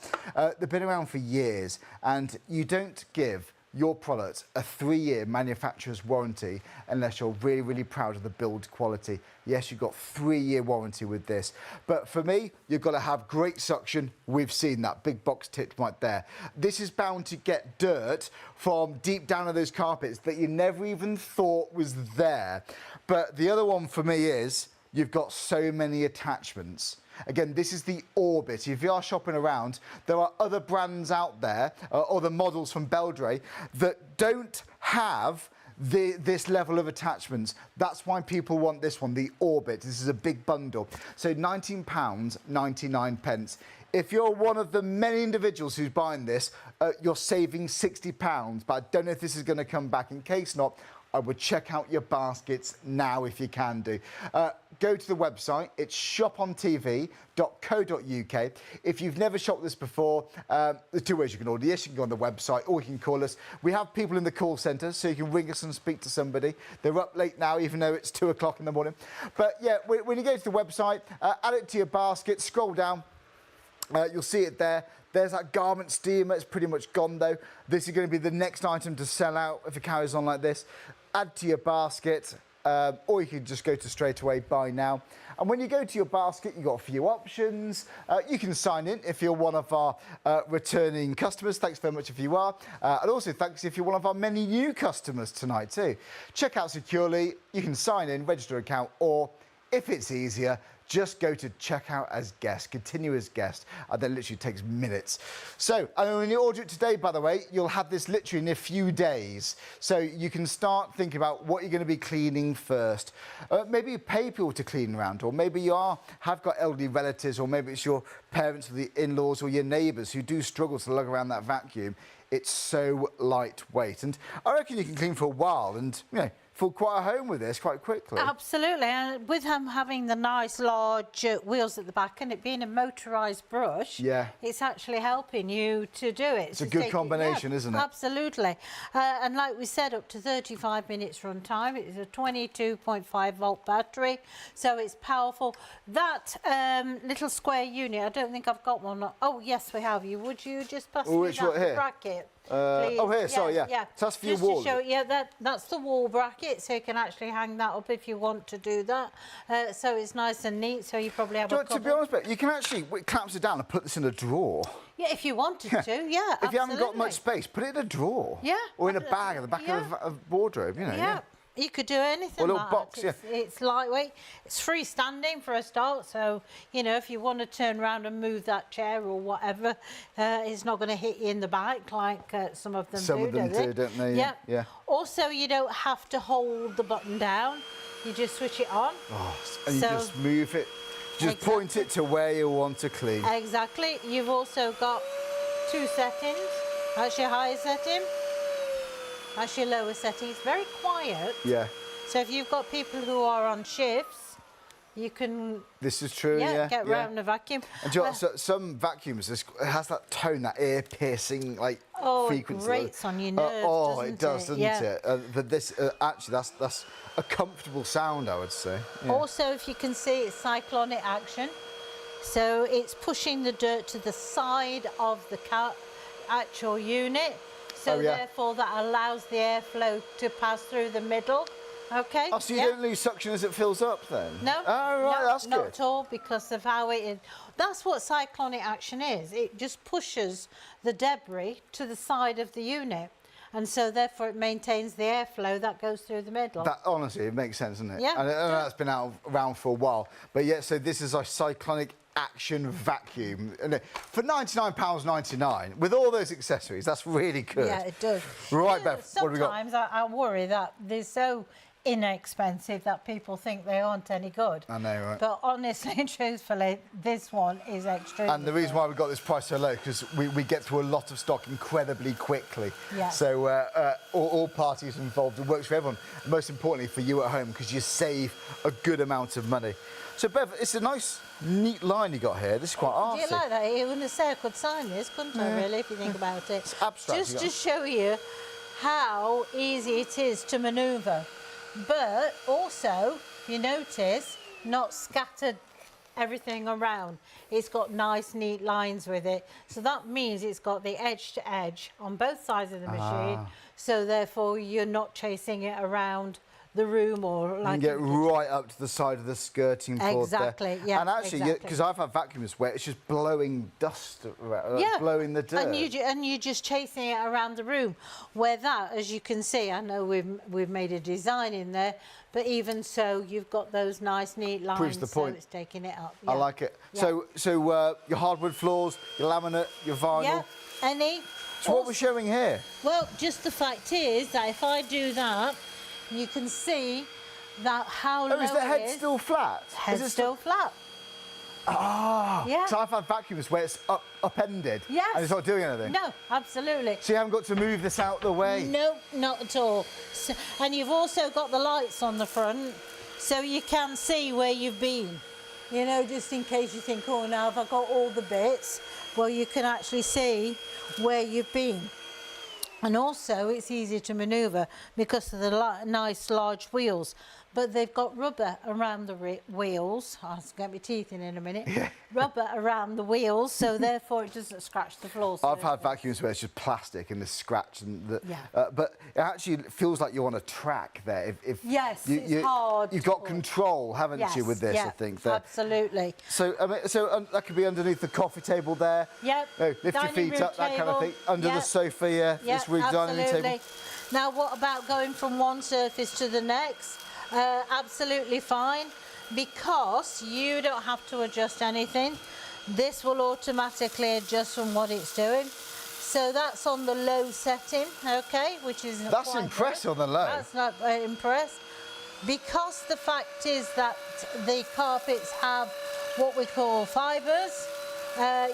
They've been around for years, and you don't give your product a 3-year manufacturer's warranty unless you're really, really proud of the build quality. Yes, you've got 3-year warranty with this. But for me, you've got to have great suction. We've seen that big box tip right there. This is bound to get dirt from deep down on those carpets that you never even thought was there. But the other one for me is you've got so many attachments. Again, this is the Orbit. If you are shopping around, there are other brands out there, other models from Beldray, that don't have this level of attachments. That's why people want this one, the Orbit. This is a big bundle. So £19.99. If you're one of the many individuals who's buying this, you're saving £60, but I don't know if this is going to come back. In case not, I would check out your baskets now if you can do. Go to the website, it's shopontv.co.uk. If you've never shopped this before, there's two ways you can order this. You can go on the website or you can call us. We have people in the call centre, so you can ring us and speak to somebody. They're up late now, even though it's 2 o'clock in the morning. But yeah, when you go to the website, add it to your basket, scroll down, you'll see it there. There's that garment steamer. It's pretty much gone, though. This is going to be the next item to sell out if it carries on like this. Add to your basket, or you can just go to straight away, buy now. And when you go to your basket, you've got a few options. You can sign in if you're one of our returning customers. Thanks very much if you are. And also thanks if you're one of our many new customers tonight, too. Check out securely. You can sign in, register an account, or if it's easier, just go to checkout as guest, continue as guest, and then literally takes minutes. So, and when you order it today, by the way, you'll have this literally in a few days. So you can start thinking about what you're going to be cleaning first. Maybe you pay people to clean around, or maybe you have got elderly relatives, or maybe it's your parents or the in-laws or your neighbours who do struggle to lug around that vacuum. It's so lightweight, and I reckon you can clean for a while and, you know, feel quite at home with this quite quickly. Absolutely, and with him having the nice large wheels at the back and it being a motorised brush, yeah, it's actually helping you to do it. It's a good combination, isn't it? Absolutely. And like we said, up to 35 minutes run time. It's a 22.5 volt battery, so it's powerful. that little square unit, I don't think I've got one. Oh, yes, we have. Would you just pass me that here? bracket? Oh, here, sorry, yeah. So that's for your wall. To show, yeah, that's the wall bracket, so you can actually hang that up if you want to do that. So it's nice and neat, so you probably have a To be honest, you can actually clamp it down and put this in a drawer. Yeah, if you wanted to, yeah, If you haven't got much space, put it in a drawer. Yeah. Or in a bag at the back of a wardrobe, you know. Yeah. You could do anything or a little like box, that. It's lightweight. It's freestanding for a start, so, you know, if you want to turn around and move that chair or whatever, it's not going to hit you in the back like some of them do. Some of them do, don't they? Yeah. Also, you don't have to hold the button down. You just switch it on. Oh, and you just move it. Just point it to where you want to clean. Exactly. You've also got 2 settings. That's your higher setting. That's your lower setting. It's very quiet. Yeah. So if you've got people who are on shifts, you can... This is true, yeah. Get round the vacuum. And do you know what, some vacuums, it has that tone, that ear-piercing, like, frequency. It grates on your nerves, it does, doesn't it? But this, actually, that's a comfortable sound, I would say. Yeah. Also, if you can see, it's cyclonic action. So it's pushing the dirt to the side of the actual unit. So therefore, that allows the airflow to pass through the middle. Okay. Oh, so you don't lose suction as it fills up then? No. Oh, right, that's good. Not at all, because of how it is. That's what cyclonic action is. It just pushes the debris to the side of the unit. And so therefore it maintains the airflow that goes through the middle. That, honestly, it makes sense, doesn't it? Yeah. And I know that's been around for a while. But yeah, so this is a cyclonic action vacuum for £99.99 with all those accessories. That's really good. Yeah, it does. Right, Bev, what have we got? Sometimes I worry that they're so inexpensive that people think they aren't any good. I know, right? But honestly and truthfully, this one is extremely And the reason why we got this price so low is because we get through a lot of stock incredibly quickly. Yeah. So all parties involved, it works for everyone. Most importantly for you at home, because you save a good amount of money. So Bev, it's a nice, neat line you got here. This is quite arty. Do you like that? You wouldn't have said I could sign this, couldn't I, really, if you think about it? It's abstract. Just to show you how easy it is to manoeuvre. But also, if you notice, not scattered everything around. It's got nice, neat lines with it. So that means it's got the edge to edge on both sides of the machine. So therefore, you're not chasing it around the room or You like can get right up to the side of the skirting board exactly, there. yeah, And actually, because I've had vacuums where it's just blowing dust, blowing the dirt. And you're just chasing it around the room. Where that, as you can see, I know we've made a design in there, but even so, you've got those nice, neat lines. Proves the point. So it's taking it up. I like it. Yeah. So your hardwood floors, your laminate, your vinyl. Yeah, any. So what we're showing here? Well, just the fact is that if I do that, you can see that how low Oh, is the head it is. still flat? Head's Is it still flat. Ah, Yeah. So I've had vacuums where it's upended. Yes. And it's not doing anything. No, absolutely. So you haven't got to move this out the way. No, not at all. So, and you've also got the lights on the front, so you can see where you've been. You know, just in case you think, oh, now have I got all the bits? Well, you can actually see where you've been. And also, it's easy to manoeuvre because of the nice large wheels. But they've got rubber around the wheels. I'll get my teeth in a minute. Yeah. Rubber around the wheels, so therefore it doesn't scratch the floor. I've had vacuums where it's just plastic and the scratch and the. Yeah. But it actually feels like you're on a track there. If Yes, it's hard You've to got pull. control, haven't you, with this? yeah, I think. There. absolutely. So, that could be underneath the coffee table there. Yep. Oh, lift your Dining feet room up, that kind of table. thing. Under the Yep. sofa, yeah. Yeah, This room dining room table. absolutely. Now, what about going from one surface to the next? Absolutely fine, because you don't have to adjust anything. This will automatically adjust from what it's doing. So that's on the low setting, okay, which is That's impressive on the low. That's not impressed. Because the fact is that the carpets have what we call fibres,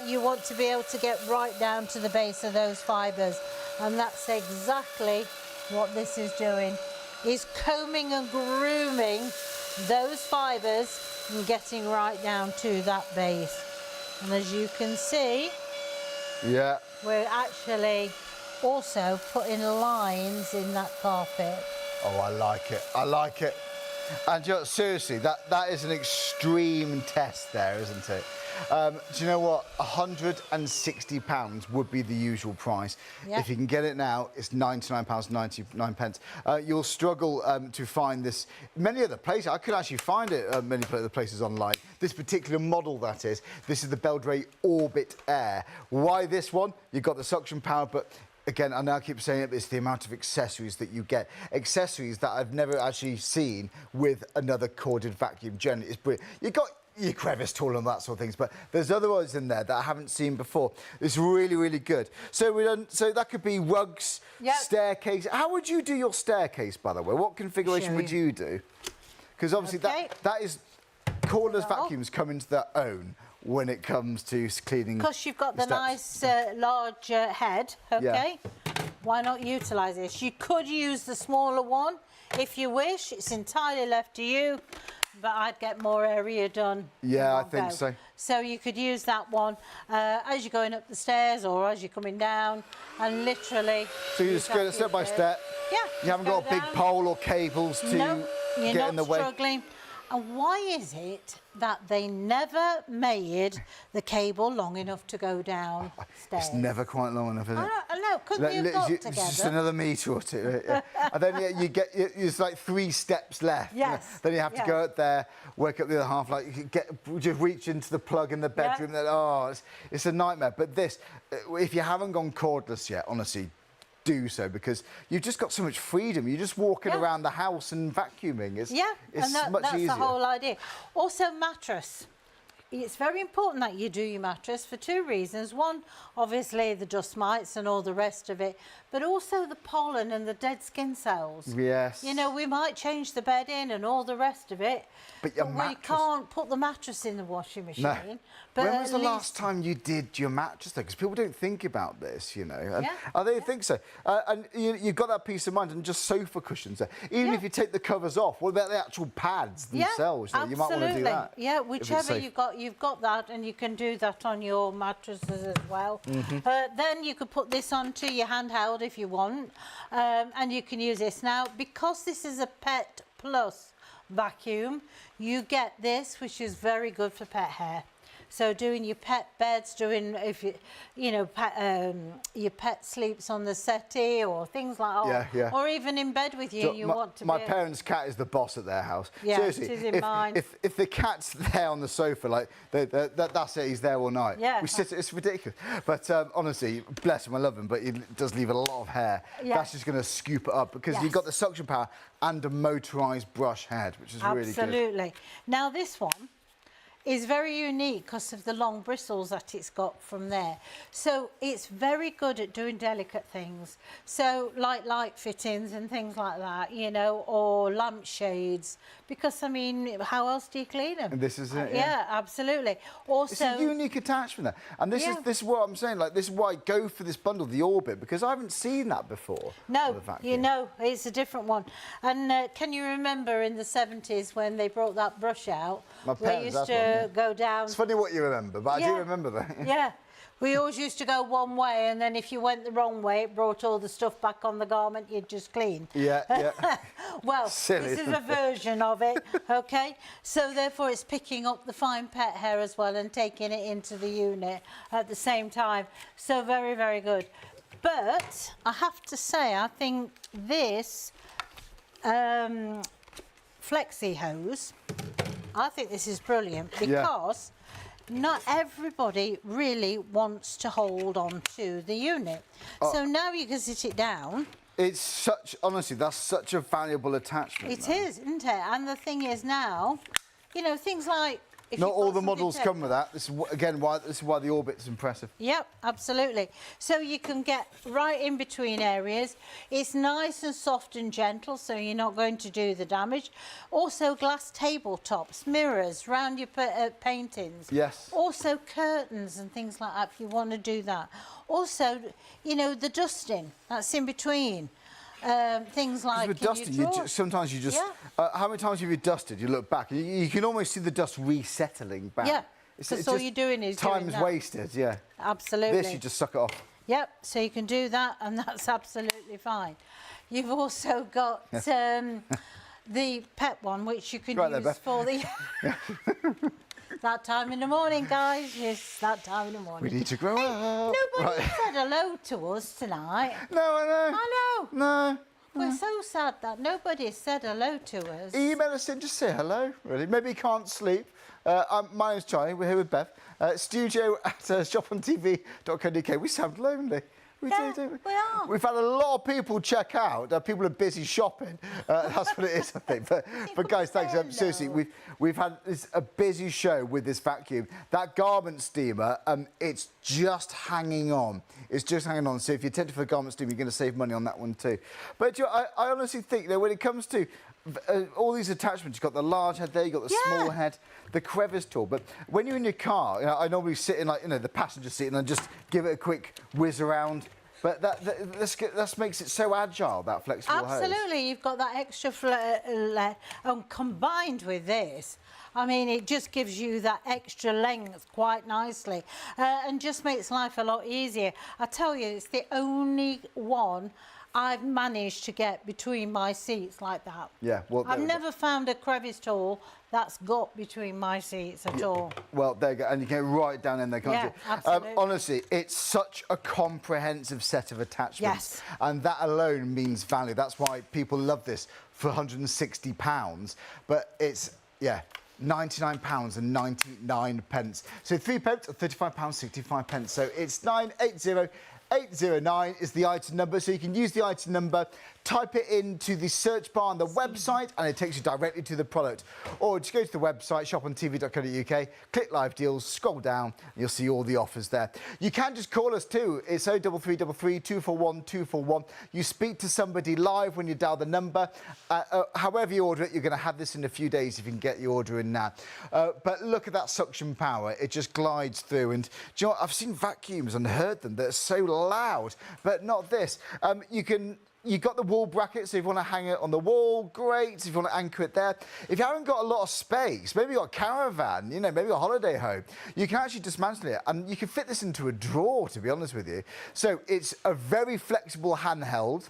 you want to be able to get right down to the base of those fibres. And that's exactly what this is doing. Is combing and grooming those fibres and getting right down to that base. And as you can see, Yeah. we're actually also putting lines in that carpet. Oh, I like it. I like it. And seriously, that is an extreme test there, isn't it? Do you know what? £160 would be the usual price. Yeah. If you can get it now, it's £99.99. You'll struggle to find this many other places. I could actually find it many other places online. This particular model, that is. This is the Beldray Orbit Air. Why this one? You've got the suction power, but again, I know I keep saying it, but it's the amount of accessories that you get. Accessories that I've never actually seen with another corded vacuum. Generally, it's brilliant. You've got your crevice tool and that sort of things, but there's other ones in there that I haven't seen before. It's really, really good. So so that could be rugs, Yep. staircase. How would you do your staircase, by the way? What configuration Show would you do? Because obviously Okay. that is cordless Well. vacuums come into their own when it comes to cleaning. Because you've got the steps. nice large head, okay? Why not utilise this? You could use the smaller one if you wish. It's entirely left to you, but I'd get more area done. Yeah, in I one think go. so. So you could use that one as you're going up the stairs or as you're coming down, and literally. So you just go step by step. Yeah. You haven't got a big pole or cables to No, you're get not in the way. struggling. And why is it that they never made the cable long enough to go down stairs? It's never quite long enough, is it? I know, couldn't you have got It's just together? another metre or two. And then you get, it's like 3 steps left. Yes, Then you have to yes. go out there, work up the other half, like you just reach into the plug in the bedroom. Yeah. Then, it's a nightmare. But this, if you haven't gone cordless yet, honestly, do so, because you've just got so much freedom. You're just walking Yeah. around the house and vacuuming. It's and much that's easier. the whole idea. Also, mattress. It's very important that you do your mattress for 2 reasons. One, obviously the dust mites and all the rest of it, but also the pollen and the dead skin cells. Yes. You know, we might change the bed in and all the rest of it, But your we mattress- and put the mattress in the washing machine. No. But When was the at last least- time you did your mattress, though? Because people don't think about this, you know. And Yeah, I don't think so. And you've got that peace of mind, and just sofa cushions there. Even Yeah. if you take the covers off, what about the actual pads themselves? Yeah, You know, you might want to do that. Yeah, if it's whichever safe. you've got that, and you can do that on your mattresses as well. Mm-hmm. Then you could put this onto your handheld if you want, and you can use this now because this is a Pet Plus vacuum. You get this, which is very good for pet hair. So doing your pet beds, doing if you know your pet sleeps on the settee or things like that, Yeah. or even in bed with you. So You my, want to my be parents' cat is the boss at their house. Yeah, Seriously, it is in mine. if the cat's there on the sofa, like that's it, he's there all night. Yeah. We sit, it's ridiculous. But honestly, bless him, I love him, but he does leave a lot of hair. Yeah. That's just going to scoop it up because you've got the suction power and a motorised brush head, which is really good. Absolutely. Now this one is very unique because of the long bristles that it's got from there. So it's very good at doing delicate things. So like light fittings and things like that, you know, or lampshades. Because, I mean, how else do you clean them? And this is it, yeah, absolutely. Also, It's a unique attachment there. And this is what I'm saying, like this is why I go for this bundle, the Orbit, because I haven't seen that before. No, you know, it's a different one. And can you remember in the 70s when they brought that brush out? My We parents, used that's one, to go down. It's funny what you remember, but I do remember that. Yeah. We always used to go one way, and then if you went the wrong way, it brought all the stuff back on the garment you'd just cleaned. Yeah. Well, Silly, this is a version of it, okay? So therefore it's picking up the fine pet hair as well and taking it into the unit at the same time. So very, very good. But I have to say, I think this flexi hose, I think this is brilliant because not everybody really wants to hold on to the unit. So now you can sit it down. It's such, honestly, that's such a valuable attachment. It is, isn't it? And the thing is now, you know, things like... Not all the models come with that. This is, again, this is why the Orbit's impressive. Yep, absolutely. So you can get right in between areas. It's nice and soft and gentle, so you're not going to do the damage. Also, glass tabletops, mirrors round your paintings. Yes. Also, curtains and things like that if you want to do that. Also, you know, the dusting that's in between. Things like with dusting, sometimes you just... how many times have you dusted? You look back, you can almost see the dust resettling back. Yeah, because all you're doing is time's wasted, yeah. Absolutely. This, you just suck it off. Yep, so you can do that, and that's absolutely fine. You've also got the pet one, which you can use for the... That time in the morning, guys. Yes, that time in the morning. We need to grow up. Nobody said hello to us tonight. No, I know. I know. No. We're so sad that nobody said hello to us. Email us in, just say hello, really. Maybe you can't sleep. My name's Charlie, we're here with Bev. Studio at shopontv.co.uk. We sound lonely. We do, don't we? We are. We've had a lot of people check out. People are busy shopping. That's what it is, I think. But guys, thanks. Seriously, we've had a busy show with this vacuum. That garment steamer, it's just hanging on. It's just hanging on. So if you're tempted for the garment steamer, you're going to save money on that one too. But I honestly think that when it comes to all these attachments, you've got the large head there, you've got the small head, the crevice tool. But when you're in your car, you know, I normally sit in, like, you know, the passenger seat and I just give it a quick whiz around. But that makes it so agile, that flexible hose. Absolutely, you've got that extra combined with this. I mean, it just gives you that extra length quite nicely and just makes life a lot easier. I tell you, it's the only one I've managed to get between my seats like that. Yeah, well, I've never found a crevice tool that's got between my seats at all. Well, there you go, and you can right down in there, can't you? Absolutely. Honestly, it's such a comprehensive set of attachments, and that alone means value. That's why people love this for £160. But it's, £99 and 99 pence. So 3 pence or £35, 65 pence. So it's 980809 is the item number. So you can use the item number, type it into the search bar on the website, and it takes you directly to the product. Or just go to the website, shopontv.co.uk, click live deals, scroll down, and you'll see all the offers there. You can just call us too. It's 03333 241 241. You speak to somebody live when you dial the number. However you order it, you're going to have this in a few days if you can get your order in now. But look at that suction power. It just glides through. And do you know what? I've seen vacuums and heard them that are so loud, but not this. You've got the wall bracket, so if you want to hang it on the wall, great. If you want to anchor it there. If you haven't got a lot of space, maybe you've got a caravan, you know, maybe a holiday home, you can actually dismantle it, and you can fit this into a drawer, to be honest with you. So it's a very flexible handheld.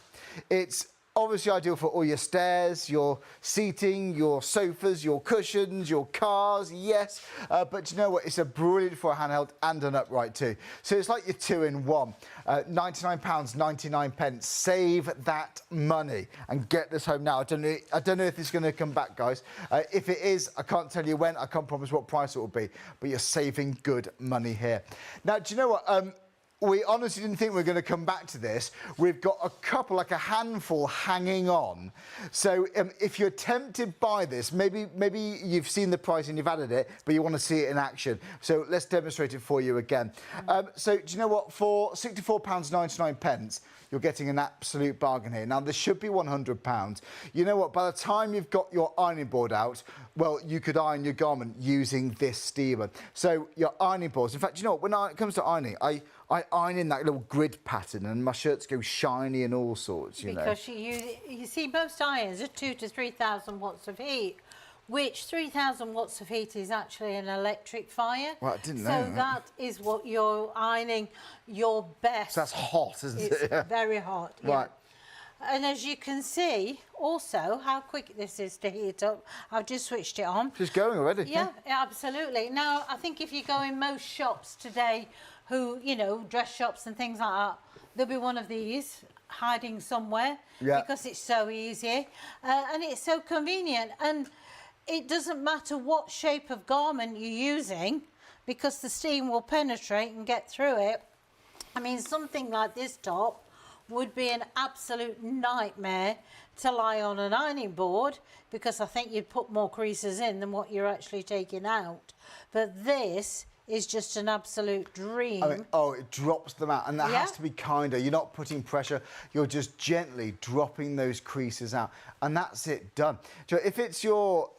It's Obviously ideal for all your stairs, your seating, your sofas, your cushions, your cars, yes. But you know what? It's a brilliant for a handheld and an upright too. So it's like your two-in-one. £99.99. Save that money and get this home now. I don't know if it's going to come back, guys. If it is, I can't tell you when. I can't promise what price it will be. But you're saving good money here. Now, do you know what? We honestly didn't think we were going to come back to this. We've got a couple, like a handful, hanging on. So if you're tempted by this, maybe you've seen the price and you've added it, but you want to see it in action. So let's demonstrate it for you again. So do you know what? For £64.99, you're getting an absolute bargain here. Now, this should be £100. You know what? By the time you've got your ironing board out, well, you could iron your garment using this steamer. So your ironing boards, in fact, you know what? When it comes to ironing, I iron in that little grid pattern and my shirts go shiny and all sorts, you know. Because you see, most irons are 2,000 to 3,000 watts of heat, which 3,000 watts of heat is actually an electric fire. Well, I didn't know that. So that is what you're ironing your best. So that's hot, isn't it? It's very hot, yeah. Right. And as you can see, also, how quick this is to heat up. I've just switched it on. Just going already. Yeah, absolutely. Now, I think if you go in most shops today, dress shops and things like that, there'll be one of these hiding somewhere because it's so easy and it's so convenient. And it doesn't matter what shape of garment you're using because the steam will penetrate and get through it. I mean, something like this top would be an absolute nightmare to lie on an ironing board because I think you'd put more creases in than what you're actually taking out. But this is just an absolute dream. I mean, it drops them out, and that has to be kinder. You're not putting pressure, you're just gently dropping those creases out, and that's it, done. So if it's your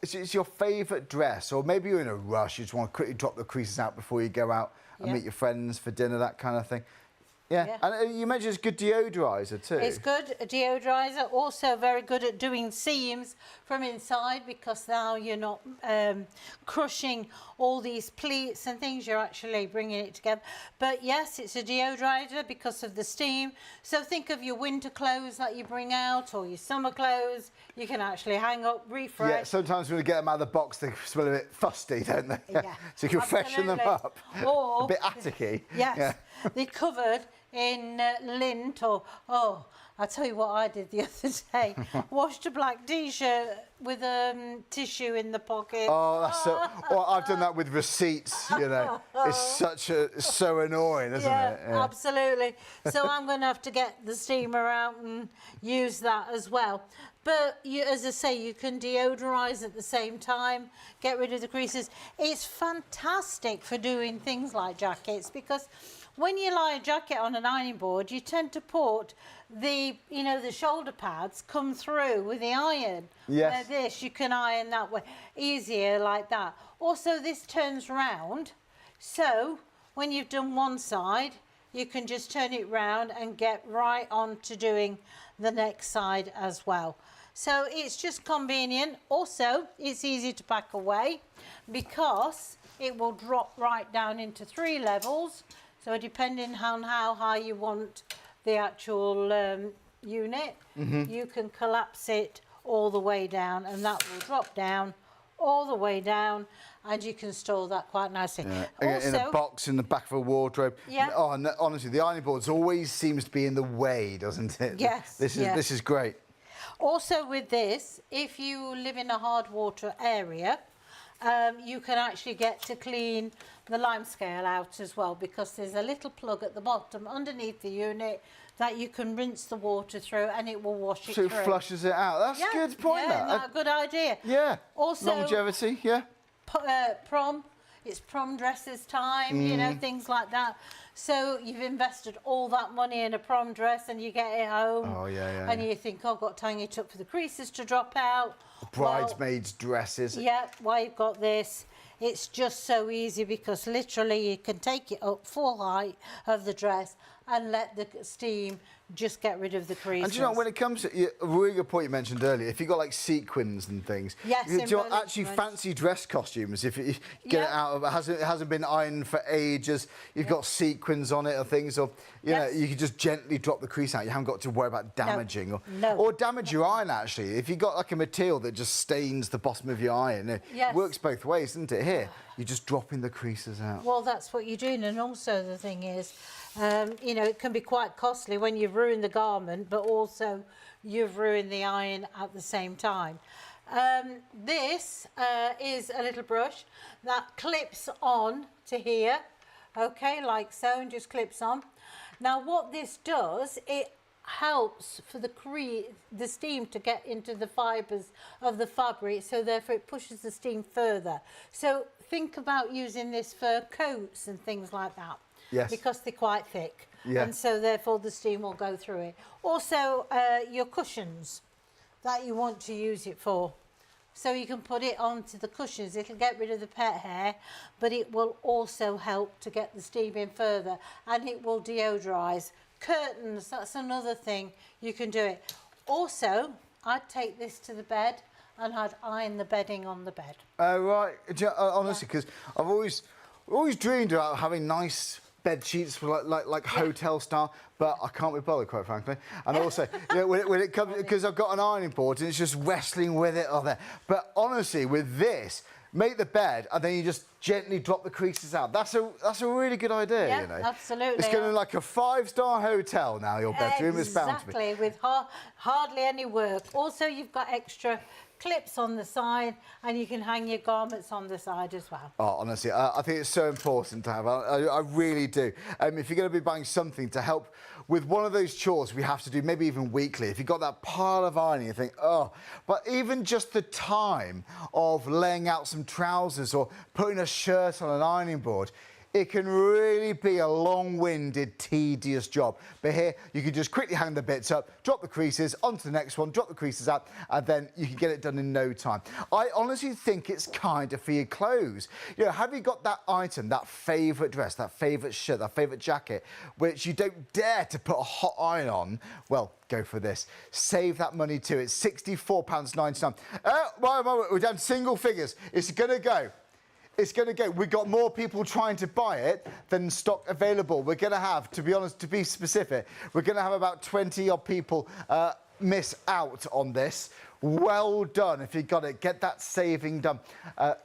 favourite dress, or maybe you're in a rush, you just want to quickly drop the creases out before you go out and meet your friends for dinner, that kind of thing. Yeah, and you mentioned it's good deodorizer too. It's good, a deodorizer. Also very good at doing seams from inside because now you're not crushing all these pleats and things, you're actually bringing it together. But yes, it's a deodorizer because of the steam. So think of your winter clothes that you bring out or your summer clothes. You can actually hang up, refresh. Yeah, sometimes when you get them out of the box, they smell a bit fusty, don't they? Yeah, so you can freshen them up. Or a bit attic-y. Yes, yeah. They're covered in lint or, I'll tell you what I did the other day. Washed a black T-shirt with tissue in the pocket. Oh, that's so... Well, I've done that with receipts, you know. It's so annoying, isn't it? Yeah, absolutely. So I'm going to have to get the steamer out and use that as well. But as I say, you can deodorize at the same time, get rid of the creases. It's fantastic for doing things like jackets because when you lie a jacket on an ironing board, you tend to put the shoulder pads come through with the iron. Yes. This, you can iron that way, easier like that. Also, this turns round, so when you've done one side, you can just turn it round and get right on to doing the next side as well. So it's just convenient. Also, it's easy to pack away because it will drop right down into 3 levels. So depending on how high you want the actual unit, you can collapse it all the way down and that will drop down all the way down and you can store that quite nicely. Yeah. Also, in a box in the back of a wardrobe. Yeah. Oh, and honestly, the ironing board always seems to be in the way, doesn't it? Yes. This is great. Also with this, if you live in a hard water area, you can actually get to clean the lime scale out as well because there's a little plug at the bottom underneath the unit that you can rinse the water through and it will wash it through. So it flushes it out. That's a good point. Yeah, isn't that a good idea? Yeah. Also, longevity, yeah. Prom, it's prom dresses time, things like that. So you've invested all that money in a prom dress and you get it home. Oh, yeah. And you think, I've got to hang it up for the creases to drop out. Bridesmaids' dresses. Yeah, why you've got this. It's just so easy because literally you can take it up full height of the dress and let the steam just get rid of the creases. And do you know, when it comes to a really good point you mentioned earlier, if you've got like sequins and things, Yes, do you know, embellishment. actually fancy dress costumes, if you get it Yeah. out of it hasn't been ironed for ages, you've got sequins on it or things, or you know, Yes. you can just gently drop the crease out. You haven't got to worry about damaging No. or damage your iron actually. If you've got like a material that just stains the bottom of your iron, it Yes. works both ways, doesn't it? Here, you're just dropping the creases out. Well, that's what you're doing, and also the thing is, you know, it can be quite costly when you've ruined the garment, but also you've ruined the iron at the same time. This is a little brush that clips on to here, okay, like so, and just clips on. Now, what this does, it helps for the steam to get into the fibres of the fabric, so therefore it pushes the steam further. So think about using this for coats and things like that. Yes. Because they're quite thick. Yeah. And so therefore the steam will go through it. Also, your cushions that you want to use it for. So you can put it onto the cushions. It'll get rid of the pet hair, but it will also help to get the steam in further, and it will deodorize. Curtains, that's another thing you can do it. Also, I'd take this to the bed and I'd iron the bedding on the bed. Oh, right. Do you know, honestly, because I've always dreamed about having nice bed sheets for like hotel style, but I can't be bothered, quite frankly. And also, you know, when it comes, because I've got an ironing board and it's just wrestling with it or there. But honestly, with this, make the bed and then you just gently drop the creases out. That's a really good idea, Yeah, you know. absolutely. It's going to be like a 5-star hotel now, your bedroom. It's bound to be. Exactly, with hardly any work. Also, you've got extra clips on the side, and you can hang your garments on the side as well. Oh, honestly, I think it's so important to have. I really do. If you're going to be buying something to help with one of those chores we have to do, maybe even weekly, if you've got that pile of ironing, you think, oh, but even just the time of laying out some trousers or putting a shirt on an ironing board, it can really be a long-winded, tedious job. But here, you can just quickly hang the bits up, drop the creases, onto the next one, drop the creases out, and then you can get it done in no time. I honestly think it's kind of for your clothes. You know, have you got that item, that favourite dress, that favourite shirt, that favourite jacket, which you don't dare to put a hot iron on? Well, go for this. Save that money too. It's £64.99. We're down to single figures. It's going to go. It's going to go. We've got more people trying to buy it than stock available. We're going to have, to be honest, to be specific, we're going to have about 20 odd people miss out on this. Well done if you got it. Get that saving done.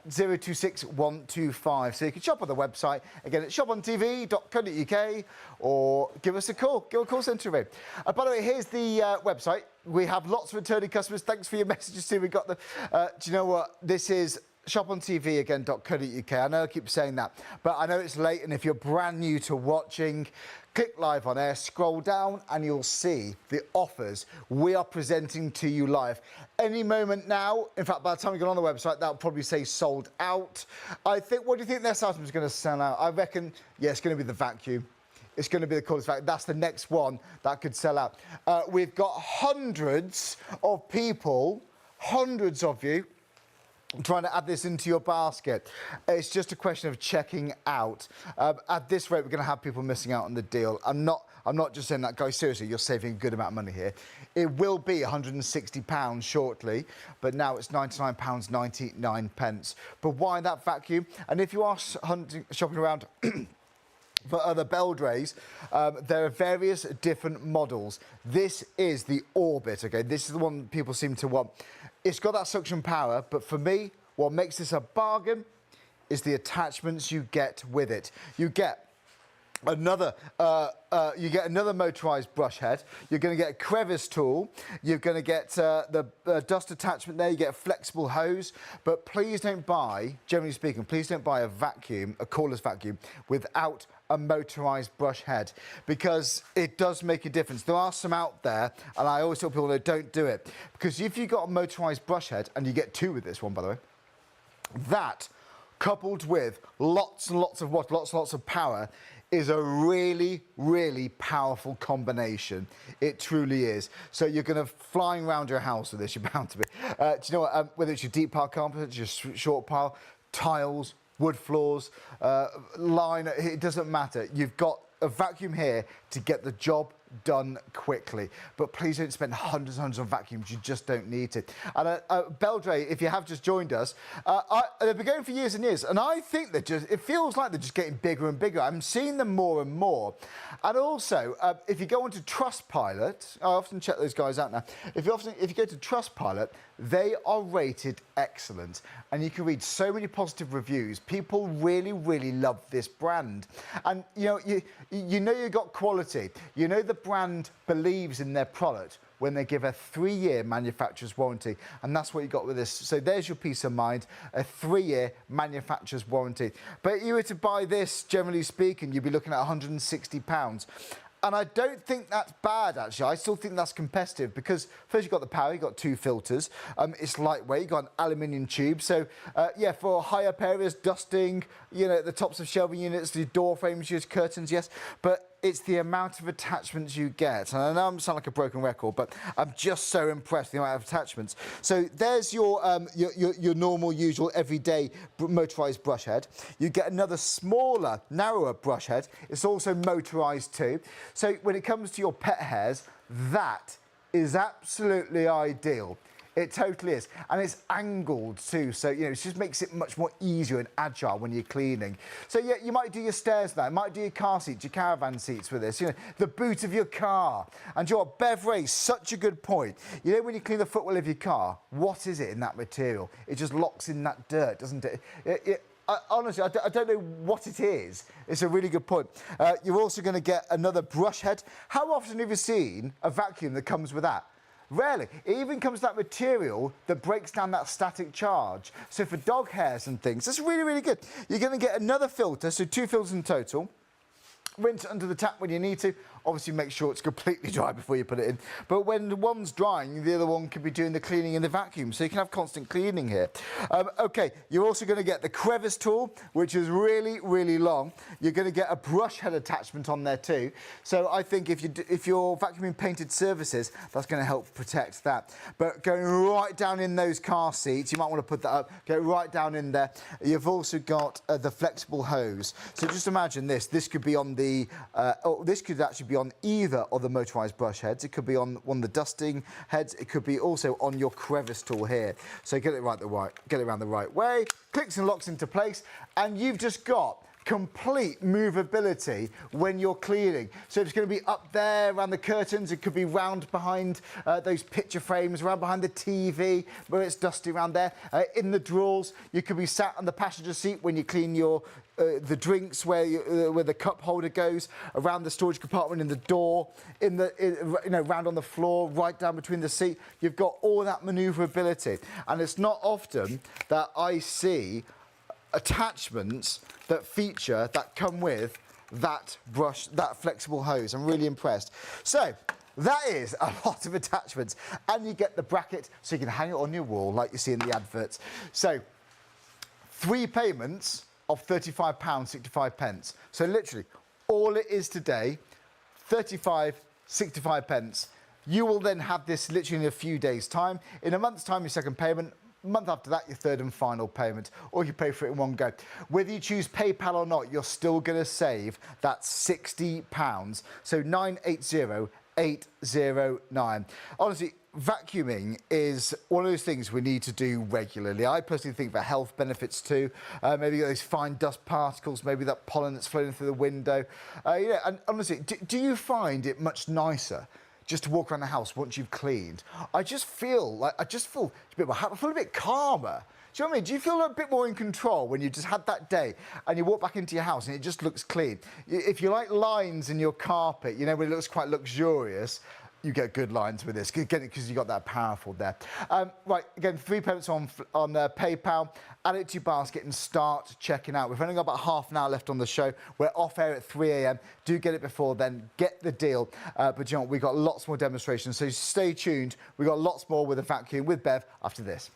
026125. So you can shop on the website. Again, it's shopontv.co.uk or give us a call. Give a call centre in. By the way, here's the website. We have lots of returning customers. Thanks for your messages too. We got them. Do you know what? This is shopontv.co.uk. I know I keep saying that, but I know it's late, and if you're brand new to watching, click live on air, scroll down, and you'll see the offers we are presenting to you live. Any moment now, in fact, by the time we get on the website, that'll probably say sold out. What do you think this item is going to sell out? I reckon, yeah, it's going to be the vacuum. It's going to be the cordless vacuum. That's the next one that could sell out. We've got hundreds of people, hundreds of you, trying to add this into your basket. It's just a question of checking out. At this rate, we're going to have people missing out on the deal. I'm not just saying that, guys. Seriously, you're saving a good amount of money here. It will be £160 shortly, but now it's £99.99. But why that vacuum? And if you are shopping around for other Beldrays, there are various different models. This is the Orbit, okay? This is the one people seem to want. It's got that suction power, but for me, what makes this a bargain is the attachments you get with it. You get another motorised brush head. You're going to get a crevice tool. You're going to get the dust attachment there. You get a flexible hose. But please don't buy, generally speaking, please don't buy a vacuum, a cordless vacuum, without a motorised brush head, because it does make a difference. There are some out there, and I always tell people, no, don't do it, because if you've got a motorised brush head, and you get two with this one, by the way, that, coupled with lots and lots of water, lots and lots of power, is a really, really powerful combination. It truly is. So you're going to flying around your house with this, you're bound to be. Do you know what, whether it's your deep pile carpet, your short pile, tiles, wood floors, line, it doesn't matter. You've got a vacuum here to get the job done quickly. But please don't spend hundreds and hundreds on vacuums. You just don't need to. And Beldray, if you have just joined us, they've been going for years and years. And I think it feels like they're just getting bigger and bigger. I'm seeing them more and more. And also, if you go onto Trustpilot, I often check those guys out now. If you go to Trustpilot, they are rated excellent. And you can read so many positive reviews. People really, really love this brand. And you know you've got quality. You know the brand believes in their product when they give a 3-year manufacturer's warranty. And that's what you got with this. So there's your peace of mind, a 3-year manufacturer's warranty. But if you were to buy this, generally speaking, you'd be looking at £160. And I don't think that's bad, actually. I still think that's competitive because first you've got the power, you've got 2 filters. It's lightweight, you've got an aluminium tube. So, yeah, for high up areas, dusting, you know, the tops of shelving units, the door frames, use curtains, yes. But it's the amount of attachments you get. And I know I sound like a broken record, but I'm just so impressed with the amount of attachments. So there's your normal, usual, everyday motorised brush head. You get another smaller, narrower brush head. It's also motorised too. So when it comes to your pet hairs, that is absolutely ideal. It totally is. And it's angled too, so you know, it just makes it much more easier and agile when you're cleaning. So yeah, you might do your stairs now, you might do your car seats, your caravan seats with this, you know, the boot of your car. And you know what, Beldray, such a good point. You know when you clean the footwell of your car, what is it in that material? It just locks in that dirt, doesn't it? Honestly, I don't know what it is. It's a really good point. You're also going to get another brush head. How often have you seen a vacuum that comes with that? Rarely. It even comes that material that breaks down that static charge. So for dog hairs and things, that's really, really good. You're going to get another filter, so 2 filters in total. Rinse it under the tap when you need to. Obviously, make sure it's completely dry before you put it in. But when the one's drying, the other one could be doing the cleaning in the vacuum. So you can have constant cleaning here. OK, you're also going to get the crevice tool, which is really, really long. You're going to get a brush head attachment on there too. So I think if you're vacuuming painted surfaces, that's going to help protect that. But going right down in those car seats, you might want to put that up. Go right down in there. You've also got the flexible hose. So just imagine this. This could be on the... this could actually be on either of the motorised brush heads. It could be on one of the dusting heads. It could be also on your crevice tool here. So get it around the right way. Clicks and locks into place, and you've just got complete movability when you're cleaning. So it's going to be up there around the curtains. It could be round behind those picture frames, around behind the TV where it's dusty around there. In the drawers, you could be sat on the passenger seat when you clean your the drinks where the cup holder goes, around the storage compartment in the door, round on the floor, right down between the seat. You've got all that manoeuvrability, and it's not often that I see attachments that come with that brush, that flexible hose. I'm really impressed. So that is a lot of attachments, and you get the bracket so you can hang it on your wall like you see in the adverts. So 3 payments of £35.65. So literally all it is today, 35.65. You will then have this literally in a few days' time. In a month's time, your second payment. Month after that, your third and final payment, or you pay for it in one go. Whether you choose PayPal or not, you're still going to save that £60. So 980809. Honestly, vacuuming is one of those things we need to do regularly. I personally think for health benefits too. Maybe those fine dust particles, maybe that pollen that's floating through the window. And honestly, do you find it much nicer just to walk around the house once you've cleaned? I feel a bit calmer. Do you know what I mean? Do you feel a bit more in control when you just had that day and you walk back into your house and it just looks clean? If you like lines in your carpet, you know, when it looks quite luxurious, you get good lines with this, because you got that powerful there. Right, again, 3 payments on PayPal. Add it to your basket and start checking out. We've only got about half an hour left on the show. We're off air at 3 a.m. Do get it before then. Get the deal. But you know, we've got lots more demonstrations, so stay tuned. We've got lots more with the vacuum with Bev after this.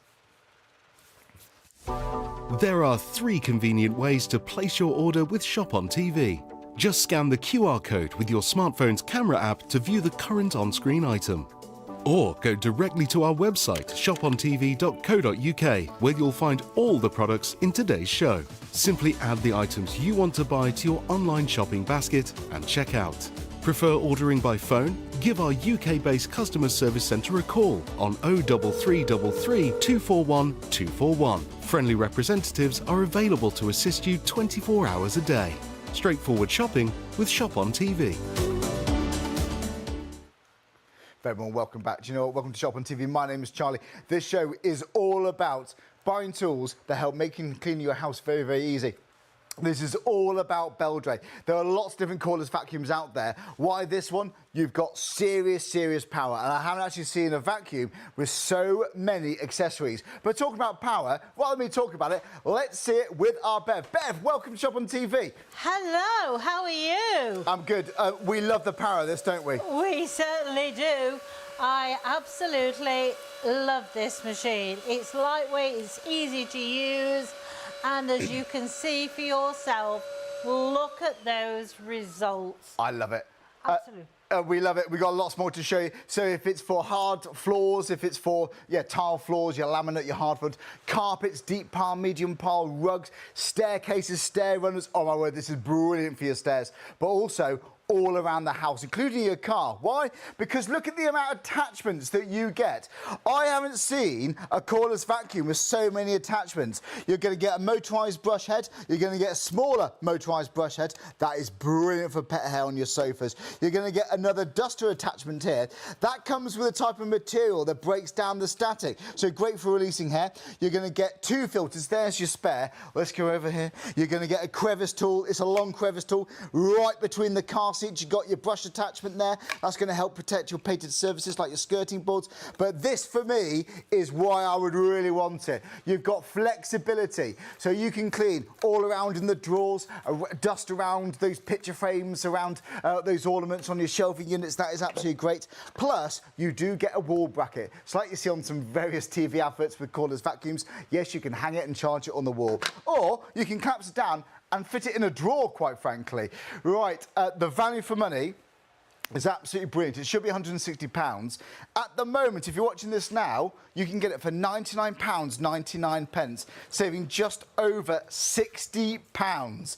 There are 3 convenient ways to place your order with Shop on TV. Just scan the QR code with your smartphone's camera app to view the current on-screen item. Or go directly to our website, shopontv.co.uk, where you'll find all the products in today's show. Simply add the items you want to buy to your online shopping basket and check out. Prefer ordering by phone? Give our UK-based customer service centre a call on 03333 241 241. Friendly representatives are available to assist you 24 hours a day. Straightforward shopping with Shop on TV. Everyone, welcome back. Do you know what? Welcome to Shop on TV. My name is Charlie. This show is all about buying tools that help making and cleaning your house very, very easy. This is all about Beldray. There are lots of different cordless vacuums out there. Why this one? You've got serious power. And I haven't actually seen a vacuum with so many accessories. But talking about power, rather than me talking about it, let's see it with our Bev. Bev, welcome to Shop on TV. Hello, how are you? I'm good. We love the power of this, don't we? We certainly do. I absolutely love this machine. It's lightweight, it's easy to use. And as you can see for yourself, look at those results. I love it. Absolutely. We love it. We've got lots more to show you. So if it's for hard floors, if it's for tile floors, your laminate, your hardwood, carpets, deep pile, medium pile, rugs, staircases, stair runners. Oh my word, this is brilliant for your stairs. But also all around the house, including your car. Why? Because look at the amount of attachments that you get. I haven't seen a cordless vacuum with so many attachments. You're going to get a motorised brush head. You're going to get a smaller motorised brush head. That is brilliant for pet hair on your sofas. You're going to get another duster attachment here. That comes with a type of material that breaks down the static. So great for releasing hair. You're going to get 2 filters. There's your spare. Let's go over here. You're going to get a crevice tool. It's a long crevice tool right between the car seats. You've got your brush attachment there. That's going to help protect your painted surfaces like your skirting boards. But this, for me, is why I would really want it. You've got flexibility, so you can clean all around in the drawers, dust around those picture frames, around those ornaments on your shelving units. That is absolutely great. Plus, you do get a wall bracket. It's like you see on some various TV adverts with cordless vacuums. Yes, you can hang it and charge it on the wall. Or you can collapse it down and fit it in a drawer, quite frankly. Right, the value for money is absolutely brilliant. It should be £160. At the moment, if you're watching this now, you can get it for £99.99, saving just over £60.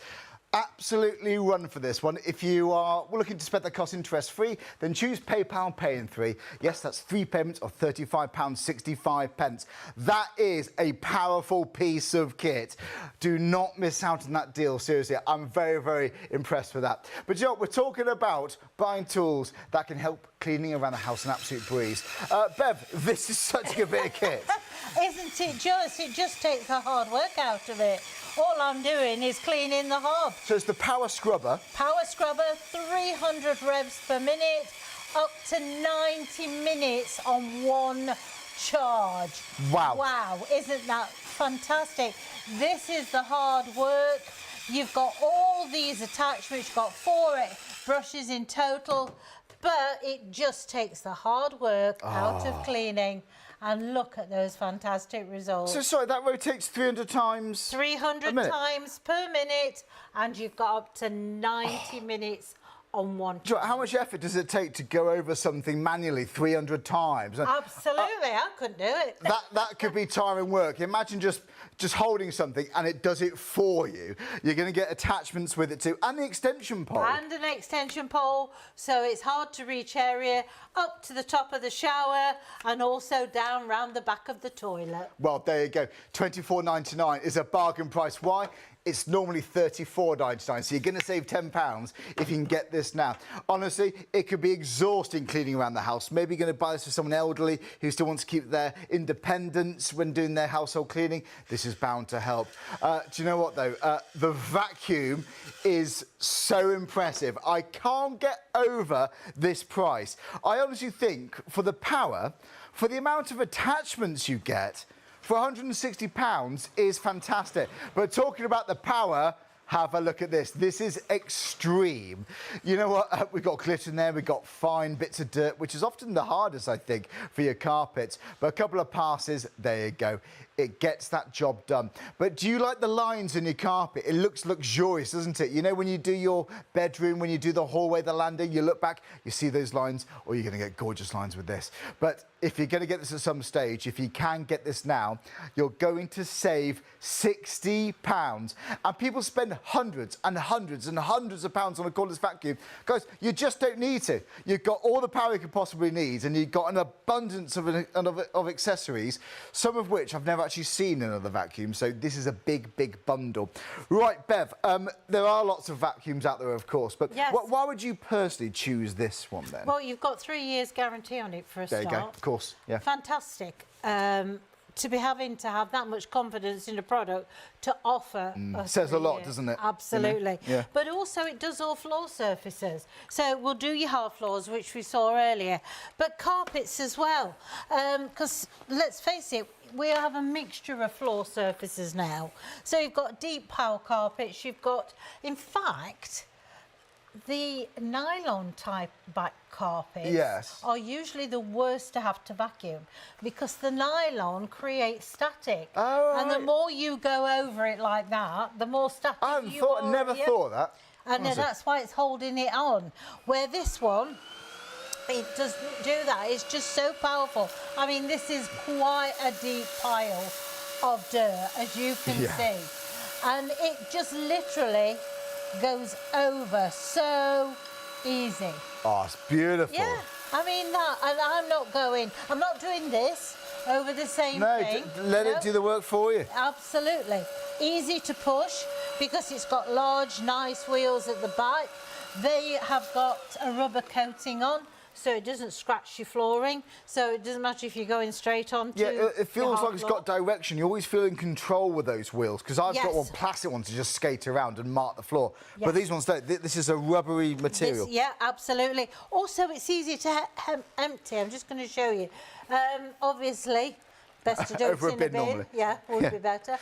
Absolutely run for this one. If you are looking to spend the cost interest-free, then choose PayPal Pay in 3. Yes, that's 3 payments of £35.65. That is a powerful piece of kit. Do not miss out on that deal, seriously. I'm very impressed with that. But you know what? We're talking about buying tools that can help cleaning around the house an absolute breeze. Bev, this is such a good bit of kit. Isn't it just? It just takes the hard work out of it. All I'm doing is cleaning the hob. So it's the power scrubber. Power scrubber, 300 revs per minute, up to 90 minutes on one charge. Wow. Wow, isn't that fantastic? This is the hard work. You've got all these attachments, you've got 4 brushes in total, but it just takes the hard work out of cleaning. And look at those fantastic results. So, sorry, that rotates 300 times 300 times per minute, and you've got up to 90 minutes on one. How much effort does it take to go over something manually 300 times? Absolutely, I couldn't do it. That could be tiring work. Imagine just holding something and it does it for you. You're going to get attachments with it too, and the extension pole. And an extension pole, so it's hard to reach area, up to the top of the shower, and also down round the back of the toilet. Well, there you go. £24.99 is a bargain price. Why? It's normally £34.99, so you're going to save £10 if you can get this now. Honestly, it could be exhausting cleaning around the house. Maybe you're going to buy this for someone elderly who still wants to keep their independence when doing their household cleaning. This is bound to help. Do you know what, though? The vacuum is so impressive. I can't get over this price. I honestly think for the power, for the amount of attachments you get, for £160 is fantastic. But talking about the power, have a look at this. This is extreme. You know what? We've got glitter in there. We've got fine bits of dirt, which is often the hardest, I think, for your carpets. But a couple of passes, there you go. it gets that job done. But do you like the lines in your carpet? It looks luxurious, doesn't it? You know, when you do your bedroom, when you do the hallway, the landing, you look back, you see those lines, or you're going to get gorgeous lines with this. But if you're going to get this at some stage, if you can get this now, you're going to save £60. And people spend hundreds and hundreds and hundreds of pounds on a cordless vacuum. Guys, you just don't need to. You've got all the power you could possibly need, and you've got an abundance of accessories, some of which I've never actually seen in other vacuums. So this is a big, big bundle. Right, Bev, there are lots of vacuums out there, of course, but yes. why would you personally choose this one then? Well, you've got 3 years guarantee on it for a There start. you go, of course, yeah. Fantastic. To be having to have that much confidence in a product to offer says a lot, doesn't it? Absolutely. You know? Yeah. But also it does all floor surfaces. So we'll do your hard floors, which we saw earlier, but carpets as well. Because let's face it, we have a mixture of floor surfaces now. So you've got deep pile carpets, you've got, in fact, the nylon type back carpets Yes. are usually the worst to have to vacuum because the nylon creates static. Oh, and the right. more you go over it like that, the more static I hadn't you thought, are. never thought that. And Honestly. that's why it's holding it on. Where this one, it doesn't do that. It's just so powerful. I mean, this is quite a deep pile of dirt, as you can see. And it just literally goes over so easy. Oh, it's beautiful. Yeah, I mean that, and I'm not doing this over the same thing. Let it do the work for you. Absolutely. Easy to push because it's got large, nice wheels at the back. They have got a rubber coating on, so it doesn't scratch your flooring. So it doesn't matter if you're going straight on to it feels your like it's got direction. You always feel in control with those wheels, because I've got one plastic one to just skate around and mark the floor. But these ones don't. This is a rubbery material. Yeah, absolutely. Also, it's easy to empty. I'm just going to show you. Obviously, best to do it Over a in bin a bin. normally. Yeah, would be better.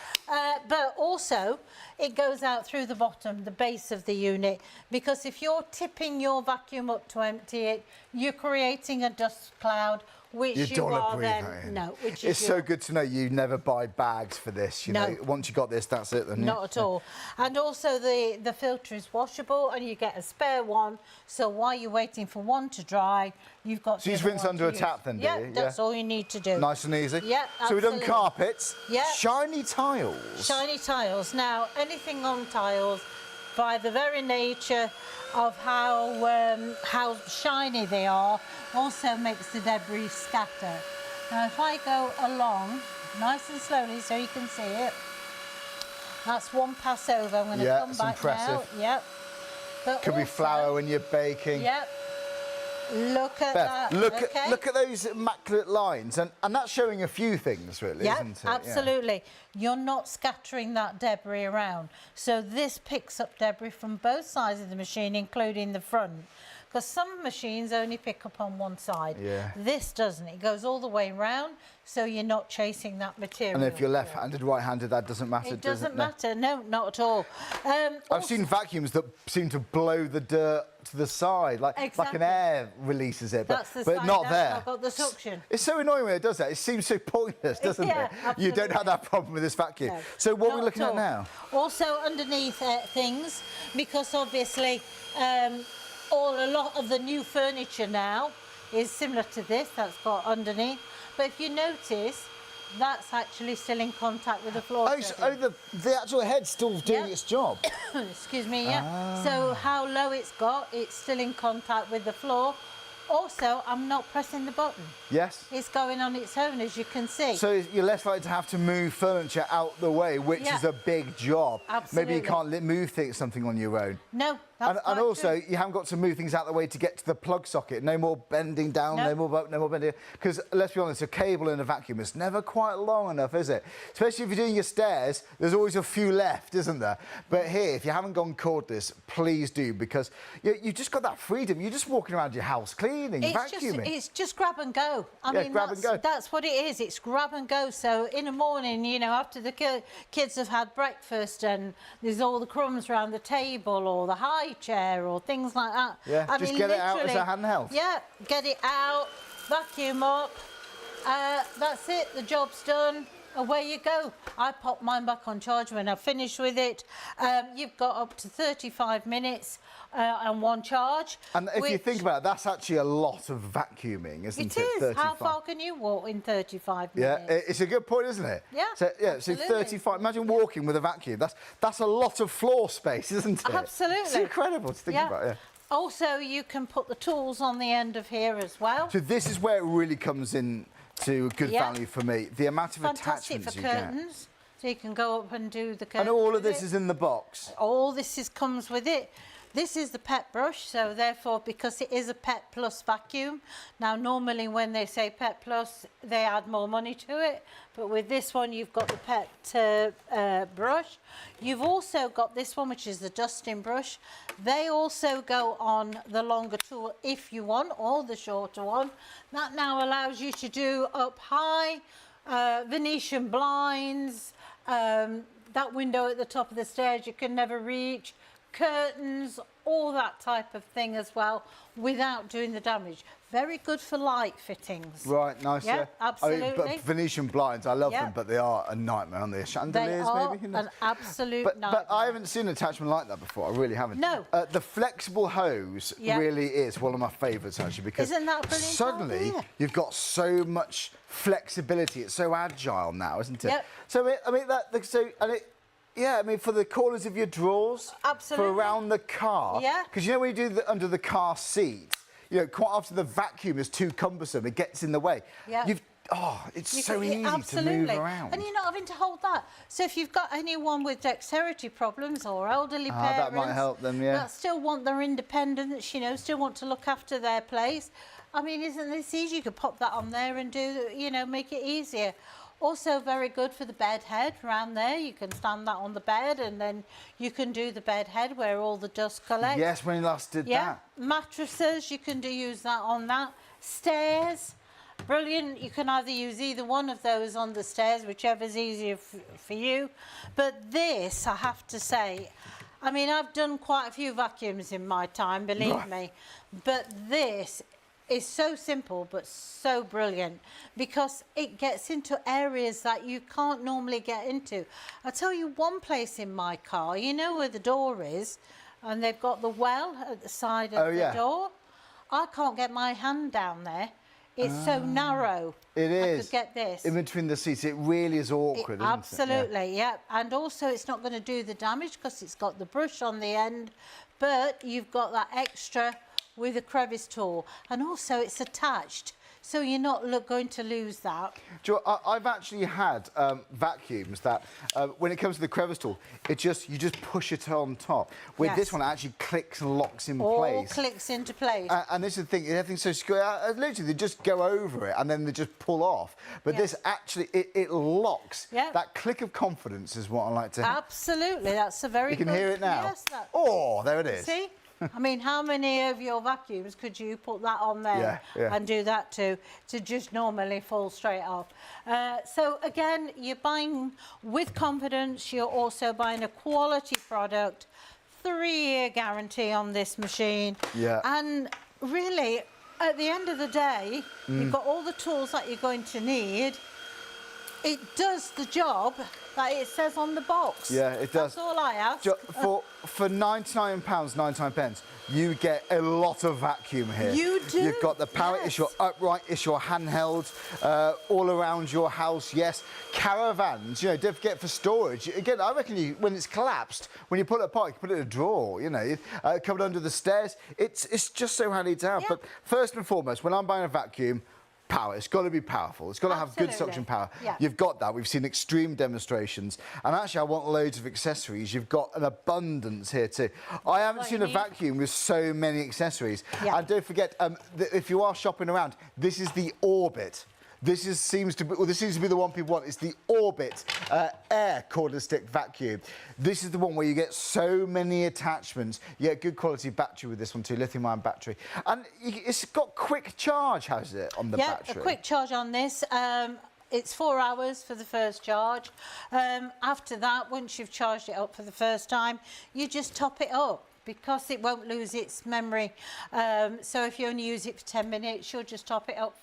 But also, it goes out through the bottom, the base of the unit, because if you're tipping your vacuum up to empty it, you're creating a dust cloud, which You don't want to are breathe then that in. no, which It's is so good to know you never buy bags for this. You No. know, once you got this, that's it. Then Not at all. And also the filter is washable, and you get a spare one. So while you're waiting for one to dry, you've got. So you the just other rinse one under to a use. tap then, do Yeah, you? that's all you need to do. Nice and easy. Yeah, So we've done absolutely. carpets. Yeah. Shiny tiles. Shiny tiles. Now, anything on tiles, by the very nature of how shiny they are, also makes the debris scatter. Now, if I go along nice and slowly so you can see it, that's one pass over. I'm going to come it's back impressive. now. Yep. But Could be also- flour when you're baking. Yep. Look at Beth, that. look at those immaculate lines, and that's showing a few things, really, Yeah, isn't it? absolutely. You're not scattering that debris around. So this picks up debris from both sides of the machine, including the front. Because some machines only pick up on one side. Yeah. This doesn't. It goes all the way round, so you're not chasing that material. And if you're left-handed, right-handed, that doesn't matter, it does it? doesn't matter. No, not at all. I've seen vacuums that seem to blow the dirt to the side, like an Exactly. air releases it, but, That's the but side not that's there. not got the suction. It's so annoying when it does that. It seems so pointless, doesn't Yeah, it? You don't absolutely. have that problem with this vacuum. No, So what are we not looking at at all. now? Also underneath things, because obviously a lot of the new furniture now is similar to this, that's got underneath. But if you notice, that's actually still in contact with the floor. The actual head's still doing Yeah. its job. Excuse me, yeah. So how low it's got, it's still in contact with the floor. Also, I'm not pressing the button. Yes. It's going on its own, as you can see. So you're less likely to have to move furniture out the way, which Yeah. is a big job. Absolutely. Maybe you can't move something on your own. No, that's And quite also, true. you haven't got to move things out the way to get to the plug socket. No more bending down, No. no more bending. Because let's be honest, a cable in a vacuum is never quite long enough, is it? Especially if you're doing your stairs, there's always a few left, isn't there? But here, if you haven't gone cordless, please do, because you've just got that freedom. You're just walking around your house cleaning, vacuuming. It's just grab and go. I Yeah, mean, grab and go. that's what it is. It's grab and go. So in the morning, you know, after the kids have had breakfast and there's all the crumbs around the table or the high chair or things like that. Yeah, I just mean, get it out as a literally, handheld. Yeah, get it out, vacuum up, That's it, the job's done. Away you go. I pop mine back on charge when I finish with it. You've got up to 35 minutes on one charge. And if you think about it, that's actually a lot of vacuuming, isn't it? It is. 35. How far can you walk in 35 Yeah, minutes? it's a good point, isn't it? Yeah, So, so absolutely. 35. Imagine walking with a vacuum. That's a lot of floor space, isn't it? Absolutely. It's incredible to think about. Yeah. Also, you can put the tools on the end of here as well. So this is where it really comes in to good value for me. The amount of Fantastic attachments for you curtains. So you can go up and do the curtains. And all of with this it. is in the box. All this comes with it. This is the Pet brush, so therefore, because it is a Pet Plus vacuum, now normally when they say Pet Plus, they add more money to it, but with this one, you've got the Pet brush. You've also got this one, which is the dusting brush. They also go on the longer tool if you want, or the shorter one. That now allows you to do up high, Venetian blinds, that window at the top of the stairs you can never reach, curtains, all that type of thing as well, without doing the damage. Very good for light fittings. Right, nice. Yeah, absolutely. But Venetian blinds, I love them, but they are a nightmare, aren't they? Chandeliers, They are maybe? an absolute nightmare. But I haven't seen an attachment like that before. I really haven't. No. The flexible hose really is one of my favourites, actually, because Isn't that a brilliant suddenly idea? you've got so much flexibility. It's so agile now, isn't it? Yep. So I mean yeah, I mean, for the corners of your drawers. Absolutely. For around the car. Yeah. Because you know when you do under the car seat, you know, quite often the vacuum is too cumbersome. It gets in the way. Yeah. It's so easy to move around. And you're not having to hold that. So if you've got anyone with dexterity problems or elderly parents... that might help them, yeah. That still want their independence, you know, still want to look after their place. I mean, isn't this easy? You could pop that on there and do, you know, make it easier. Also very good for the bed head around there. You can stand that on the bed and then you can do the bed head where all the dust collects. Yes, when you last did that. Mattresses, you can use that on that. Stairs, brilliant. You can either use either one of those on the stairs, whichever's easier for you. But this, I have to say, I mean, I've done quite a few vacuums in my time, believe me. But this is so simple but so brilliant because it gets into areas that you can't normally get into. I'll tell you one place in my car, you know where the door is, and they've got the well at the side of the door. I can't get my hand down there. It's so narrow. It is. I could get this. In between the seats, it really is awkward, isn't it? Absolutely, yeah. And also it's not going to do the damage because it's got the brush on the end, but you've got that extra with a crevice tool, and also it's attached, so you're not going to lose that. Do you know, I've actually had vacuums that, when it comes to the crevice tool, you just push it on top. With this one, it actually clicks and locks in place. All clicks into place. And this is the thing, everything's so secure. Literally, they just go over it and then they just pull off. But this actually, it locks. Yeah. That click of confidence is what I like to have. Absolutely, that's a very good... You can hear it now. Yes, oh, there it is. See? I mean, how many of your vacuums could you put that on there and do that to just normally fall straight off? So again, you're buying with confidence. You're also buying a quality product, 3-year guarantee on this machine. Yeah. And really, at the end of the day, you've got all the tools that you're going to need. It does the job that it says on the box. Yeah, it does. That's all I ask. For £99.99, you get a lot of vacuum here. You do. You've got the power, it's your upright, it's your handheld, all around your house, yes. Caravans, you know, don't forget for storage. Again, I reckon when it's collapsed, when you pull it apart, you can put it in a drawer, you know, covered under the stairs. It's just so handy to have. Yeah. But first and foremost, when I'm buying a vacuum, power. It's got to be powerful. It's got to have good suction power. Yeah. You've got that. We've seen extreme demonstrations. And actually, I want loads of accessories. You've got an abundance here too. I haven't seen a vacuum with so many accessories. Yeah. And don't forget, if you are shopping around, this is the Orbit. This seems to be the one people want. It's the Orbit Air cordless stick vacuum. This is the one where you get so many attachments. You get good quality battery with this one too, lithium-ion battery. And it's got quick charge, has it, on the battery? Yeah, a quick charge on this. It's 4 hours for the first charge. After that, once you've charged it up for the first time, you just top it up because it won't lose its memory. So if you only use it for 10 minutes, you'll just top it up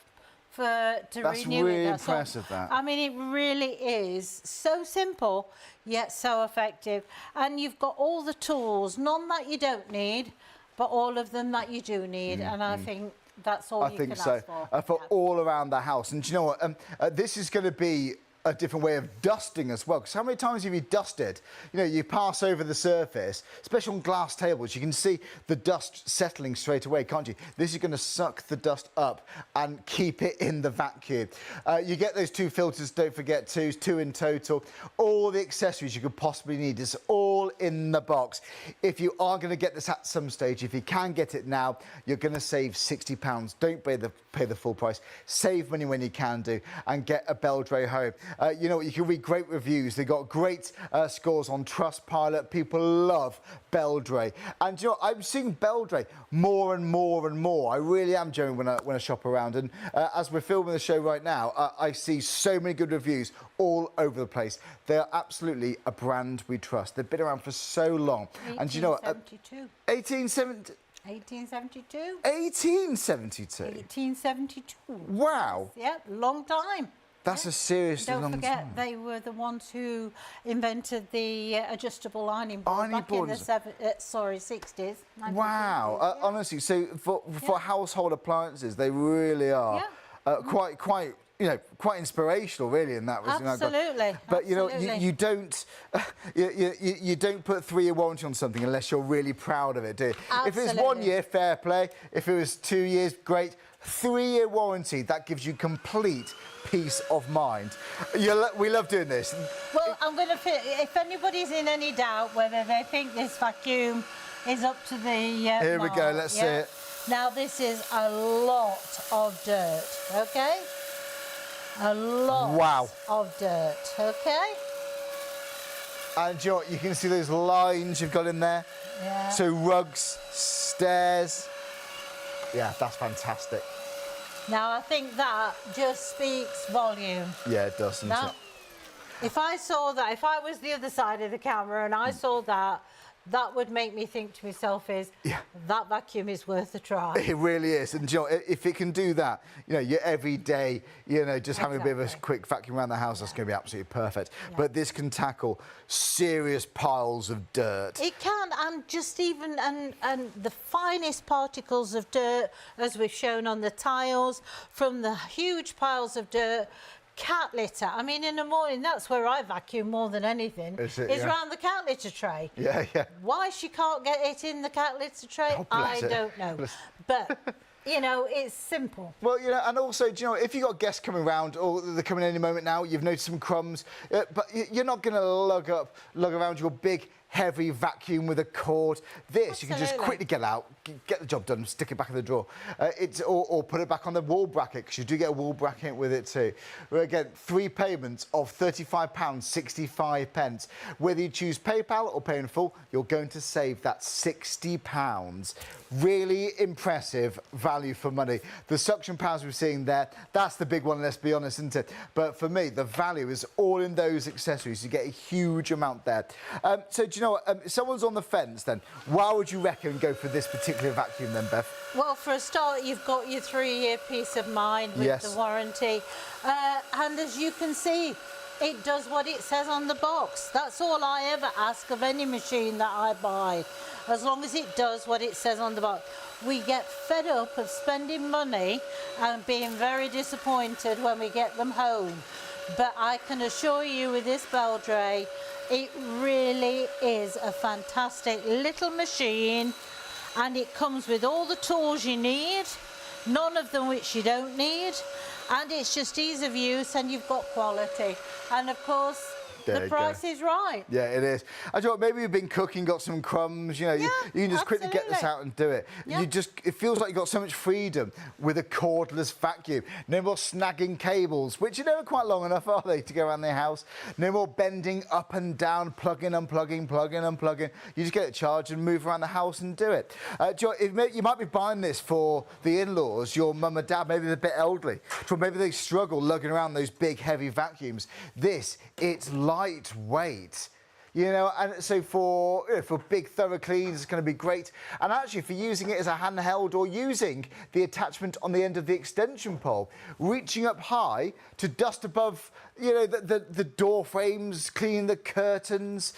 to That's renew really it. impressive, that. I mean, it really is so simple yet so effective. And you've got all the tools, none that you don't need, but all of them that you do need. And I think that's all you can ask for. For all around the house. And do you know what? This is going to be a different way of dusting as well, because how many times have you dusted? You know, you pass over the surface, especially on glass tables, you can see the dust settling straight away, can't you? This is going to suck the dust up and keep it in the vacuum. You get those 2 filters, don't forget, 2 in total. All the accessories you could possibly need is all in the box. If you are going to get this at some stage, if you can get it now, you're going to save £60. Don't pay the full price. Save money when you can do, and get a Beldray home. You know what, you can read great reviews. They got great scores on Trustpilot. People love Beldray. And you know, I'm seeing Beldray more and more and more. I really am, Joan, when I shop around. And as we're filming the show right now, I see so many good reviews all over the place. They are absolutely a brand we trust. They've been around for so long. And you know what? 1872. 1872. 1872. 1872. 1872. Wow. Yeah, long time. That's a seriously long time. Don't forget, they were the ones who invented the adjustable ironing board Ironing back in the 60s. Wow. Yeah. Honestly, so for household appliances, they really are quite you know, quite inspirational, really, in that respect. Absolutely. But you know, you don't you don't put 3-year warranty on something unless you're really proud of it, do you? Absolutely. If it's 1 year, fair play. If it was 2 years, great. 3-year warranty, that gives you complete peace of mind. We love doing this. Well, I'm going to if anybody's in any doubt whether they think this vacuum is up to the Here we go, let's see it. Now, this is a lot of dirt, okay? A lot of dirt, okay? And you know what, you can see those lines you've got in there. Yeah. So rugs, stairs. Yeah, that's fantastic. Now, I think that just speaks volume. Yeah, it does, doesn't it? If I saw that, if I was the other side of the camera and I saw that, that would make me think to myself that vacuum is worth a try. It really is. And you know, if it can do that, you know, you're every day, you know, just having a bit of a quick vacuum around the house, that's going to be absolutely perfect. Yeah. But this can tackle serious piles of dirt. It can, and just even, and the finest particles of dirt, as we've shown on the tiles, from the huge piles of dirt. Cat litter. I mean, in the morning, that's where I vacuum more than anything. Is around the cat litter tray. Yeah, yeah. Why she can't get it in the cat litter tray, I don't know. But, you know, it's simple. Well, you know, and also, do you know, if you've got guests coming around, or they're coming any moment now, you've noticed some crumbs, but you're not going to lug around your big, heavy vacuum with a cord. This, you can just quickly get out, get the job done, stick it back in the drawer. Or put it back on the wall bracket, because you do get a wall bracket with it too. Well, again, 3 payments of £35.65. Whether you choose PayPal or pay in full, you're going to save that £60. Really impressive value for money. The suction powers we're seeing there, that's the big one, let's be honest, isn't it? But for me, the value is all in those accessories. You get a huge amount there. So do you know what, if someone's on the fence then, why would you reckon go for this particular vacuum then, Bev? Well, for a start, you've got your 3-year peace of mind with the warranty. And as you can see, it does what it says on the box. That's all I ever ask of any machine that I buy, as long as it does what it says on the box. We get fed up of spending money and being very disappointed when we get them home. But I can assure you with this Beldray, it really is a fantastic little machine, and it comes with all the tools you need, none of them which you don't need, and it's just ease of use, and you've got quality. And of course, the price is right. Yeah, it is. I thought maybe you've been cooking, got some crumbs, you know, you can just quickly get this out and do it. Yeah. It feels like you've got so much freedom with a cordless vacuum. No more snagging cables, which are never quite long enough, are they, to go around the house? No more bending up and down, plugging, unplugging, plugging, unplugging. You just get it charged and move around the house and do it. You might be buying this for the in-laws, your mum and dad, maybe they're a bit elderly, or maybe they struggle lugging around those big, heavy vacuums. This, it's lightweight. You know, and so for big thorough cleans, it's going to be great. And actually, for using it as a handheld or using the attachment on the end of the extension pole, reaching up high to dust above, you know, the door frames, cleaning the curtains,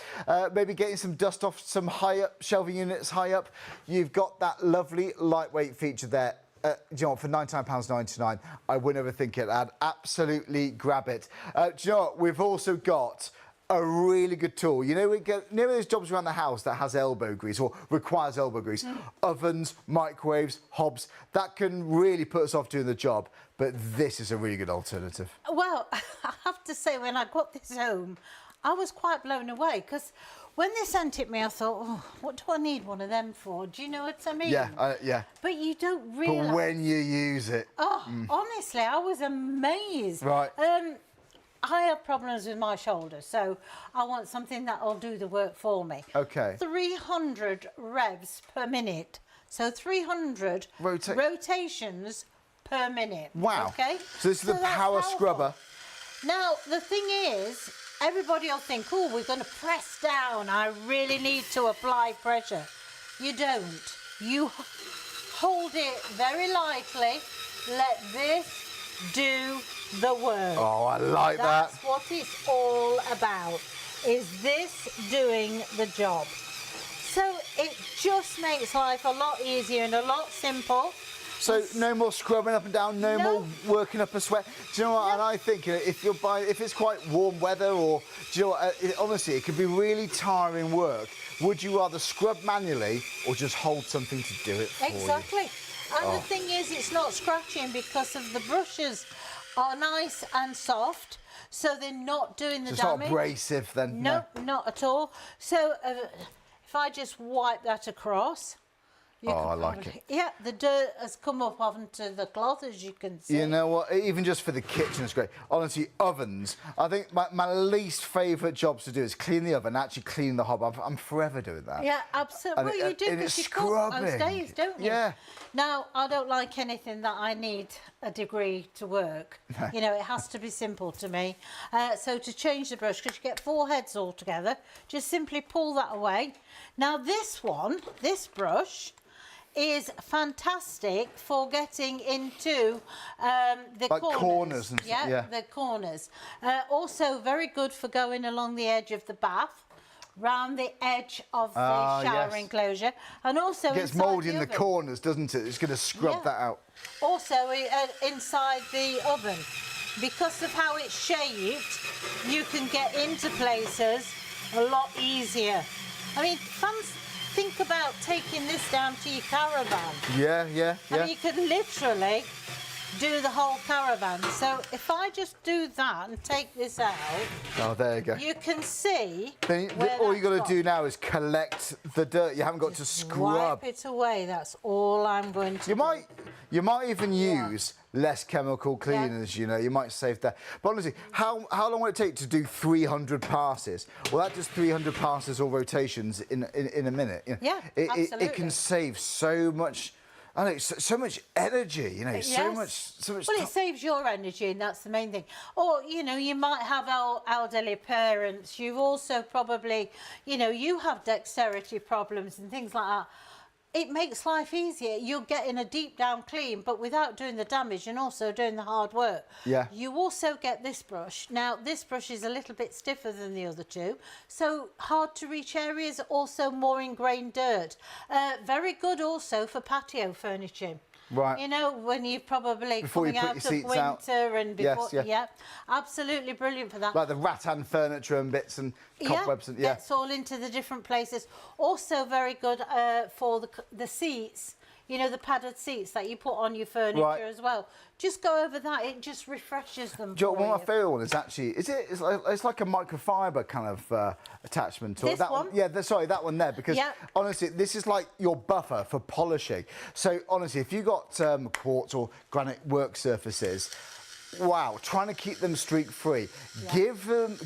maybe getting some dust off some high up shelving units high up. You've got that lovely lightweight feature there. Do you know what, for £99.99, I wouldn't overthink it. I'd absolutely grab it. Do you know what, we've also got a really good tool. You know, those jobs around the house that has elbow grease or requires elbow grease, ovens, microwaves, hobs, that can really put us off doing the job. But this is a really good alternative. Well, I have to say, when I got this home, I was quite blown away, because when they sent it me, I thought, oh, what do I need one of them for? Do you know what I mean? Yeah, yeah. But you don't realise. But when you use it. Oh, honestly, I was amazed. Right. I have problems with my shoulder, so I want something that will do the work for me. Okay. 300 revs per minute. So 300 rotations per minute. Wow. Okay. So this is the power scrubber. Now, the thing is, everybody will think, oh, we're going to press down. I really need to apply pressure. You don't. You hold it very lightly. Let this do the work. Oh, I like that. That's what it's all about, is this doing the job. So it just makes life a lot easier and a lot simpler. So no more scrubbing up and down, no more working up a sweat. Do you know what? And I think if it's quite warm weather, or do you know what, honestly, it could be really tiring work. Would you rather scrub manually or just hold something to do it for you? Exactly. And the thing is, it's not scratching because of the brushes are nice and soft, so they're not doing the damage. It's not abrasive then? No, not at all. So if I just wipe that across... I like it. Yeah, the dirt has come up onto the cloth, as you can see. You know what? Even just for the kitchen, it's great. Honestly, ovens. I think my least favourite jobs to do is clean the oven, actually clean the hob. I'm forever doing that. Yeah, absolutely. Well, you do, because you cook most days, don't you? Yeah. Now, I don't like anything that I need a degree to work. You know, it has to be simple to me. So to change the brush, because you get 4 heads all together, just simply pull that away. Now, this brush is fantastic for getting into the corners. And the corners. Also very good for going along the edge of the bath, round the edge of the shower enclosure, and also it gets mouldy in the corners, doesn't it? It's going to scrub that out. Also inside the oven, because of how it's shaped, you can get into places a lot easier. I mean, think about taking this down to your caravan. Yeah. I mean, you could literally do the whole caravan. So if I just do that and take this out... Oh, there you go. You can see then all you got to do now is collect the dirt. You haven't got to scrub. Wipe it away. That's all I'm going to do. You might even use less chemical cleaners, you know, you might save that. But honestly, how long will it take to do 300 passes? Well, that does 300 passes or rotations in a minute. You know, yeah, absolutely. It can save so much... I know, so much energy, you know, so much. Well, it saves your energy, and that's the main thing. Or, you know, you might have elderly parents. You've also probably, you know, you have dexterity problems and things like that. It makes life easier. You're getting a deep down clean, but without doing the damage and also doing the hard work. Yeah. You also get this brush. Now, this brush is a little bit stiffer than the other two, so hard to reach areas, also more ingrained dirt. Very good also for patio furniture. Right. You know, when you're probably before coming out of winter and before, yes, absolutely brilliant for that. Like the rattan furniture and bits and cobwebs and gets all into the different places. Also very good for the seats. You know, the padded seats that you put on your furniture as well. Just go over that; it just refreshes them. One of my favourite ones is actually it's like a microfiber kind of attachment. Or this that one? Yeah, sorry, that one there. Because honestly, this is like your buffer for polishing. So honestly, if you got quartz or granite work surfaces, wow, trying to keep them streak free. Yeah.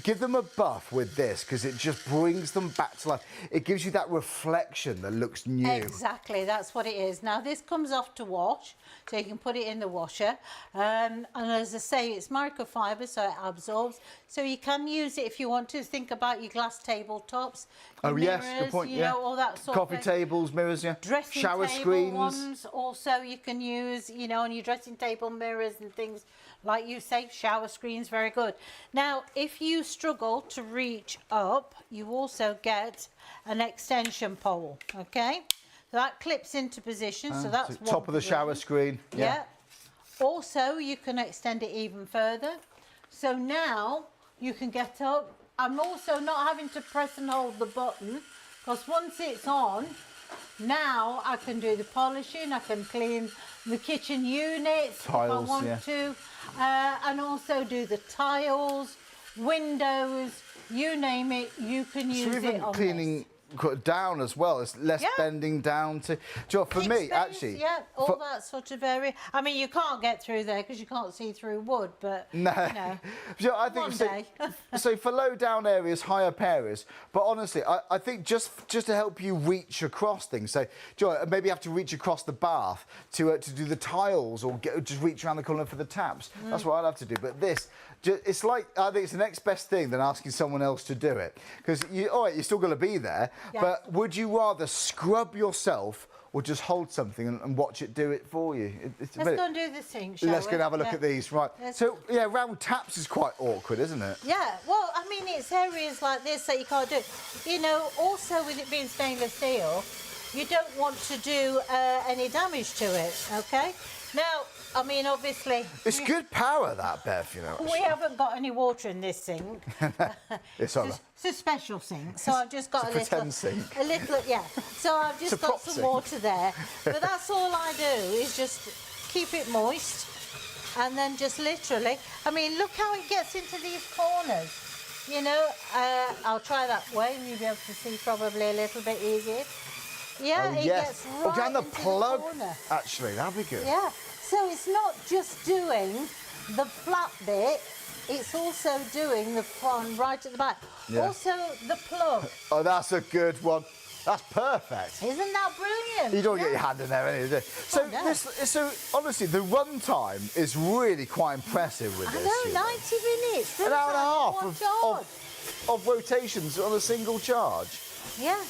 Give them a buff with this, because it just brings them back to life. It gives you that reflection that looks new. Exactly, that's what it is. Now this comes off to wash, so you can put it in the washer. And as I say, it's microfiber, so it absorbs. So you can use it if you want to. Think about your glass tabletops. Oh mirrors, yes, good point. You know, all that sort Coffee of thing. tables, mirrors, yeah. Dressing shower table screens. ones also you can use, you know, on your dressing table mirrors and things like you say. Shower screens, very good. Now, if you struggle to reach up, you also get an extension pole. Okay, so that clips into position. So that's so top of the shower screen. Yeah. Also, you can extend it even further. So now you can get up. I'm also not having to press and hold the button, because once it's on, now I can do the polishing, I can clean the kitchen units tiles, if I want to, and also do the tiles, windows, you name it, you can use even it on cleaning down as well. It's less bending down to. Do you know, for me, space, actually, yeah, all that sort of area. I mean, you can't get through there because you can't see through wood, but no. You know, You know, I think one so, day. so for low down areas, high up areas. But honestly, I think just to help you reach across things. So do you know, maybe you have to reach across the bath to do the tiles, or just reach around the corner for the taps. That's what I'd have to do. But this. It's like, I think it's the next best thing than asking someone else to do it. Because, all right, you're still going to be there, but would you rather scrub yourself or just hold something and watch it do it for you? Let's go and do the sink, shall Let's we? go and have a look at these. Right. So, yeah, round taps is quite awkward, isn't it? Yeah, well, I mean, it's areas like this that you can't do. You know, also with it being stainless steel, you don't want to do any damage to it, OK? Now, I mean, obviously... It's good power, that, Bev, you know. We haven't got any water in this sink. It's a special sink, so I've just got a little... pretend sink. A little, yeah. So I've just got some water there. But that's all I do, is just keep it moist. And then just literally... I mean, look how it gets into these corners. You know, I'll try that way, and you'll be able to see probably a little bit easier. Yeah, it gets right down the into plug, the corner. actually, that'd be good. Yeah, so it's not just doing the flat bit, it's also doing the one right at the back. Yeah. Also, the plug. Oh, that's a good one. That's perfect. Isn't that brilliant? You don't get your hand in there anyway. So, no. so honestly, the run time is really quite impressive with this. I know, 90 minutes. An hour and a half One charge. of rotations on a single charge. Yeah.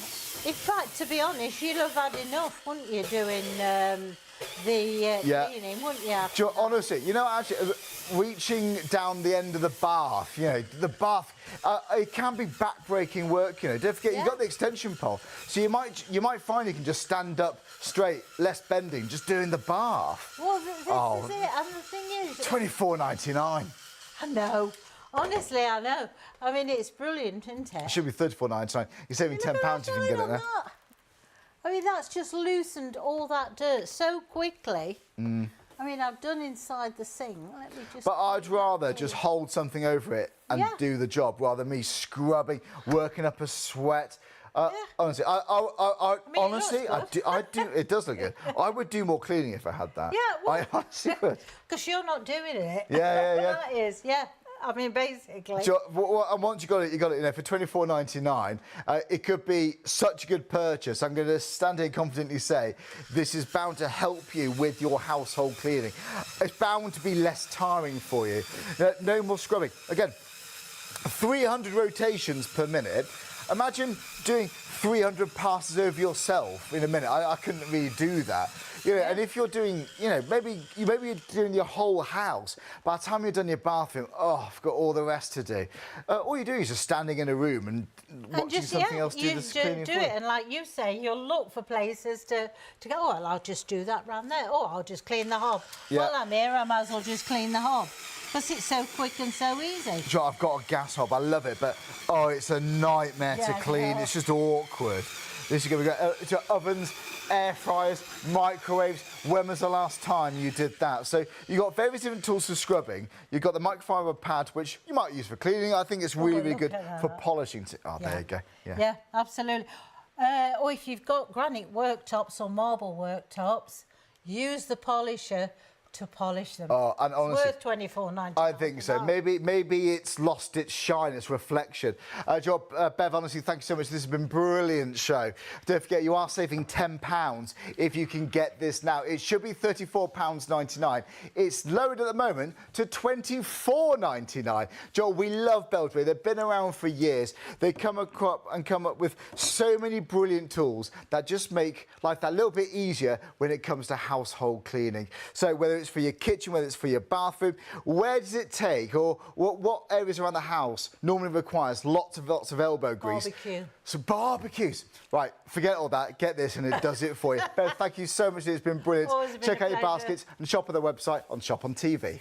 In fact, to be honest, you'd have had enough, wouldn't you, doing the cleaning, wouldn't you? Honestly, you know, actually, reaching down the end of the bath, you know, the bath, it can be back-breaking work, you know. Don't forget, you've got the extension pole, so you might find you can just stand up straight, less bending, just doing the bath. Well, this is it, and the thing is... $24.99. I know. Honestly, I know. I mean, it's brilliant, isn't it? It should be $34.99. You're saving £10 if you can get it there. I mean, that's just loosened all that dirt so quickly. I mean, I've done inside the sink. Let me just... But I'd rather just hold something over it and do the job rather than me scrubbing, working up a sweat. Honestly, honestly, I do. It does look good. I would do more cleaning if I had that. Yeah, well, I honestly would. Because you're not doing it. Yeah. That is, I mean, basically. And once you got it, you know, for $24.99, it could be such a good purchase. I'm going to stand here and confidently say this is bound to help you with your household cleaning. It's bound to be less tiring for you. No more scrubbing. Again, 300 rotations per minute. Imagine doing 300 passes over yourself in a minute. I couldn't really do that. You know, and if you're doing, you know, maybe you're doing your whole house. By the time you've done your bathroom, I've got all the rest to do. All you do is just standing in a room and watching something else do the cleaning for you. And like you say, you'll look for places to go, oh, well, I'll just do that round there. Oh, I'll just clean the hob. Yeah. Well, I'm here, I might as well just clean the hob. Because it's so quick and so easy. Sure, I've got a gas hob, I love it, but, it's a nightmare to clean. It's just awkward. This is going to go to ovens, air fryers, microwaves. When was the last time you did that? So you've got various different tools for scrubbing. You've got the microfiber pad, which you might use for cleaning. I think it's really good for polishing. There you go. Yeah, absolutely. Or if you've got granite worktops or marble worktops, use the polisher to polish them. Oh, and honestly, it's worth $24.99. I think so. Maybe it's lost its shine, its reflection. Bev, honestly, thank you so much. This has been a brilliant show. Don't forget, you are saving £10 if you can get this now. It should be £34.99. It's lowered at the moment to £24.99. Joel, we love Beldray. They've been around for years. They come up with so many brilliant tools that just make life that little bit easier when it comes to household cleaning. So whether it's for your kitchen, whether it's for your bathroom, where does it take, or what areas around the house normally requires lots of elbow grease? Barbecue. So barbecues. Right, forget all that. Get this and it does it for you. Bev, thank you so much. It's been brilliant. Always been Check a out your pleasure. baskets and shop on their website on Shop on TV.